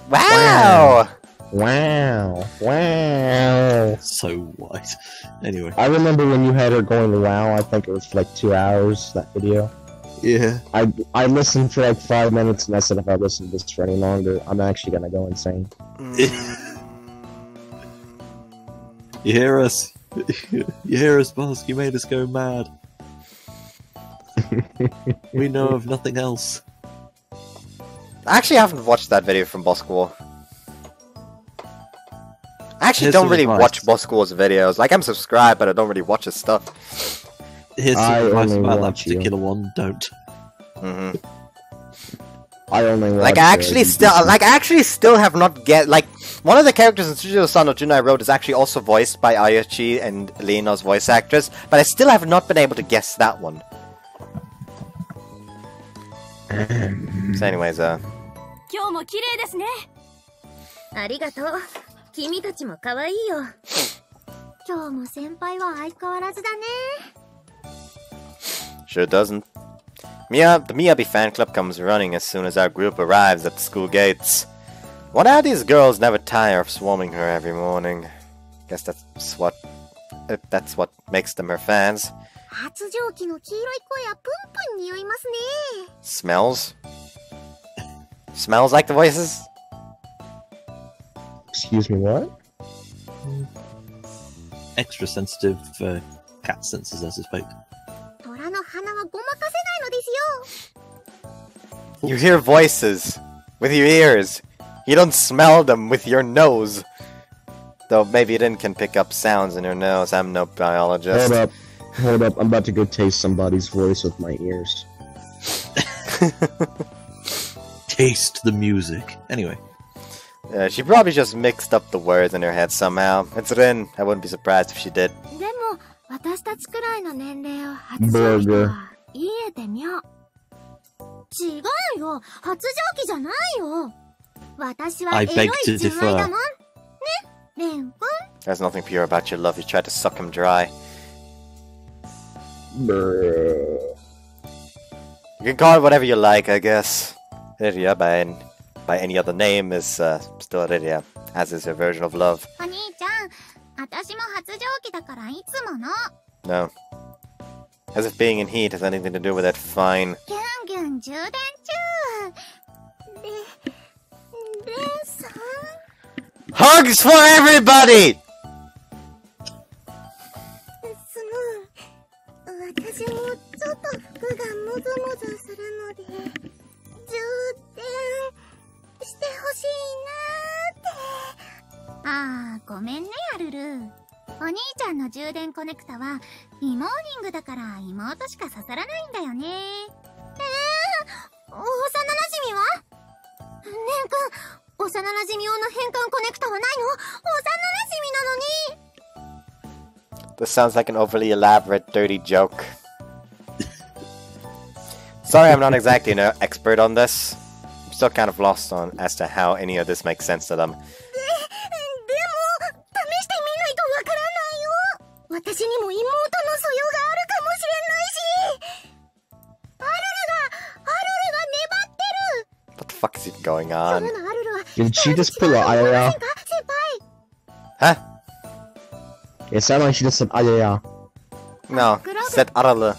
Wow! Wow! Wow! So white. Anyway. I remember when you had her going wow, I think it was for like 2 hours, that video. Yeah. I listened for like 5 minutes and I said if I listen to this for any longer, I'm actually gonna go insane. You hear us? You hear us, Bosk? You made us go mad. We know of nothing else. I actually haven't watched that video from Bosquall. I actually Here's don't some really advice. watch Bosquall's videos. Like, I'm subscribed, but I don't really watch his stuff. Here's I some advice only about that watch you. particular one, don't. I only Like, I actually still have not like, one of the characters in Tsujiyo-san no Junai-Road is actually also voiced by Ayachi and Leona's voice actress, but I still have not been able to guess that one. So anyways, 今日も綺麗ですね。ありがとう。君たちも可愛いよ。今日も先輩は相変わらずだね。Sure doesn't. The Miyabi fan club comes running as soon as our group arrives at the school gates. Why are these girls never tire of swarming her every morning? Guess that's what makes them her fans. 発情期の黄色い声はプンプン匂いますね。Smells? Smells like the voices? Excuse me, what? Extra sensitive cat senses, I suspect. 虎の鼻はごまかせないのですよ。 You hear voices with your ears. You don't smell them with your nose. Though maybe Rin can pick up sounds in her nose. I'm no biologist. Hold up. I'm about to go taste somebody's voice with my ears. Taste the music. Anyway. She probably just mixed up the words in her head somehow. It's Rin. I wouldn't be surprised if she did. でも、私たちくらいの年齢を発情期とは言えてみよう。違うよ。発情期じゃないよ。私はエロい純愛だもん。ね、レン君。There's nothing pure about your love. You tried to suck him dry. Brrr. You can call it whatever you like, I guess. Lydia, by any other name, is still Lydia, as is her version of love. お兄ちゃん、私も発情期だからいつもの。No. As if being in heat has anything to do with it, fine. ギュンギュン充電中。レンさん。 Hugs for everybody! 私もちょっと服がムズムズするので充電してほしいなーって。あー、ごめんねアルル。お兄ちゃんの充電コネクタはイモーニングだから妹しか刺さらないんだよね。幼馴染は？レン君、幼馴染用の変換コネクタはないの？幼馴染なのに。 This sounds like an overly elaborate, dirty joke. Sorry, I'm not exactly an expert on this. I'm still kind of lost on as to how any of this makes sense to them. でも、試してみないとわからないよ。私にも妹の素養があるかもしれないし。アルルが粘ってる。 What the fuck is even going on? Did she just pull an ayaya? Huh? It sounded like she just said ayaya. No, said Aralu.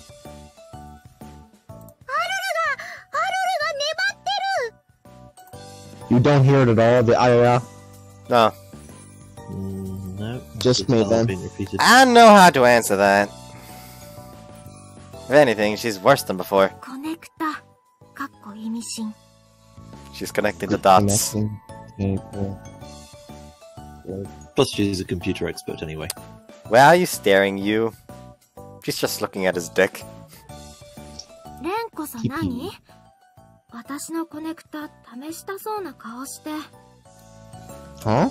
You don't hear it at all, the ayaya? No. No. Just me then. Being repeated. I know how to answer that. If anything, she's worse than before. コネクタ、かっこ意味深。 She's connecting the dots. Connecting people. Plus, she's a computer expert anyway. Where are you staring, you? She's just looking at his dick. レンコさん何？私のコネクタ試したそうな顔して。Huh?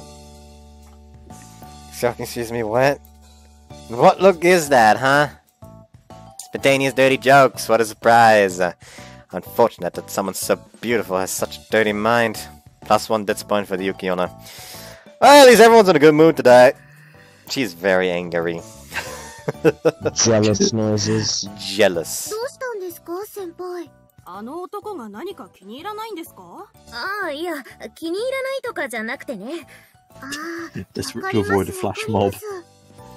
Excuse me, what? What look is that, huh? Spontaneous dirty jokes, what a surprise. Unfortunate that someone so beautiful has such a dirty mind. +1 Ditzy point for the Yukiona. Well, at least everyone's in a good mood today. She's very angry. Jealous noises. Jealous. どうしたんですか、先輩？あの男が何か気に入らないんですか？ああ、いや、気に入らないとかじゃなくてね。ああ、 Desperate to avoid a flash mob.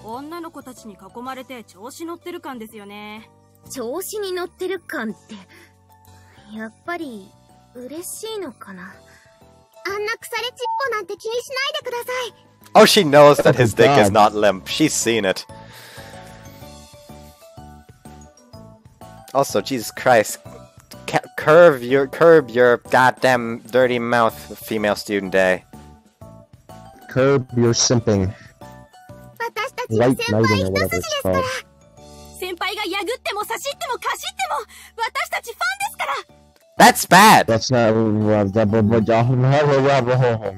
女の子たちに囲まれて調子乗ってる感ですよね。調子に乗ってる感って、やっぱり嬉しいのかな。あんな腐れちっぽなんて気にしないでください。 Oh, she knows that his dick is God. not limp. She's seen it. Also, Jesus Christ. Curb your goddamn dirty mouth, female student day. Curb your simping. 私たちは White 先輩 knighting or 一 whatever 筋 it's ですから。 called. 先輩がやぐっても差しってもかしっても私たちファンですから。That's bad! That's not.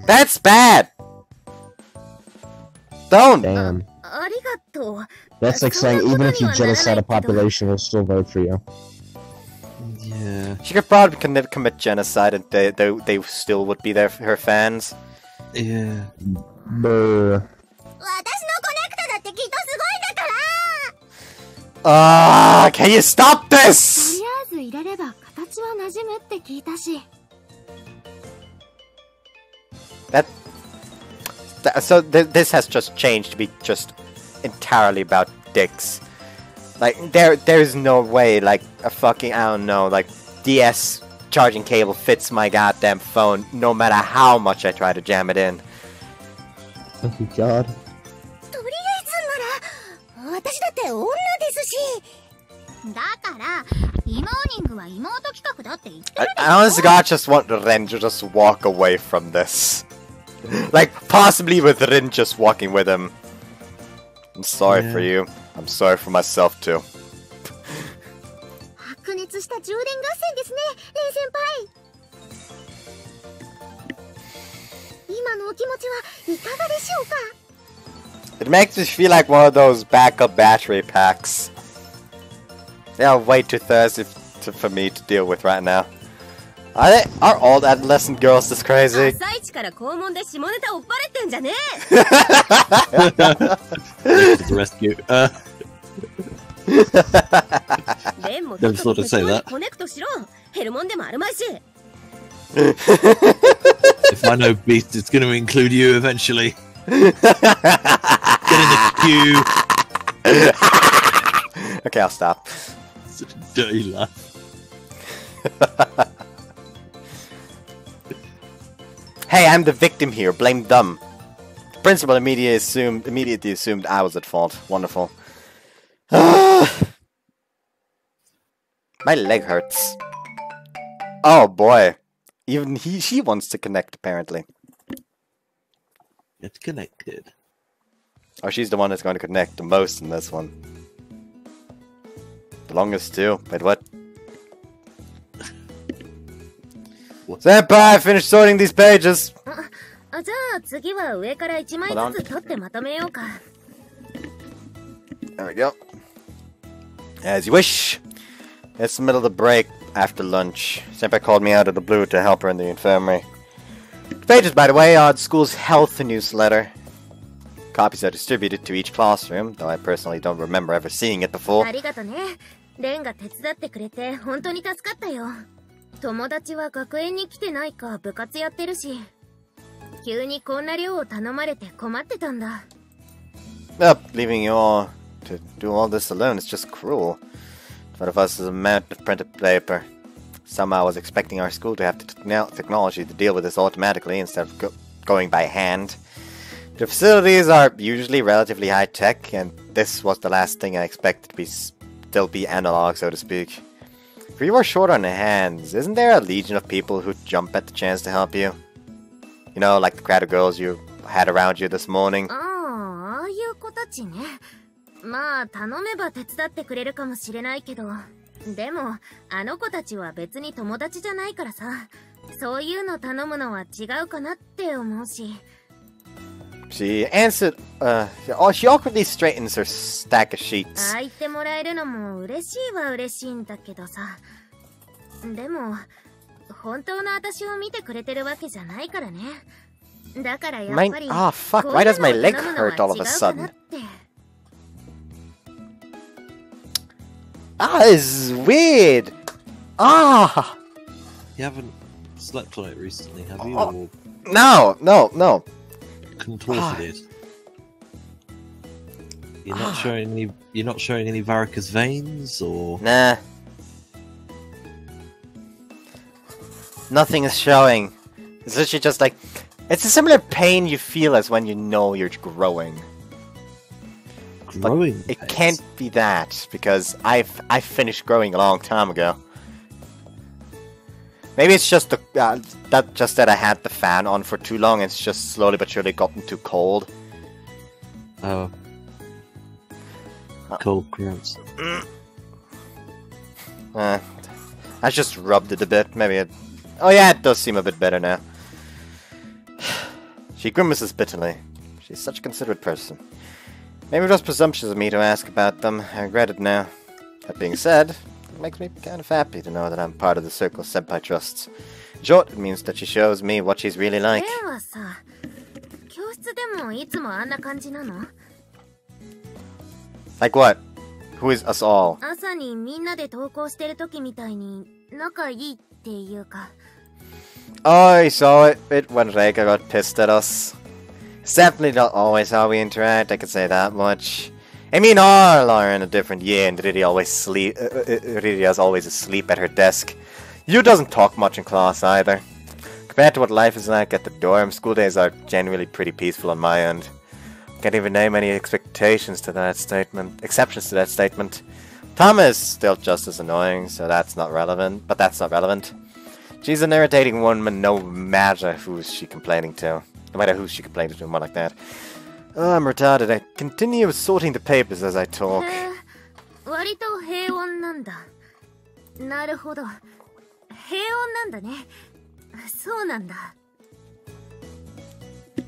That's bad! Don't! Damn. ありがとう。 That's like saying even if you genocide a population, we'll still vote for you. Yeah. She could probably commit genocide and they still would be there for her fans. Yeah. Brr. 私のコネクトだってきっとすごいんだから Ah, can you stop と this? りあえず入れれば形は馴染むって聞いたし。 So this has just changed to be just entirely about dicks. Like there's no way like a fucking I don't know like DS charging cable fits my goddamn phone no matter how much I try to jam it in. Oh God. とりあえずなら私だって女ですしだからイモーニングは妹企画だって言ってるでしょ I honestly God just want Ren to just walk away from this. Like possibly with Rin just walking with him. I'm sorry for you. I'm sorry for myself too. 白熱した充電合戦ですねレイ先輩今のお気持ちはいかがでしょうか It makes me feel like one of those backup battery packs. They are way too thirsty for me to deal with right now. Are all adolescent girls this crazy? 朝一から校門で下ネタ追っ払ってんじゃね To the rescue. えレンも Never thought to say that. コネクトしろ減るもんでもあるまいし If I know Beast, it's going to include you eventually. Get in the queue. Okay, I'll stop. Such a dirty laugh. Hey, I'm the victim here. Blame them. The principal immediately assumed I was at fault. Wonderful. My leg hurts. Oh boy. Even she wants to connect, apparently. Get connected. Oh, she's the one that's going to connect the most in this one. The longest too. Wait, what? Senpai, finish sorting these pages! あ、じゃあ次は上から1枚ずつ取ってまとめようか There we go. As you wish. It's the middle of the break after lunch. Senpai called me out of the blue to help her in the infirmary. The pages, by the way, are the school's health newsletter. Copies are distributed to each classroom, though I personally don't remember ever seeing it before. ありがとねレンが手伝ってくれて本当に助かったよ友達は学園に来てないか部活やってるし急にこんな量を頼まれて困ってたんだ Leaving you all to do all this alone is just cruel. One of us is a amount of printed paper. Somehow I was expecting our school to have the technology to deal with this automatically instead of going by hand. The facilities are usually relatively high-tech, and this was the last thing I expected to still be analog, so to speak. If you were short on hands, isn't there a legion of people who jump at the chance to help you? You know, like the crowd of girls you had around you this morning? ああいう子たちねまあ頼めば手伝ってくれるかもしれないけどでもあの子たちは別に友達じゃないからさそういうの頼むのは違うかなって思うし She answered, she awkwardly straightens her stack of sheets. ああ言ってもらえるのも嬉しいは嬉しいんだけどさでも本当の私を見てくれてるわけじゃないからねだからやっぱり Oh fuck, why does my leg hurt all of a sudden? Ah, this is weird! Ah! You haven't slept on it recently, have you? Oh. Or No! contorted it? You're not showing any. You're not showing any varicose veins, or Nah. Nothing is showing. It's literally just like... It's a similar pain you feel as when you know you're growing. growing. It pains. can't be that, because I finished growing a long time ago. Maybe it's just that I had the fan on for too long and it's just slowly but surely gotten too cold. Oh. Cold grounds. I just rubbed it a bit. Maybe it... Oh yeah, it does seem a bit better now. She grimaces bitterly. She's such a considerate person. Maybe it was presumptuous of me to ask about them. I regret it now. That being said, it makes me kind of happy to know that I'm part of the circle Senpai trusts. In short, it means that she shows me what she's really like. Like what? Who is us all? Oh, I saw it when Reika got pissed at us. It's definitely not always how we interact, I can say that much. I mean, all are in a different year, and Riria's always asleep at her desk. Yu doesn't talk much in class either. Compared to what life is like at the dorm, school days are generally pretty peaceful on my end. Can't even name any exceptions to that statement. Tama is still just as annoying, so that's not relevant. But that's not relevant. She's an irritating woman, no matter who she's complaining to. No matter who she complains to, more like that. Oh, I'm retarded. I continue sorting the papers as I talk.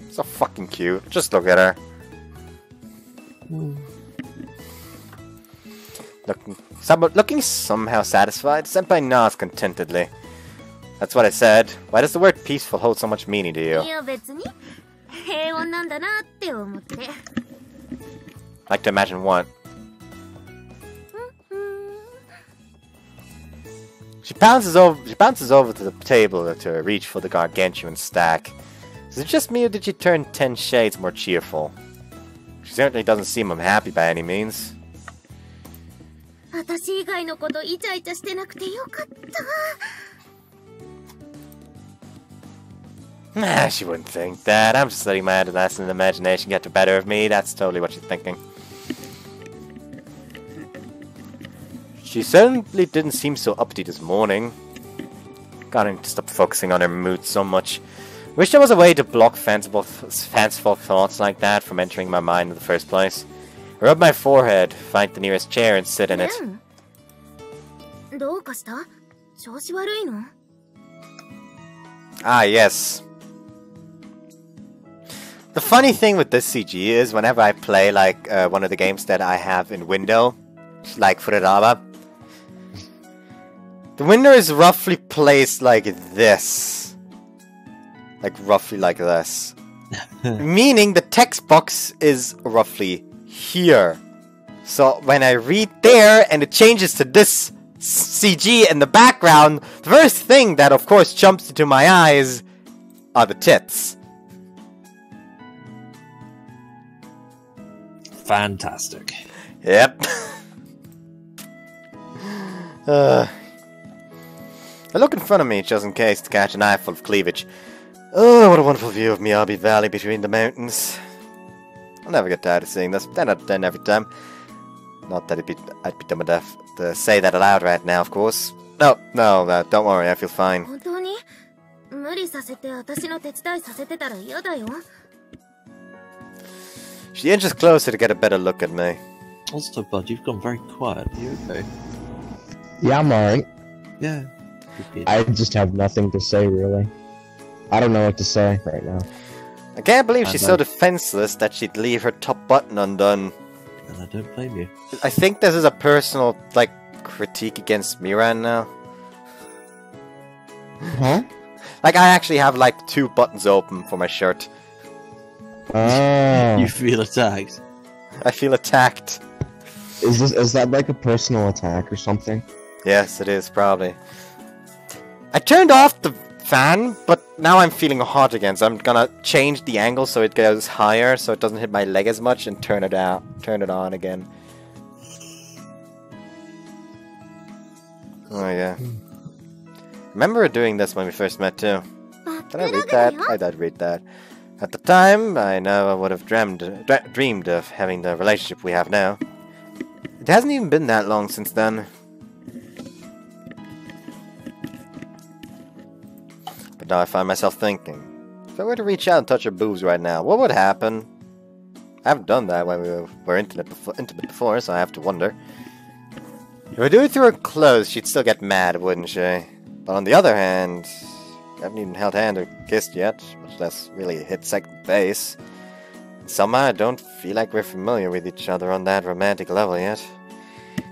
So fucking cute. Just look at her. Looking somehow satisfied, Senpai nods contentedly. That's what I said. Why does the word peaceful hold so much meaning to you? Like to imagine what? She bounces over to the table to reach for the gargantuan stack. Is it just me or did she turn 10 shades more cheerful? She certainly doesn't seem unhappy by any means. Nah, she wouldn't think that. I'm just letting my adolescent imagination get the better of me. That's totally what she's thinking. She certainly didn't seem so uppity this morning. Gotta stop focusing on her mood so much. Wish there was a way to block fanciful thoughts like that from entering my mind in the first place. Rub my forehead, find the nearest chair and sit in it. Ah, yes. The funny thing with this CG is whenever I play like one of the games that I have in window, like Fururaba, the window is roughly placed like this. Like roughly like this. Meaning the text box is roughly here. So when I read there and it changes to this CG in the background, the first thing that of course jumps into my eyes are the tits. Fantastic. Yep. I look in front of me just in case to catch an eyeful of cleavage. Oh, what a wonderful view of Miyabi Valley between the mountains. I'll never get tired of seeing this. Then every time. Not that I'd be dumb enough to say that aloud right now, of course. No, don't worry, I feel fine. She inches closer to get a better look at me. Also, Bud, you've gone very quiet. Are you okay? Yeah, I'm alright. Yeah. I just have nothing to say, really. I don't know what to say right now. I can't believe she's so defenseless that she'd leave her top button undone. And I don't blame you. I think this is a personal, like, critique against Miran now. Huh? Like, I actually have, like, 2 buttons open for my shirt. Oh. You feel attacked. I feel attacked. Is that like a personal attack or something? Yes, it is, probably. I turned off the fan, but now I'm feeling hot again, so I'm gonna change the angle so it goes higher, so it doesn't hit my leg as much, and turn it on again. Oh yeah. Remember doing this when we first met too. Did I read that? I did read that. At the time, I know I would have dreamed of having the relationship we have now. It hasn't even been that long since then. But now I find myself thinking, if I were to reach out and touch her boobs right now, what would happen? I haven't done that when we were intimate before, so I have to wonder. If I do it through her clothes, she'd still get mad, wouldn't she? But on the other hand, I haven't even held hand or kissed yet, much less really hit second base. Somehow I don't feel like we're familiar with each other on that romantic level yet.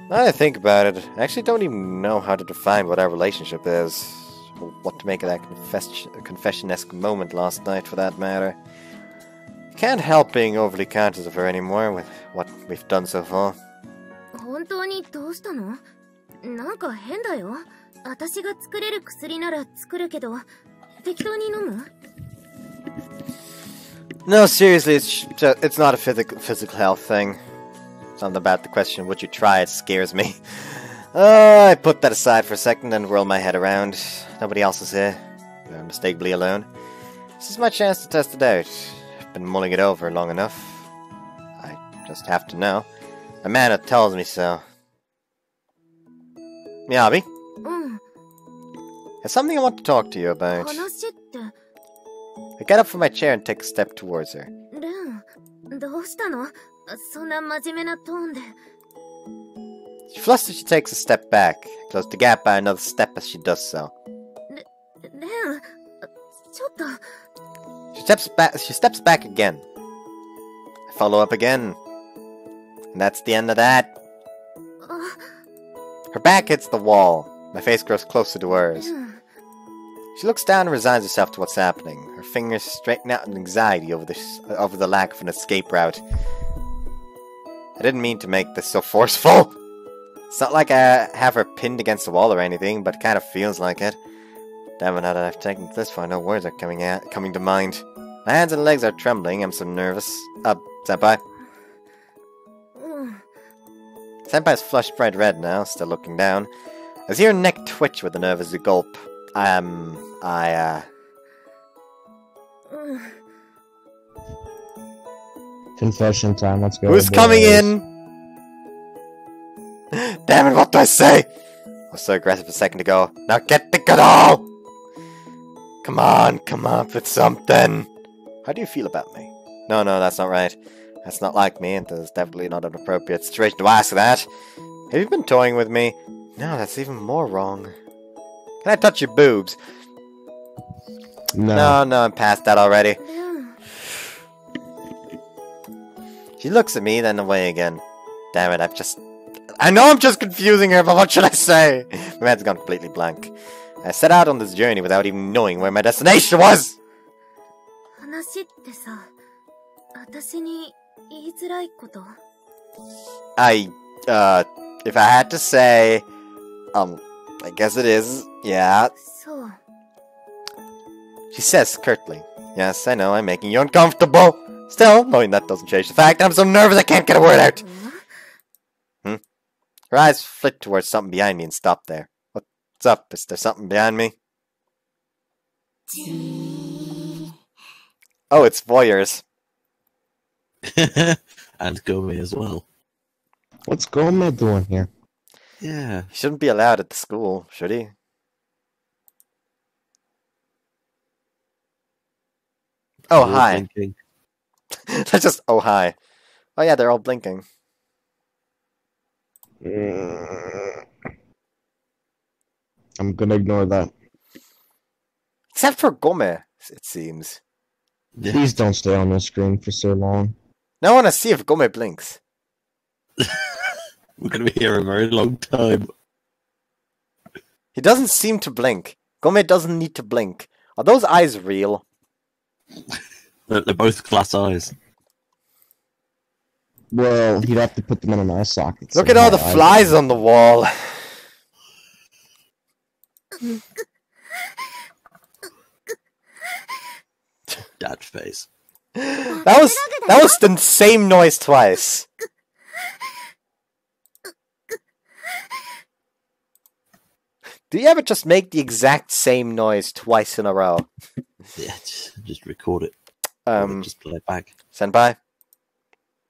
Now that I think about it, I actually don't even know how to define what our relationship is. Or what to make of that confession-esque moment last night, for that matter. I can't help being overly conscious of her anymore with what we've done so far. 本当にどうしたの？なんか変だよ。私が作れる薬なら作るけど、適当に飲む？ No, seriously, it's not a physical health thing. Something about the question, would you try it, scares me. I put that aside for a second and roll my head around. Nobody else is here. I'm unmistakably alone. This is my chance to test it out. I've been mulling it over long enough. I just have to know. A man that tells me so. Miyabi? There's something I want to talk to you about. 話って。 I get up from my chair and take a step towards her. レン、どうしたの？そんな真面目なトーンで。 She flusters, she takes a step back, closes the gap by another step as she does so. レン、ちょっと。 She steps back again. I follow up again. And that's the end of that. Her back hits the wall. My face grows closer to hers. She looks down and resigns herself to what's happening. Her fingers straighten out in anxiety over the lack of an escape route. I didn't mean to make this so forceful. It's not like I have her pinned against the wall or anything, but it kind of feels like it. Damn it, now that I've taken it this far, no words are coming to mind. My hands and legs are trembling, I'm so nervous. Senpai. Senpai's flushed bright red now, still looking down. I see her neck twitch with a nervous gulp. Confession time, let's go. Who's coming in? Damn it, what do I say? I was so aggressive a second ago. Now get the cuddle! Come on with something. How do you feel about me? No, that's not right. That's not like me, and there's definitely not an appropriate situation to ask that. Have you been toying with me? No, that's even more wrong. Can I touch your boobs? No. No, I'm past that already. She looks at me, then away again. Damn it, I know I'm just confusing her, but what should I say? My mind's gone completely blank. I set out on this journey without even knowing where my destination was! 話ってさ、私に言いづらいこと？ if I had to say, I guess it is, yeah. そう。 She says curtly, yes, I know, I'm making you uncomfortable. Still, knowing that doesn't change the fact I'm so nervous I can't get a word out. Her eyes flit towards something behind me and stop there. What's up? Is there something behind me? Oh, it's voyeurs. And Gomi as well. What's Gomez doing here? Yeah. He shouldn't be allowed at the school, should he? Oh, hi. That's just, oh, hi. Oh, yeah, they're all blinking. I'm gonna ignore that. Except for Gomez, it seems. Yeah. Please don't stay on the screen for so long. Now I want to see if Gomez blinks. We're going to be here a very long time. He doesn't seem to blink. Gomez doesn't need to blink. Are those eyes real? They're both glass eyes. Well, you'd have to put them in an eye socket. Look at all the flies on the wall. Dad face. That was the same noise twice. Do you ever just make the exact same noise twice in a row? Yeah, just record it. Just play it back. Senpai,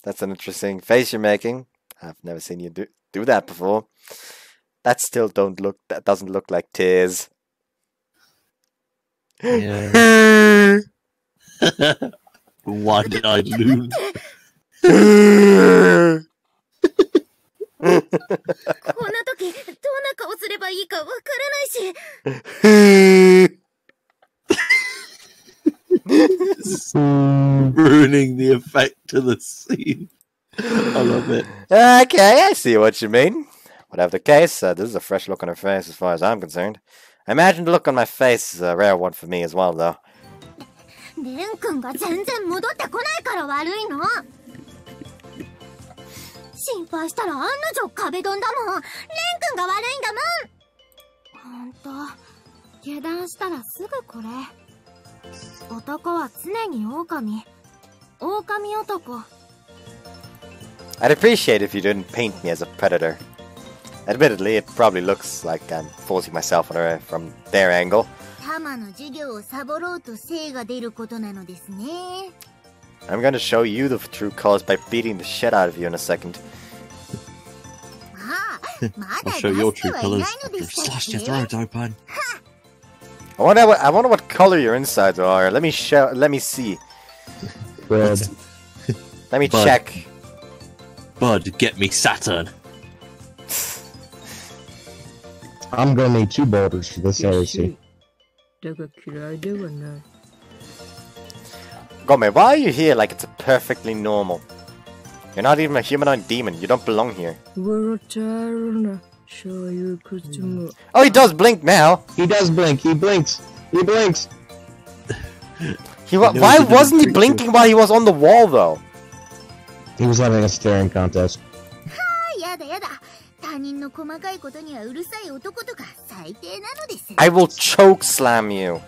that's an interesting face you're making. I've never seen you do that before. That still that doesn't look like tears. Yeah. Wide-eyed loon. こんな時 to the scene. I love it. Okay, I see what you mean. Whatever the case, this is a fresh look on her face as far as I'm concerned. I imagine the look on my face is a rare one for me as well, though. レン君が全然戻ってこないから悪いの。心配したら案の定壁ドンだもん。レン君が悪いんだもん。ほんと、油断したらすぐこれ。男は常に狼。狼男。I'd appreciate if you didn't paint me as a predator. Admittedly, it probably looks like I'm forcing myself on her from their angle. タマの授業をサボろうと精が出ることなのですね。I'm going to show you the true colors by beating the shit out of you in a second. I'll show your true colors. Slash your throat open. I wonder what color your insides are. Let me see. Red. Let me Bud. check. Bud, get me Saturn. I'm gonna need 2 boulders for this heresy. Gome, why are you here like it's perfectly normal? You're not even a humanoid demon. You don't belong here. Oh, he does blink now. He does blink. He blinks. He blinks. Why wasn't he blinking while he was on the wall, though? He was having a staring contest. やだやだ。他人の細かいことにはうるさい男とか最低なのです。 I will choke slam you.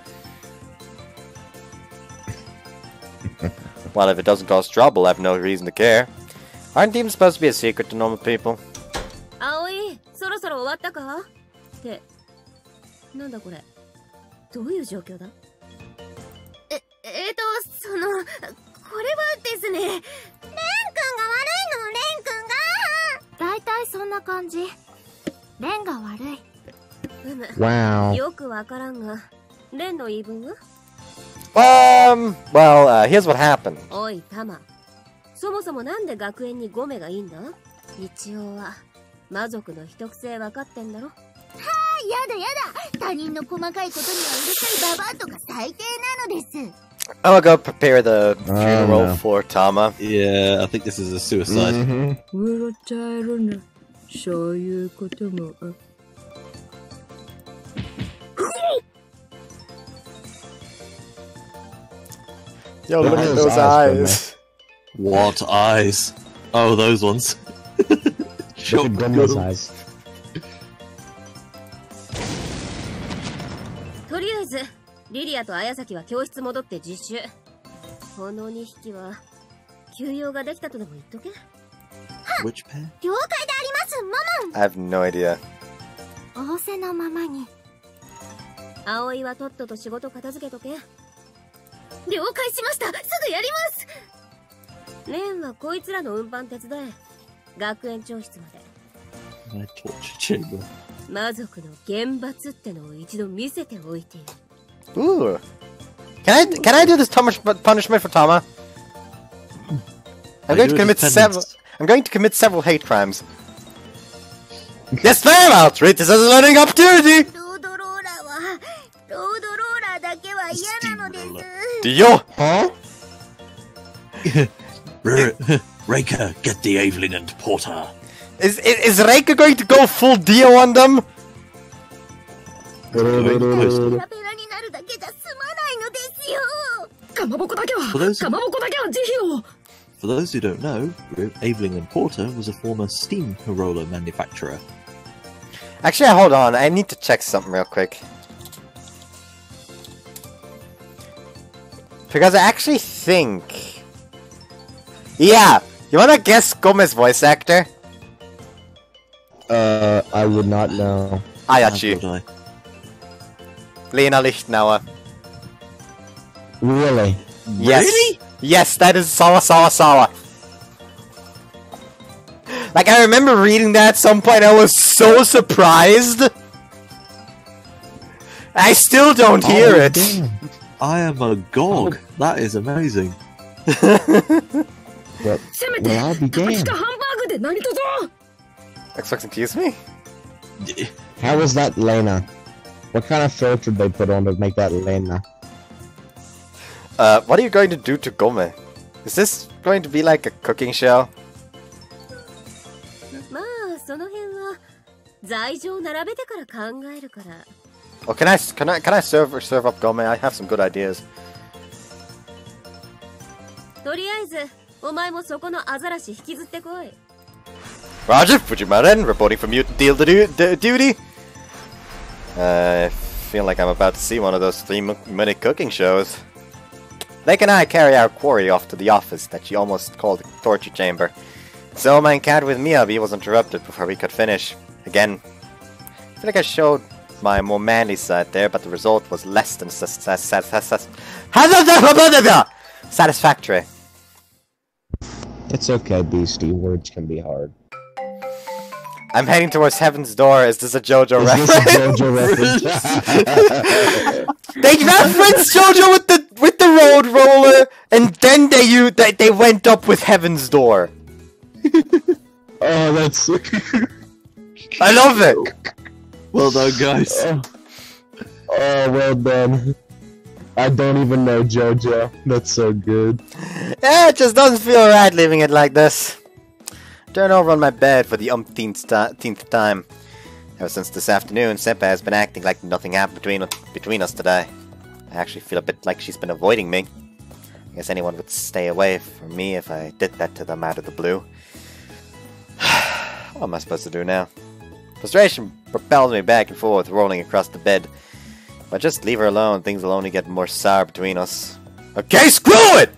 Well, if it doesn't cause trouble, I have no reason to care. Aren't demons supposed to be a secret to normal people? 葵、そろそろ終わったかって、なんだこれ。どういう状況だ？その、これはですね。レン君が悪いの、レン君が。だいたいそんな感じ。レンが悪い。Wow. よくわからんが、レンの言い分は？ Here's what happened. おい、タマ。そもそもなんで学園にゴメがいいんだ？一応は、魔族の一癖分かってんだろ？はあ、やだやだ。他人の細かいことにはうるさいババアとか最低なのです。I'm gonna go prepare the funeral for Tama. Yeah, I think this is a suicide. Yo, look at those eyes. What eyes? Oh, those ones. Look at Gomez eyes. とりあえず、リリアと綾崎は教室戻って実習。この2匹は、休養ができたとでも言っとけ。Which pair? 了解であります、ママン。 I have no idea. 仰せのままに。葵はとっとと仕事片付けとけ。了解しました。すぐやります。レンはこいつらの運搬手伝え。学園長室まで。My torture chamber. 魔族の厳罰ってのを一度見せておいている。Ooh. Can I do this punishment for Tama? I'm going to commit several hate crimes. Yes, ma'am! I'll treat this as a learning opportunity! ロードローラーだけは嫌なのです。Dio! Huh? Raker, get the Aveling and Porter. Is Reika going to go full Dio on them? ペラペラになるだけじゃ済まないのですよ。かまぼこだけは慈悲を。For those who don't know, Aveling and Porter was a former steam roller manufacturer. Actually, hold on. I need to check something real quick. Because I actually think... Yeah! You wanna guess Gomez's voice actor? I would not know. Ayachi. Lena Lichtnauer. Really? Yes. Really? Yes, that is Sawa. Like, I remember reading that at some point, I was so surprised! I still don't hear it! Damn. I am agog. That is amazing. Well, I'll be damned. Excuse me? How was that Lena? What kind of filter did they put on to make that Lena? What are you going to do to Gome? Is this going to be like a cooking show? まあその辺は罪状並べてから考えるから。 Oh, can I serve up Gome? I have some good ideas. とりあえずお前もそこのアザラシ引きずってこい。 Roger, Fujimaden, reporting for mutant duty. I feel like I'm about to see one of those 3-minute cooking shows. Lake and I carry our quarry off to the office that she almost called a torture chamber. So my encounter with Miyabi was interrupted before we could finish. Again, I feel like I showed my more manly side there, but the result was less than satisfactory. It's okay, Beastie. Words can be hard. I'm heading towards Heaven's Door. Is this a JoJo Is reference? this a JoJo reference? They referenced JoJo with the road roller, and then they went up with Heaven's Door. Oh, that's... I love it. Well done, guys. Oh, well done. I don't even know JoJo. That's so good. Yeah, it just doesn't feel right leaving it like this. Turn over on my bed for the umpteenth time. Ever since this afternoon, Senpai has been acting like nothing happened between us today. I actually feel a bit like she's been avoiding me. I guess anyone would stay away from me if I did that to them out of the blue. What am I supposed to do now? Frustration propels me back and forth, rolling across the bed. If I just leave her alone, things will only get more sour between us. Okay, screw it!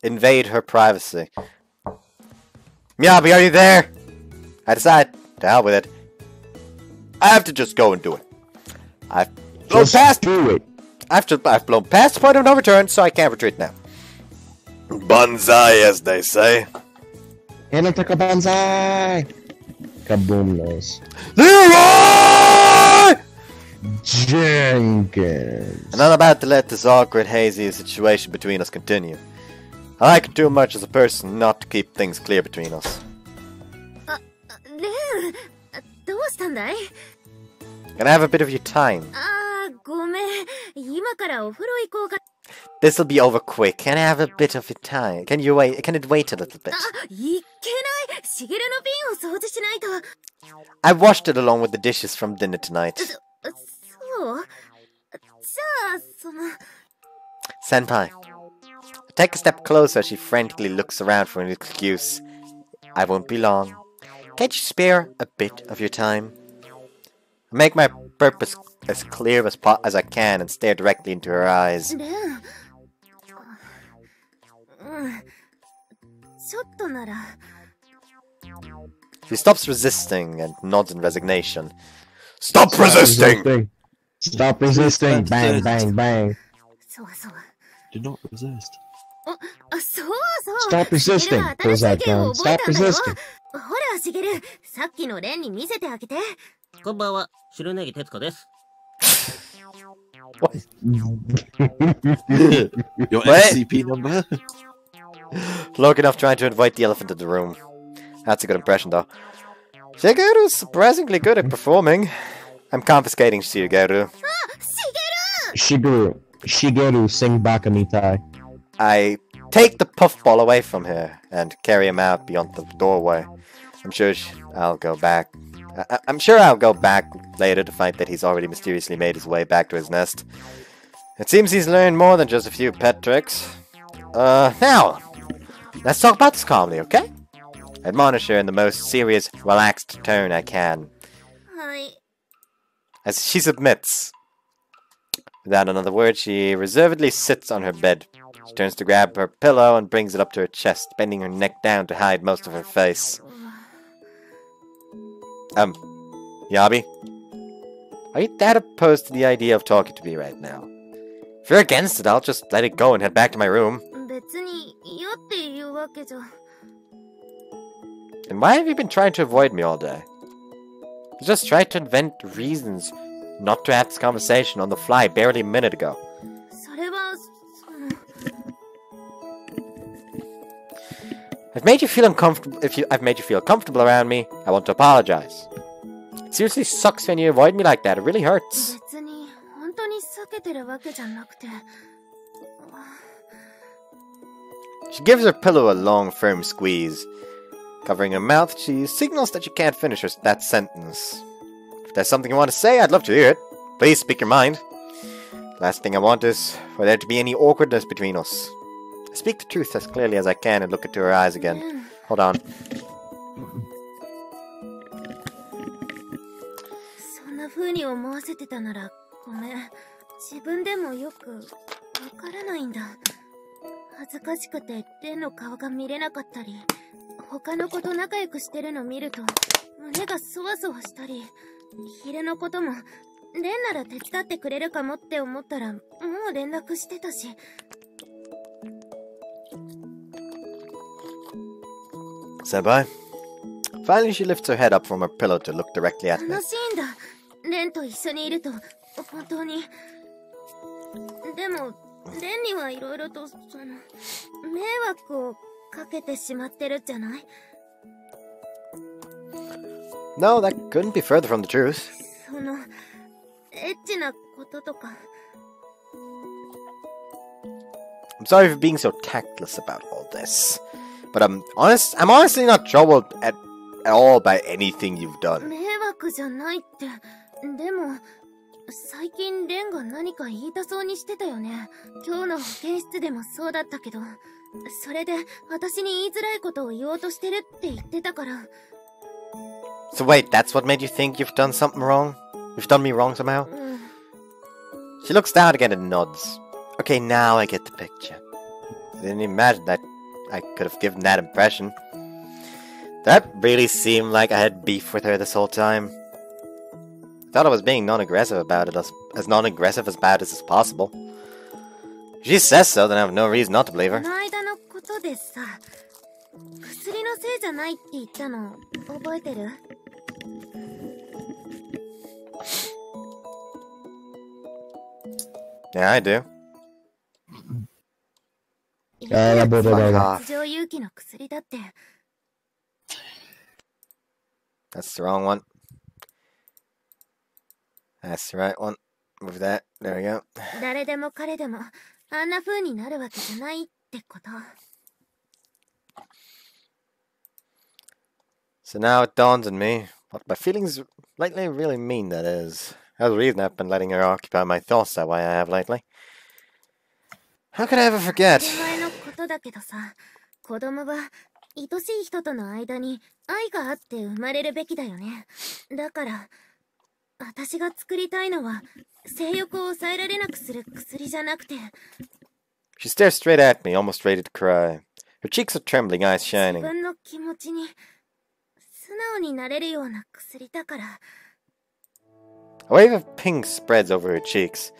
Invade her privacy. Miyabi, are you there? I decide, to hell with it. I have to just go and do it. I've blown past do it. I've blown past the point of no return, so I can't retreat now. Banzai, as they say. Hanataka Banzai! Kaboom knows. Leroy! Jenkins. I'm not about to let this awkward, hazy situation between us continue. I like it too much as a person not to keep things clear between us. レン、どうしたんだい？ Can I have a bit of your time? あー、ごめん。今からお風呂行こうか。 This'll be over quick. Can I have a bit of your time? Can it wait a little bit? あ、いけない。しげるの瓶を掃除しないと。 I washed it along with the dishes from dinner tonight. そう？じゃあ、その... Senpai. Take a step closer as she frantically looks around for an excuse. I won't be long. Can't you spare a bit of your time? I make my purpose as clear as I can and stare directly into her eyes. レン。うん。ちょっとなら... She stops resisting and nods in resignation. Stop resisting! Stop resisting! Bang, bang, bang. そうそう。 Do not resist. そうそう。 Stop resisting! Pulls that gun. Stop resisting! ほら、しげる。さっきのレンに見せてあげて。こんばんは、白ネギ徹子です。Your SCP number? Look enough trying to invite the elephant in the room. That's a good impression, though. Shigeru's surprisingly good at performing. I'm confiscating Shigeru. Shigeru, sing Bakamitai. I take the puffball away from her and carry him out beyond the doorway. I'm sure I'll go back. I'm sure I'll go back later to find that he's already mysteriously made his way back to his nest. It seems he's learned more than just a few pet tricks. Now, let's talk about this calmly, okay? I admonish her in the most serious, relaxed tone I can. はい。 As she submits. Without another word, she reservedly sits on her bed. She turns to grab her pillow and brings it up to her chest, bending her neck down to hide most of her face. Miyabi? Are you that opposed to the idea of talking to me right now? If you're against it, I'll just let it go and head back to my room. 別に嫌っていうわけじゃ... And why have you been trying to avoid me all day? You just tried to invent reasons not to have this conversation on the fly barely a minute ago. それは... I've made you feel uncomfortable. I've made you feel comfortable around me, I want to apologize. It seriously sucks when you avoid me like that. It really hurts. 別に本当に避けてるわけじゃなくて... She gives her pillow a long, firm squeeze. Covering her mouth, she signals that she can't finish that sentence. If there's something you want to say, I'd love to hear it. Please speak your mind. Last thing I want is for there to be any awkwardness between us. I speak the truth as clearly as I can and look into her eyes again. Hold on. そんな風に思わせてたならごめん。自分でもよくわからないんだ。恥ずかしくてレンの顔が見れなかったり、他の子と仲良くしてるの見ると胸がそわそわしたり、昼のこともレンなら手伝ってくれるかもって思ったらもう連絡してたし。Senpai. Finally, she lifts her head up from her pillow to look directly at me. 楽しいんだ。レンと一緒にいると本当に。でもレンにはいろいろと迷惑をかけてしまってるじゃない？ No, that couldn't be further from the truth. そのエッチなこととか。I'm sorry for being so tactless about all this. But I'm honestly not troubled at all by anything you've done. 迷惑じゃないって。でも最近レンが何か言いたそうにしてたよね。今日の保健室でもそうだったけど、それで私に言いづらいことを言おうとしてるって言ってたから。So wait, that's what made you think you've done something wrong? You've done me wrong somehow? She looks down again and nods. Okay, now I get the picture. I didn't imagine that I could have given that impression. That really seemed like I had beef with her this whole time. I thought I was being non-aggressive about it, as non-aggressive as bad as is possible. If she says so, then I have no reason not to believe her. この間のことでさ、薬のせいじゃないって言ったの覚えてる？Yeah, I do. 発情勇気の薬だって。That's the wrong one. That's the right one. Move that. There we go. 誰でも彼でもあんな風になるわけじゃないってこと。So now it dawns on me what my feelings lately really mean, that is. That's the reason I've been letting her occupy my thoughts that way I have lately. How could I ever forget? 前のことだけどさ、子供は愛しい人との間に愛があって生まれるべきだよね。だから私が作りたいのは性欲を抑えられなくする薬じゃなくて。 She stares straight at me, almost ready to cry. Her cheeks are trembling, eyes shining. 自分の気持ちに素直になれるような薬だから。A wave of pink spreads over her cheeks.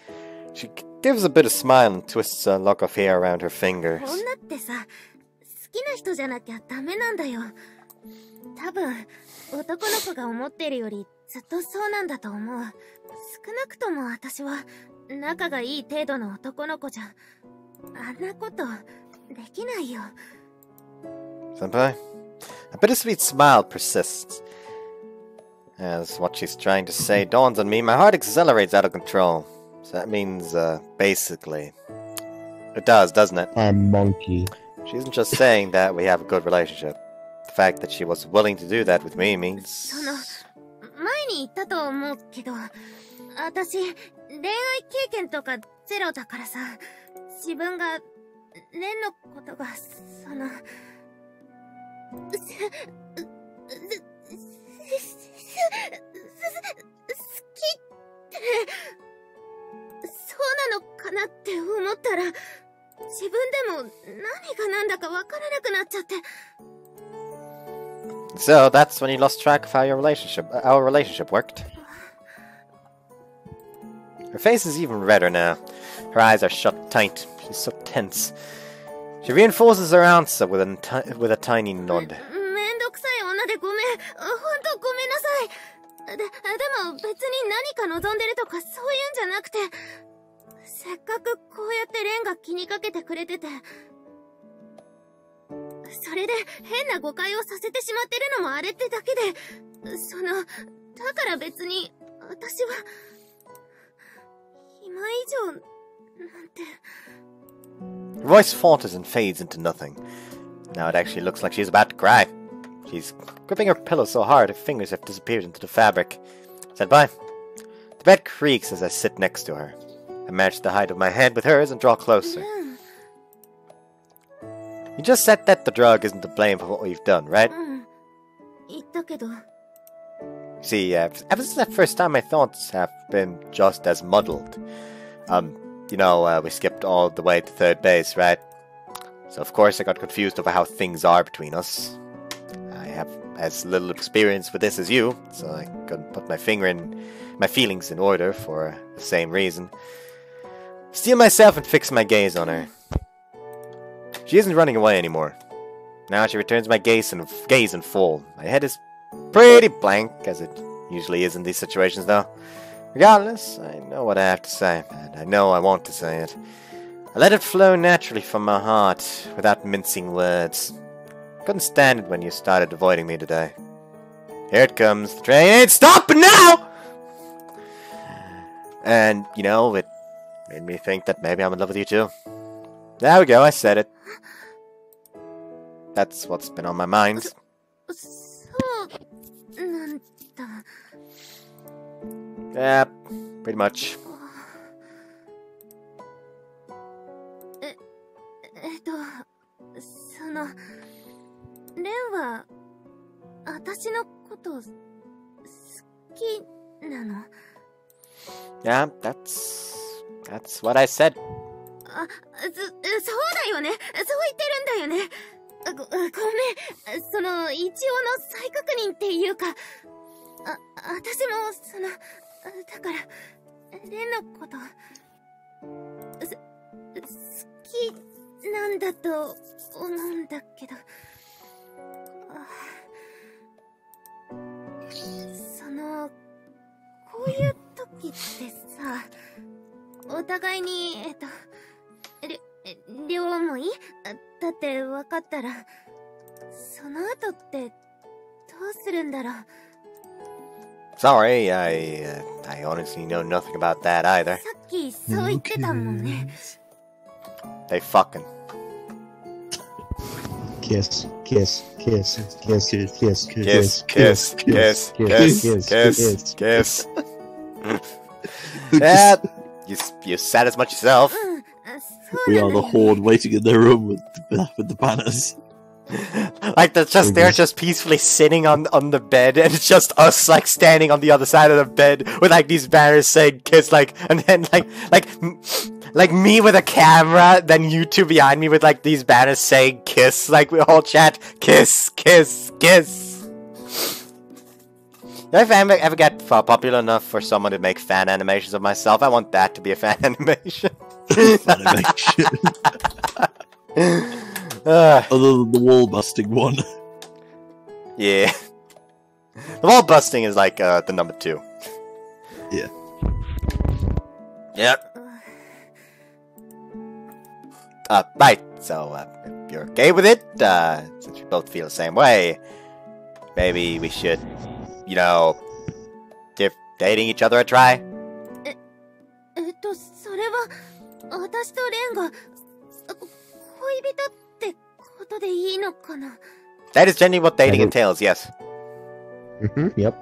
She gives a bit of smile and twists a lock of hair around her fingers. 女ってさ、好きな人じゃなきゃダメなんだよ。多分男の子が思ってるよりずっとそうなんだと思う。少なくとも私は仲がいい程度の男の子じゃあんなことできないよ。Senpai? A bittersweet smile persists. As what she's trying to say dawns on me, my heart accelerates out of control. So that means, basically... It does, doesn't it? I'm monkey. She isn't just saying that we have a good relationship. The fact that she was willing to do that with me means... その前に言ったと思うけど、私恋愛経験とかゼロだからさ、自分がレンのことがその好きってそうなのかなって思ったら、自分でも何が何だかわからなくなっちゃって。 So that's when you lost track of how our relationship worked. Her face is even redder now. Her eyes are shut tight. She's so tense. She reinforces her answer with a tiny nod. めんどくさい女でごめん。ほんとごめんなさい。でも別に何か望んでるとかそういうんじゃなくて、せっかくこうやってレンが気にかけてくれてて、それで変な誤解をさせてしまってるのもあれってだけで、だから別に私は今以上なんて。Her voice falters and fades into nothing. Now it actually looks like she's about to cry. She's gripping her pillow so hard her fingers have disappeared into the fabric. Said bye. The bed creaks as I sit next to her. I match the height of my head with hers and draw closer. You just said that the drug isn't to blame for what we've done, right? See, ever since that first time my thoughts have been just as muddled. We skipped all the way to third base, right? So of course I got confused over how things are between us. I have as little experience with this as you, so I couldn't put my feelings in order for the same reason. Steel myself and fix my gaze on her. She isn't running away anymore. Now she returns my gaze in full. My head is pretty blank, as it usually is in these situations, though. Regardless, I know what I have to say, and I know I want to say it. I let it flow naturally from my heart, without mincing words. Couldn't stand it when you started avoiding me today. Here it comes. The train ain't stopping now! And, it made me think that maybe I'm in love with you too. There we go, I said it. That's what's been on my mind. Yeah, pretty much. Yeah, that's what I said. そうだよね。そう言ってるんだよね。ごめん。一応の再確認っていうか、私も、だから、レンのこと、好きなんだと思うんだけど、こういう時ってさ、お互いに、両思いだって分かったら、その後ってどうするんだろう。Sorry, I honestly know nothing about that either. さっきそう言ってたもんね。They fucking. Kiss, kiss, kiss, kiss, kiss, kiss, Kiss, kiss, kiss, kiss, kiss, kiss. Yeah, you said as much yourself. We are the horde waiting in their room with the banners. Like they're just peacefully sitting on the bed, and it's just us like standing on the other side of the bed with like these banners saying "kiss," and then like me with a camera, then you two behind me with like these banners saying "kiss," like we all chant "kiss, kiss, kiss." If I ever get popular enough for someone to make fan animations of myself, I want that to be a fan animation. Animation. Other than the wall busting one. Yeah. The wall busting is like the number 2. Yeah. Yep. Right. So, if you're okay with it, since we both feel the same way, maybe we should, give dating each other a try? それは、私とレンが、恋人ってことでいいのかな? That is generally what dating entails, yes. Yep.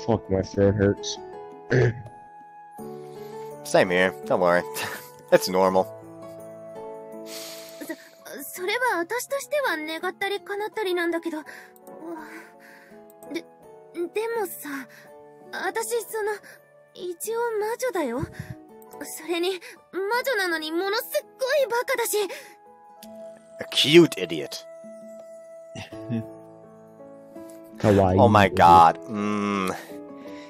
Fuck, my throat hurts. Same here, don't worry. It's normal. それは私としては願ったり叶ったりなんだけど、でもさ、私一応魔女だよ。それに魔女なのにものすっごいバカだし。Acute idiot. Kawaii. Oh my god.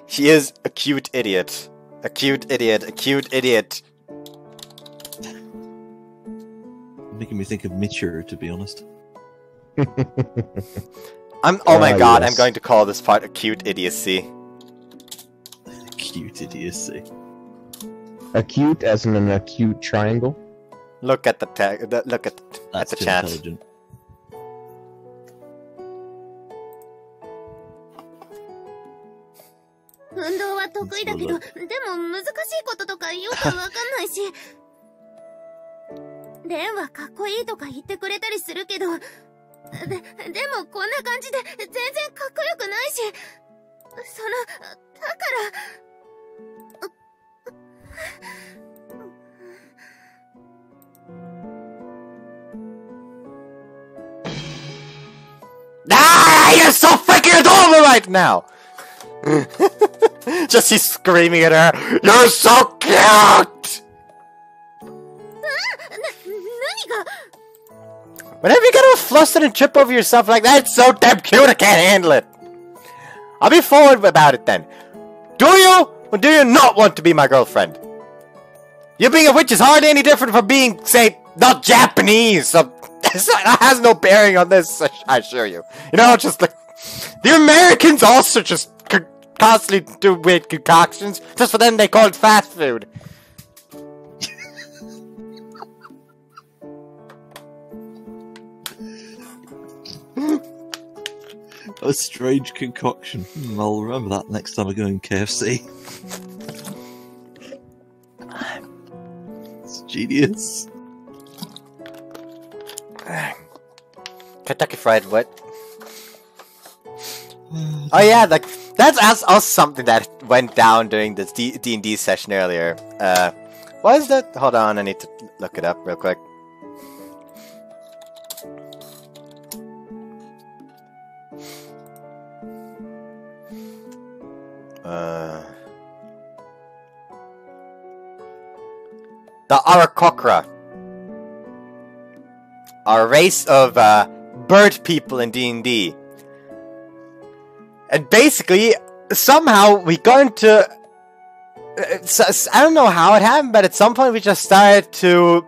She is a cute idiot. A cute idiot. A cute idiot. Making me think of Mitchell, to be honest. Oh my god, yes. I'm going to call this part acute idiocy. Acute idiocy. Acute as in an acute triangle? Look at the look at the chat. Intelligent. 運動は得意だけど、でも難しいこととかよくわかんないし。レンはかっこいいとか言ってくれたりするけど、でもこんな感じで全然かっこよくないし、だから。Ah, you're so freaking adorable right now! Just he's screaming at her, you're so cute! Whenever you get all flustered and trip over yourself like that, it's so damn cute, I can't handle it. I'll be forward about it then. Do you or do you not want to be my girlfriend? You being a witch is hardly any different from being, say, not Japanese, so that has no bearing on this, I assure you. You know, just like, the Americans also just constantly do weird concoctions, just for them they call it fast food. A strange concoction. I'll remember that next time I go in KFC. It's genius. Kentucky Fried what? Oh yeah, like that's also something that went down during the D&D session earlier. What is that? Hold on, I need to look it up real quick. The Arakokra are a race of bird people in D&D. And basically, somehow we got into... I don't know how it happened, but at some point we just started to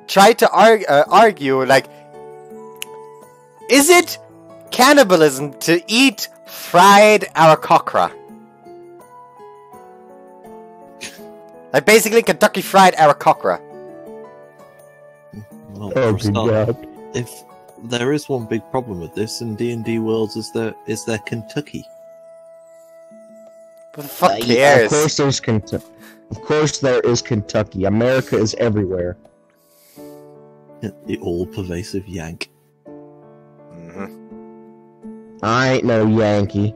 try to argue, like, is it cannibalism to eat fried Arakokra? Like, basically Kentucky Fried Arakokra. Well, Oh, for a good start, God. if there is one big problem with this in D&D worlds, is there Kentucky? Who the fuck Of cares? course there's Kentucky. Of course there is Kentucky. America is everywhere. The all-pervasive Yank. I ain't no Yankee.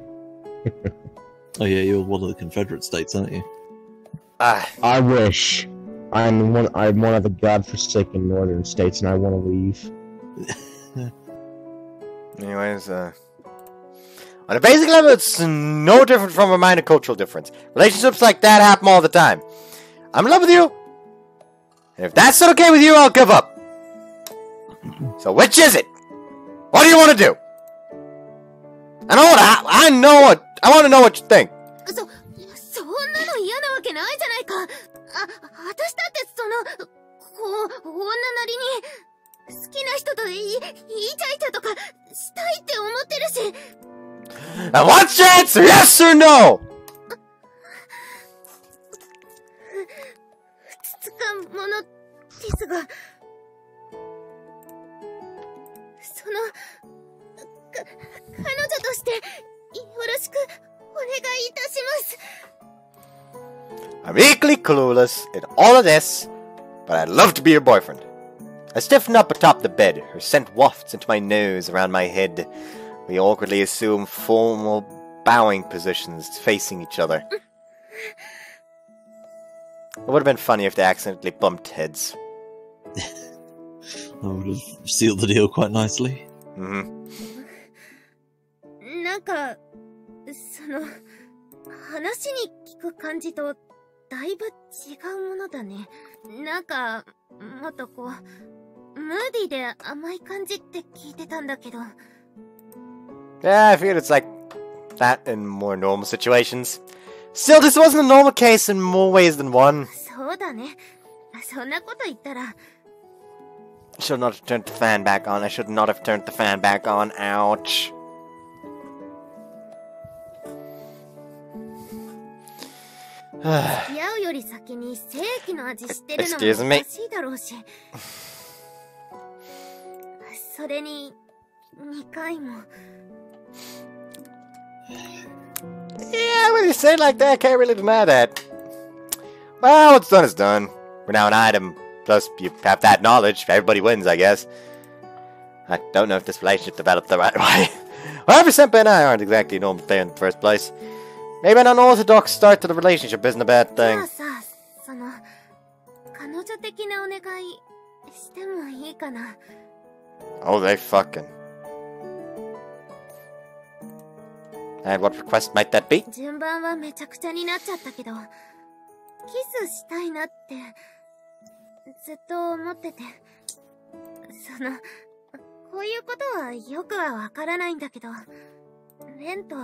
Oh yeah, you're one of the Confederate states, aren't you? I wish. I'm one of the godforsaken northern states, and I want to leave. Anyways, on a basic level, it's no different from a minor cultural difference. Relationships like that happen all the time. I'm in love with you, and if that's not okay with you, I'll give up. So which is it? What do you want to do? I want to know what you think. そんなの嫌なわけないじゃないか。私だって女なりに好きな人とイチャイチャとかしたいって思ってるし。Now what's your answer? Yes or no? つつかものですが、彼女としてよろしくお願いいたします。I'm equally clueless in all of this, but I'd love to be your boyfriend. I stiffen up atop the bed. Her scent wafts into my nose, around my head. We awkwardly assume formal bowing positions, facing each other. It would have been funny if they accidentally bumped heads. I would have sealed the deal quite nicely. なんか、話に聞く感じとだいぶ違うものだね。なんか、もっとムーディーで甘い感じって聞いてたんだけど。Yeah, I figured it's like that in more normal situations. Still, this wasn't a normal case in more ways than one. そうだね。そんなこと言ったら。Should not have turned the fan back on. I should not have turned the fan back on. Ouch. Excuse me. それに2回も。Yeah, when you say it like that, I can't really deny that. Well, what's done is done. We're now an item. Plus, you have that knowledge. Everybody wins, I guess. I don't know if this relationship developed the right way. However, Senpai and I aren't exactly normal there in the first place. Maybe an unorthodox start to the relationship isn't a bad thing. Oh, they fucking. And what request might that be? 順番はめちゃくちゃになっちゃったけど、キスしたいなってずっと思ってて、こういうことはよくはわからないんだけど、レンと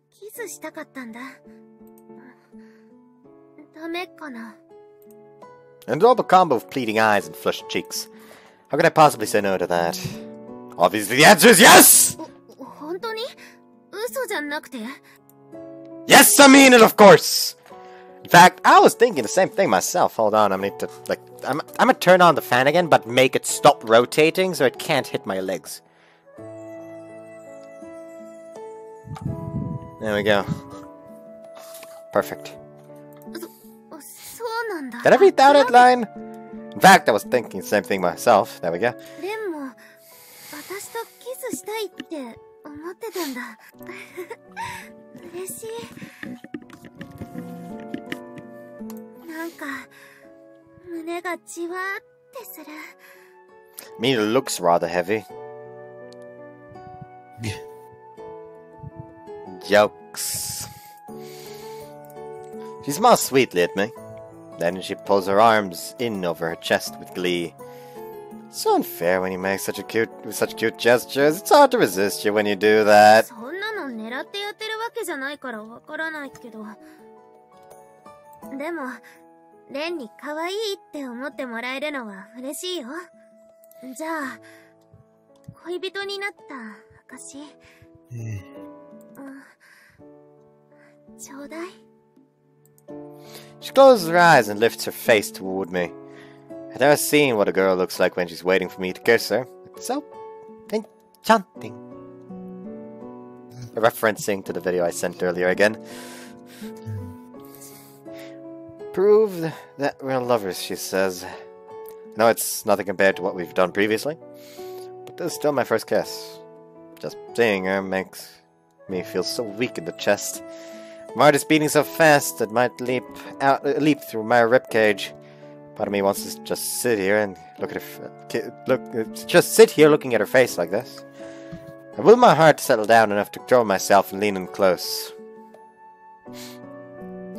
キスしたかったんだ。ダメかな。 An adorable combo of pleading eyes and flushed cheeks. How could I possibly say no to that? Obviously, the answer is yes! 本当に？嘘じゃなくて？ Yes, I mean it, of course! In fact, I was thinking the same thing myself. Hold on, I'm gonna turn on the fan again, but make it stop rotating so it can't hit my legs. There we go. Perfect. Did I read that outline? In fact, I was thinking the same thing myself. There we go. レンも私とキスしたいって思ってたんだ。嬉しい。なんか胸がじわーってする。I mean, it looks rather heavy. Jokes. She smiles sweetly at me. Then she pulls her arms in over her chest with glee. So unfair when you make such cute gestures. It's hard to resist you when you do that. そんなの狙ってやってるわけじゃないからわからないけど。でも、レンに可愛いって思ってもらえるのは嬉しいよ。じゃあ、恋人になった証。ちょうだい。 She closes her eyes and lifts her face toward me. I've never seen what a girl looks like when she's waiting for me to kiss her. It's so enchanting. Referencing to the video I sent earlier again. Prove that we're lovers, she says. I know it's nothing compared to what we've done previously, but this is still my first kiss. Just seeing her makes me feel so weak in the chest. My heart is beating so fast it might leap through my ribcage. Part of me wants to just sit here and look at her, looking at her face like this. I will my heart to settle down enough to control myself and lean in close.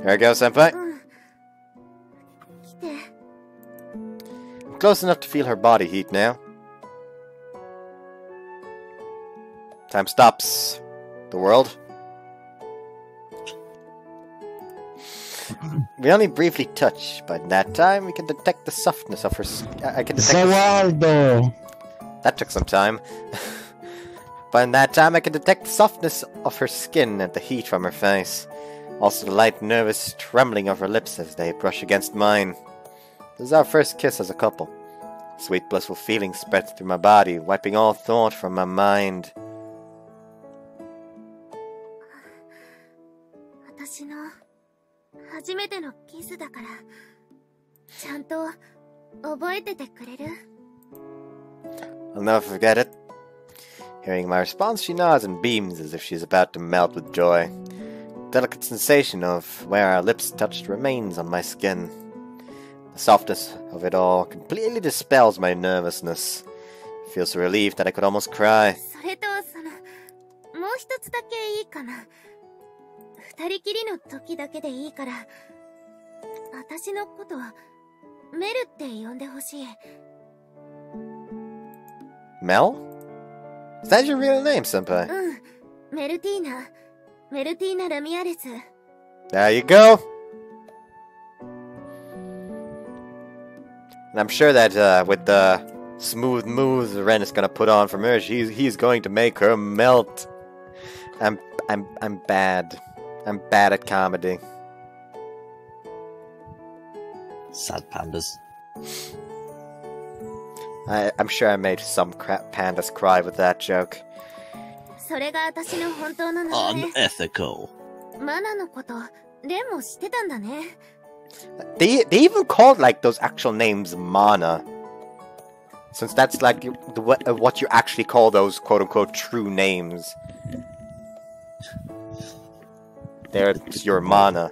Here I go, senpai. I'm close enough to feel her body heat now. Time stops. The world. We only briefly touch, but in that time we can detect the softness of her That took some time. But in that time I can detect the softness of her skin and the heat from her face. Also the light nervous trembling of her lips as they brush against mine. This is our first kiss as a couple. Sweet blissful feelings spread through my body, wiping all thought from my mind. 私の初めてのキスだから、ちゃんと覚えててくれる？ I'll never forget it. Hearing my response, she nods and beams as if she's about to melt with joy. The delicate sensation of where our lips touched remains on my skin. The softness of it all completely dispels my nervousness. I feel so relieved that I could almost cry. それともう一つだけいいかな。二人きりの時だけでいいから、私のことメルって呼んでほしい。Mel? Is that your real name, senpai? メルティーナ・ラミアレス。There you go. And I'm sure that with the smooth moves Ren is gonna put on from her, he's going to make her melt. I'm bad. I'm bad at comedy. Sad pandas. I'm sure I made some pandas cry with that joke. それが私の本当の名前。 Unethical. マナのこと、レンも知ってたんだね。They even called like those actual names mana. Since that's like what you actually call those quote-unquote true names. They're just your mana.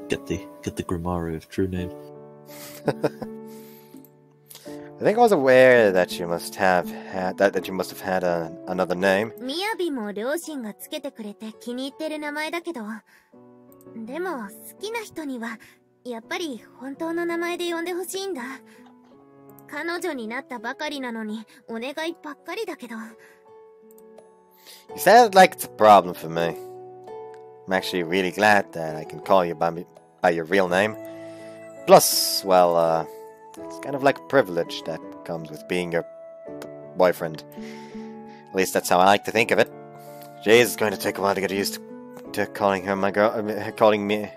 Get the Grimaru of true name. I think I was aware that you must have had another name. みやびも両親がつけてくれて気に入ってる名前だけど、でも好きな人にはやっぱり本当の名前で呼んでほしいんだ。彼女になったばかりなのにお願いばっかりだけど。You sound like it's a problem for me. I'm actually really glad that I can call you by your real name. Plus, well, it's kind of like a privilege that comes with being your boyfriend. At least that's how I like to think of it. Jay is going to take a while to get used to calling her my girl, calling me.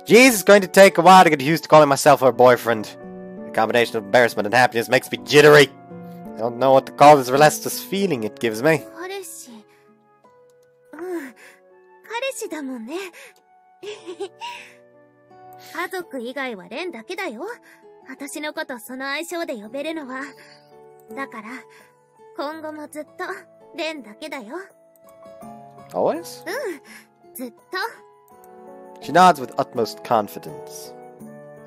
Jay is going to take a while to get used to calling myself her boyfriend. The combination of embarrassment and happiness makes me jittery. I don't know what to call this restless feeling it gives me. 彼氏。彼氏だもんね。家族以外はレンだけだよ。私のことその愛称で呼べるのは。だから、今後もずっとレンだけだよ。Always? ずっと。She nods with utmost confidence.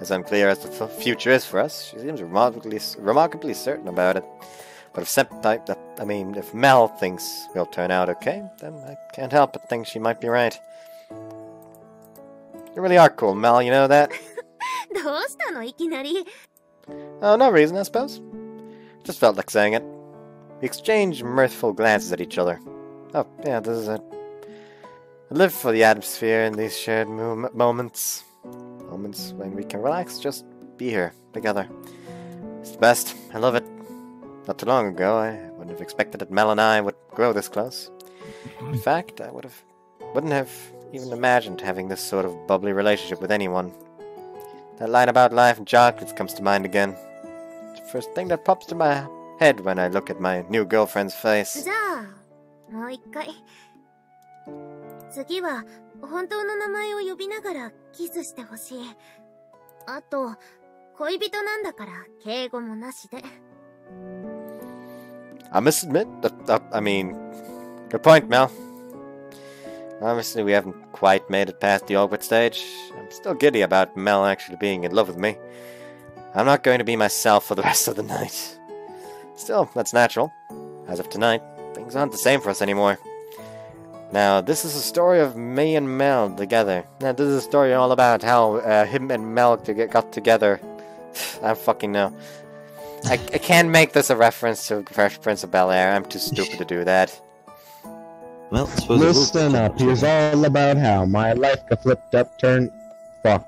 As unclear as the future is for us, she seems remarkably certain about it. But if Mel thinks we'll turn out okay, then I can't help but think she might be right. You really are cool, Mel, you know that? どうしたのいきなり。 Oh, no reason, I suppose. Just felt like saying it. We exchanged mirthful glances at each other. Oh, yeah, this is it. I live for the atmosphere in these shared moments. Moments when we can relax, just be here, together. It's the best. I love it. Not too long ago, I wouldn't have expected that Mel and I would grow this close. In fact, I wouldn't have even imagined having this sort of bubbly relationship with anyone. That line about life and chocolates comes to mind again. It's the first thing that pops to my head when I look at my new girlfriend's face. じゃあ、もう一回。次は、本当の名前を呼びながらキスしてほしい。あと、恋人なんだから、敬語もなしで。I must admit, good point, Mel. Obviously, we haven't quite made it past the awkward stage. I'm still giddy about Mel actually being in love with me. I'm not going to be myself for the rest of the night. Still, that's natural. As of tonight, things aren't the same for us anymore. Now, this is a story of me and Mel together. Now, this is a story all about how him and Mel got together. I don't fucking know. I can't make this a reference to Fresh Prince of Bel-Air. I'm too stupid to do that. Well, I suppose Listen up. Here's all about how my life got flipped up, turned. Fuck.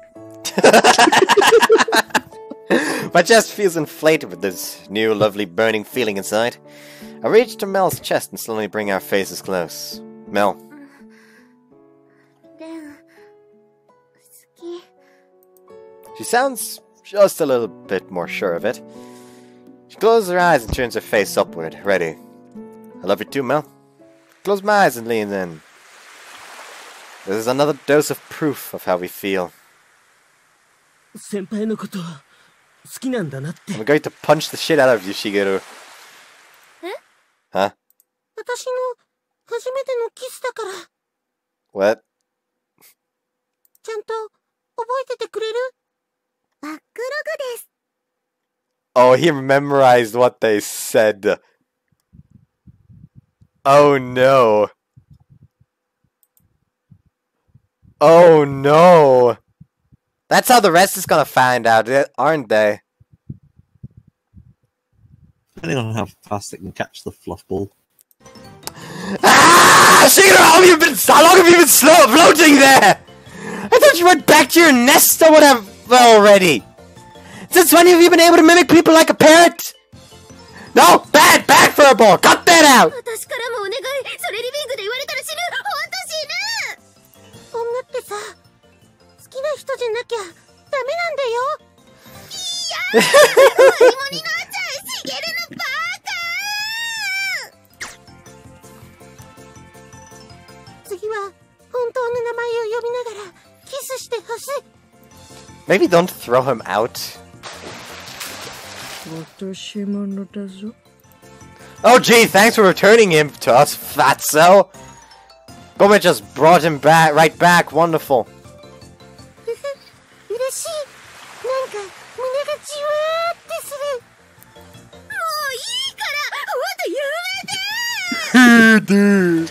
My chest feels inflated with this new, lovely, burning feeling inside. I reach to Mel's chest and slowly bring our faces close. Mel. レン、好き。 She sounds just a little bit more sure of it. She closes her eyes and turns her face upward, ready. I love you too, Mel. Close my eyes and lean in. This is another dose of proof of how we feel. 先輩のこと好きなんだなって。 I'm going to punch the shit out of you, Shigeru. え？ Huh? 私の初めてのキスだから。 What? ちゃんと覚えててくれる？バックログです。 Oh, he memorized what they said. Oh no. Oh no. That's how the rest is gonna find out, aren't they? depending on how fast it can catch the fluff ball. Ah! Shigeru, how long have you been floating there? I thought you went back to your nest or whatever already. Since when have you been able to mimic people like a parrot? No! Bad furball! Cut that out! 私からもお願い。それリビングで言われたら死ぬ。ほんと死ぬ。女ってさ、好きな人じゃなきゃダメなんだよ。いやー、マリモになっちゃう。シゲルのバカ。次は本当の名前を呼びながらキ Maybe don't throw him out. Oh gee, thanks for returning him to us, fatso! Gome just brought him back, right back, wonderful.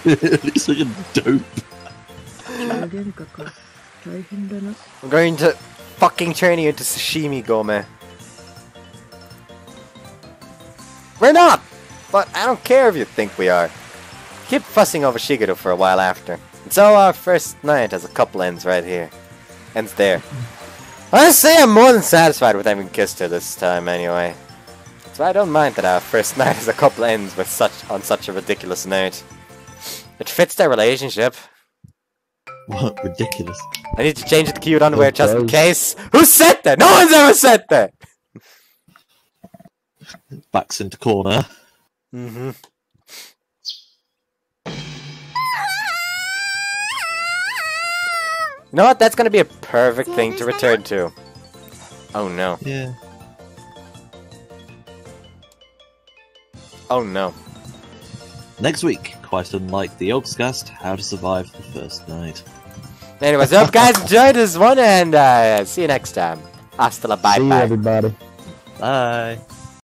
He's like a dope. I'm going to fucking turn you into sashimi, Gome. We're not! But I don't care if you think we are. Keep fussing over Shigeru for a while after. And so our first night has a couple ends right here. Ends there. Honestly, I'm more than satisfied with having kissed her this time anyway. So I don't mind that our first night has a couple ends with on such a ridiculous note. It fits their relationship. What? Ridiculous. I need to change the cute underwear just in case. Who said that? No one's ever said that! Backs into corner. Mm-hmm. You know what? That's gonna be a perfect thing to return to. Oh no. Yeah. Oh no. Next week, quite unlike the Yogscast, how to survive the first night. Anyways, I hope you guys enjoyed this one, and see you next time. Hasta la bye See you, bye. everybody. Bye.